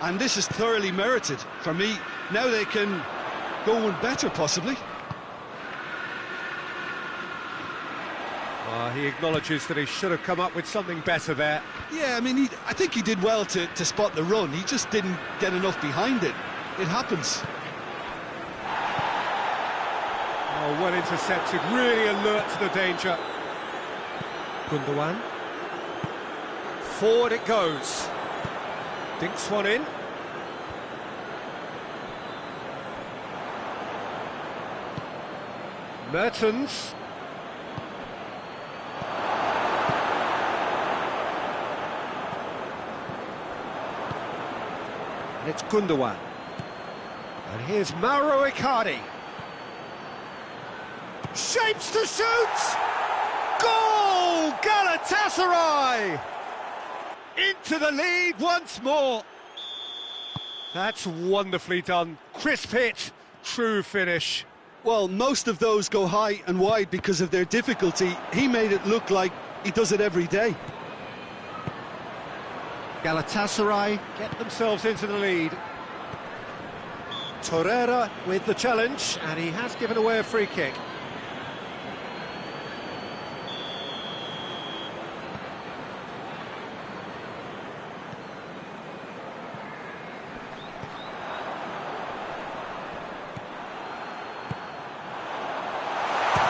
and this is thoroughly merited. For me, now they can go one better, possibly. He acknowledges that he should have come up with something better there. Yeah, I mean, I think he did well to spot the run. He just didn't get enough behind it. It happens. Oh, well intercepted, really alert to the danger. Gundogan. Forward it goes. Dinks one in. Mertens. And it's Gundogan. And here's Mauro Icardi. Shapes to shoot! Goal! Galatasaray! Into the lead once more. That's wonderfully done. Crisp hit, true finish. Well, most of those go high and wide because of their difficulty. He made it look like he does it every day. Galatasaray get themselves into the lead. Torreira with the challenge, and he has given away a free kick.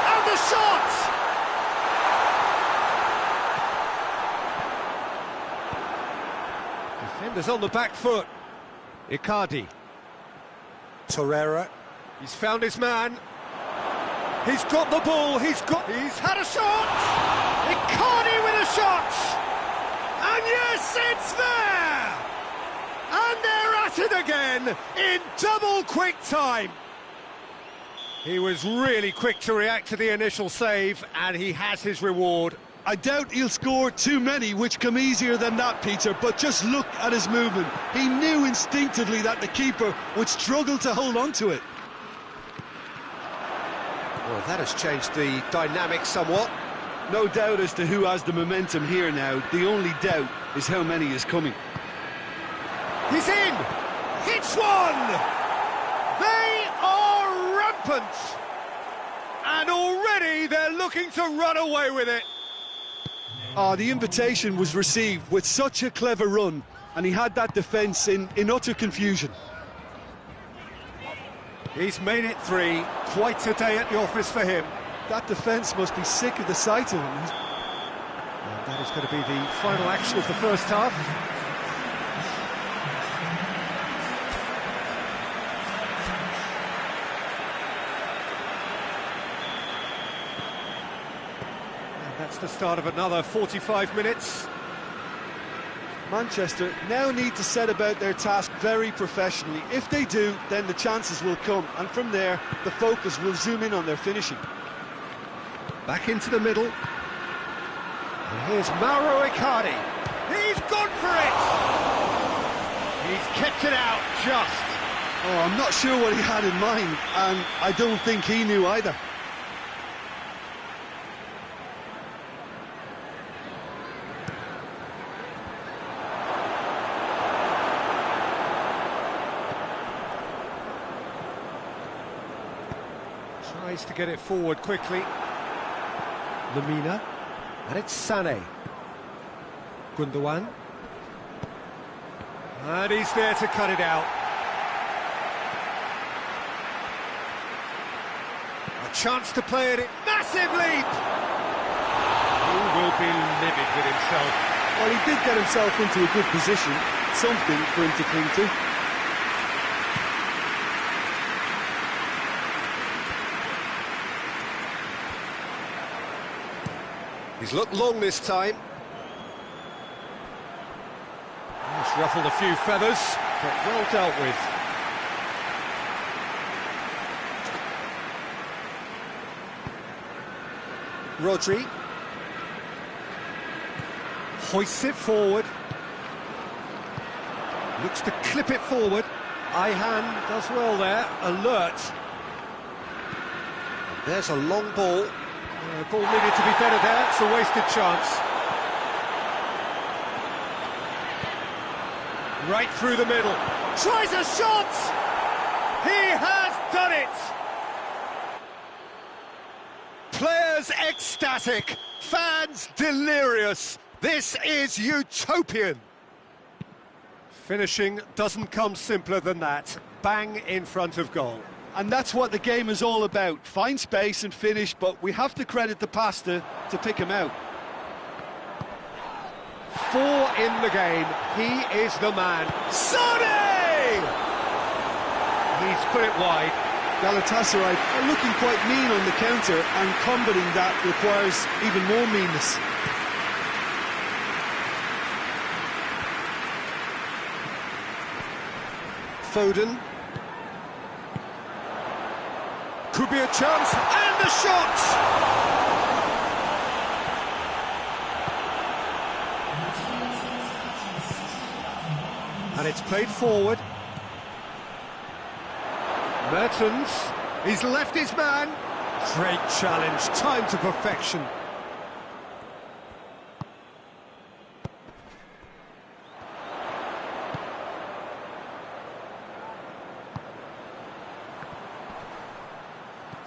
And the shot! Defenders on the back foot. Icardi. Torreira. He's found his man. He's got the ball. He's had a shot. Icardi with a shot. And yes, it's there. And they're at it again in double quick time. He was really quick to react to the initial save, and he has his reward. I doubt he'll score too many, which come easier than that, Peter, but just look at his movement. He knew instinctively that the keeper would struggle to hold on to it. Well, that has changed the dynamic somewhat. No doubt as to who has the momentum here now. The only doubt is how many is coming. He's in! Hits one! They are rampant! And already they're looking to run away with it. The invitation was received with such a clever run, and he had that defence in utter confusion. He's made it three. Quite a day at the office for him. That defence must be sick of the sight of him. And that is going to be the final action of the first half. That's the start of another 45 minutes. Manchester now need to set about their task very professionally. If they do, then the chances will come, and from there, the focus will zoom in on their finishing. Back into the middle. And here's Mauro Icardi. He's gone for it! He's kept it out just. Oh, I'm not sure what he had in mind, and I don't think he knew either. Tries to get it forward quickly. Lamina. And it's Sané. Gundogan. And he's there to cut it out. A chance to play it. Massive leap! He will be livid with himself. Well, he did get himself into a good position. Something for him to cling to. He's looked long this time. He's ruffled a few feathers, but well dealt with. Rodri. Hoists it forward. Looks to clip it forward. Ihan does well there, alert. And there's a long ball. Ball needed to be better there, it's a wasted chance. Right through the middle. Tries a shot! He has done it! Players ecstatic, fans delirious. This is utopian. Finishing doesn't come simpler than that. Bang in front of goal. And that's what the game is all about. Find space and finish, but we have to credit the passer to pick him out. 4 in the game. He is the man. Sane! He's put it wide. Galatasaray are looking quite mean on the counter, and combating that requires even more meanness. Foden. Could be a chance, and the shot! And it's played forward. Mertens, he's left his man. Great challenge, time to perfection.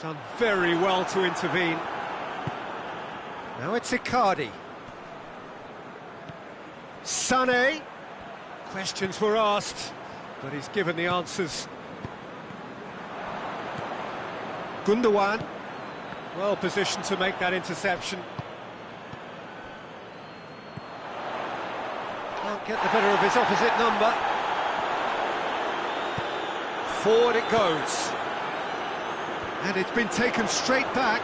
Done very well to intervene. Now it's Icardi. Sané. Questions were asked, but he's given the answers. Gundogan, well positioned to make that interception. Can't get the better of his opposite number. Forward it goes. And it's been taken straight back.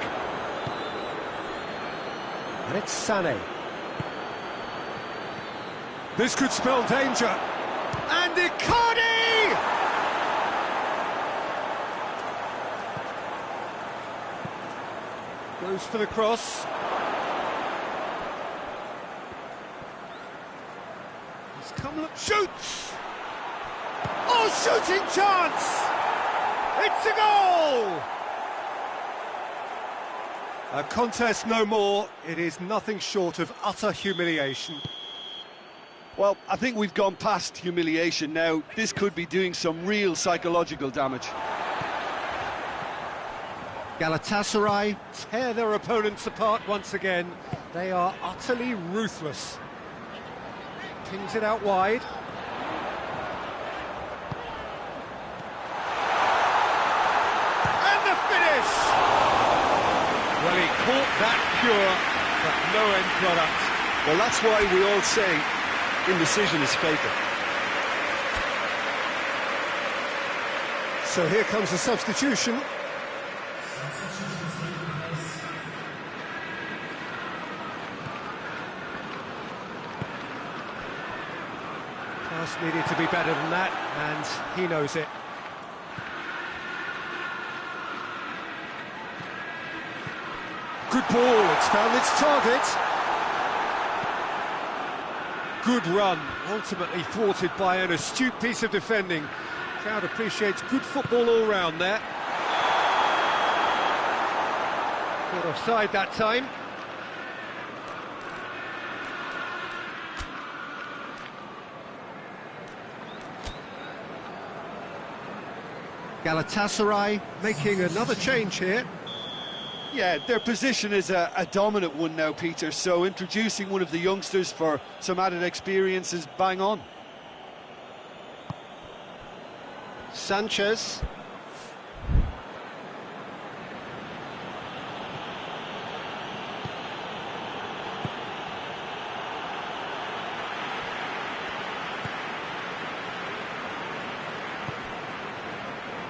And it's Sané. This could spell danger. And Icardi! Goes for the cross. He's come, look, shoots! Oh, shooting chance! It's a goal! A contest no more. It is nothing short of utter humiliation. Well, I think we've gone past humiliation now. This could be doing some real psychological damage. Galatasaray tear their opponents apart once again. They are utterly ruthless. Pings it out wide. And the finish! Well, he caught that pure, but no end product. Well, that's why we all say indecision is fatal. So here comes the substitution. Pass needed to be better than that, and he knows it. Good ball, it's found its target. Good run, ultimately thwarted by an astute piece of defending. Crowd appreciates good football all round there. Caught offside that time. Galatasaray making another change here. Yeah, their position is a dominant one now, Peter, so introducing one of the youngsters for some added experience is bang on. Sanchez.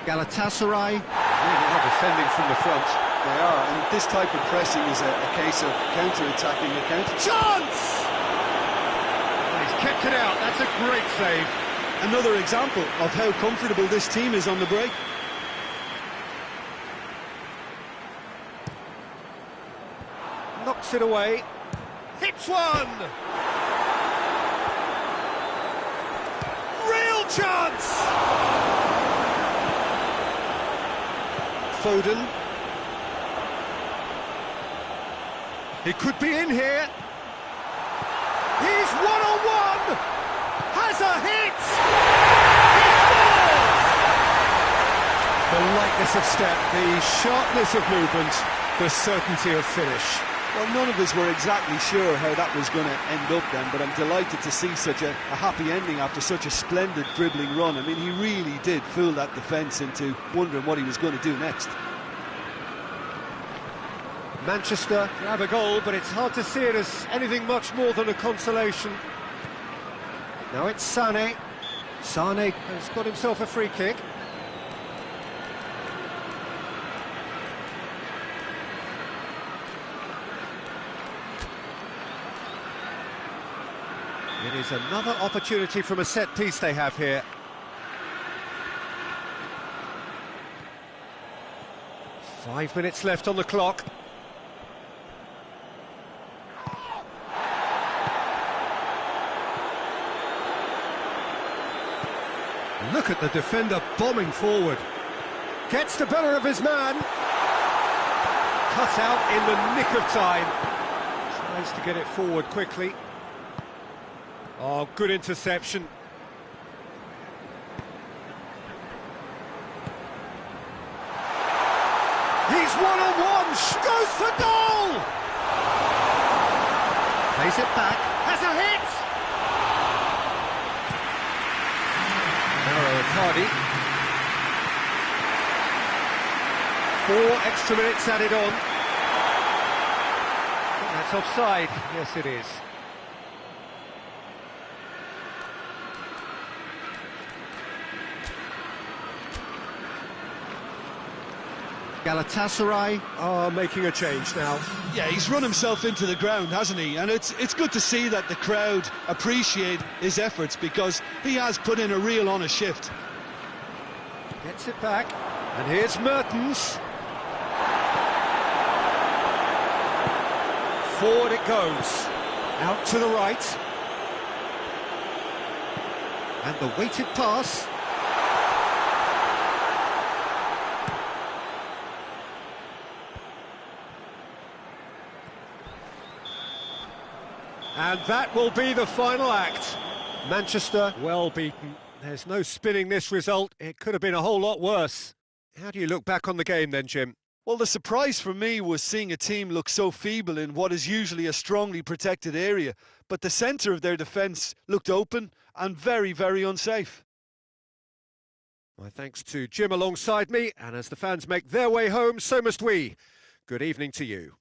Galatasaray really are defending from the front. They are, and this type of pressing is a case of counter-attacking a counter. Chance! He's kept it out, that's a great save. Another example of how comfortable this team is on the break. Knocks it away. Hits one! chance! Foden. He could be in here. He's one-on-one! Has a hit! He scores! The lightness of step, the sharpness of movement, the certainty of finish. Well, none of us were exactly sure how that was going to end up then, but I'm delighted to see such a happy ending after such a splendid dribbling run. I mean, he really did fool that defence into wondering what he was going to do next. Manchester grab a goal, but it's hard to see it as anything much more than a consolation. Now it's Sané. Sané has got himself a free kick. It is another opportunity from a set piece they have here. 5 minutes left on the clock. Look at the defender bombing forward. Gets the better of his man. Cut out in the nick of time. Tries to get it forward quickly. Oh, good interception. He's one-on-one, goes for goal! Plays it back, has a hit! Narrow Cardi. 4 extra minutes added on. I think that's offside, yes it is. Galatasaray are making a change now. Yeah, he's run himself into the ground, hasn't he? And it's good to see that the crowd appreciate his efforts because he has put in a real honest shift. Gets it back, and here's Mertens. Forward it goes, out to the right. And the weighted pass. And that will be the final act. Manchester well beaten. There's no spinning this result. It could have been a whole lot worse. How do you look back on the game then, Jim? Well, the surprise for me was seeing a team look so feeble in what is usually a strongly protected area. But the centre of their defence looked open and very, very unsafe. My thanks to Jim alongside me, and as the fans make their way home, so must we. Good evening to you.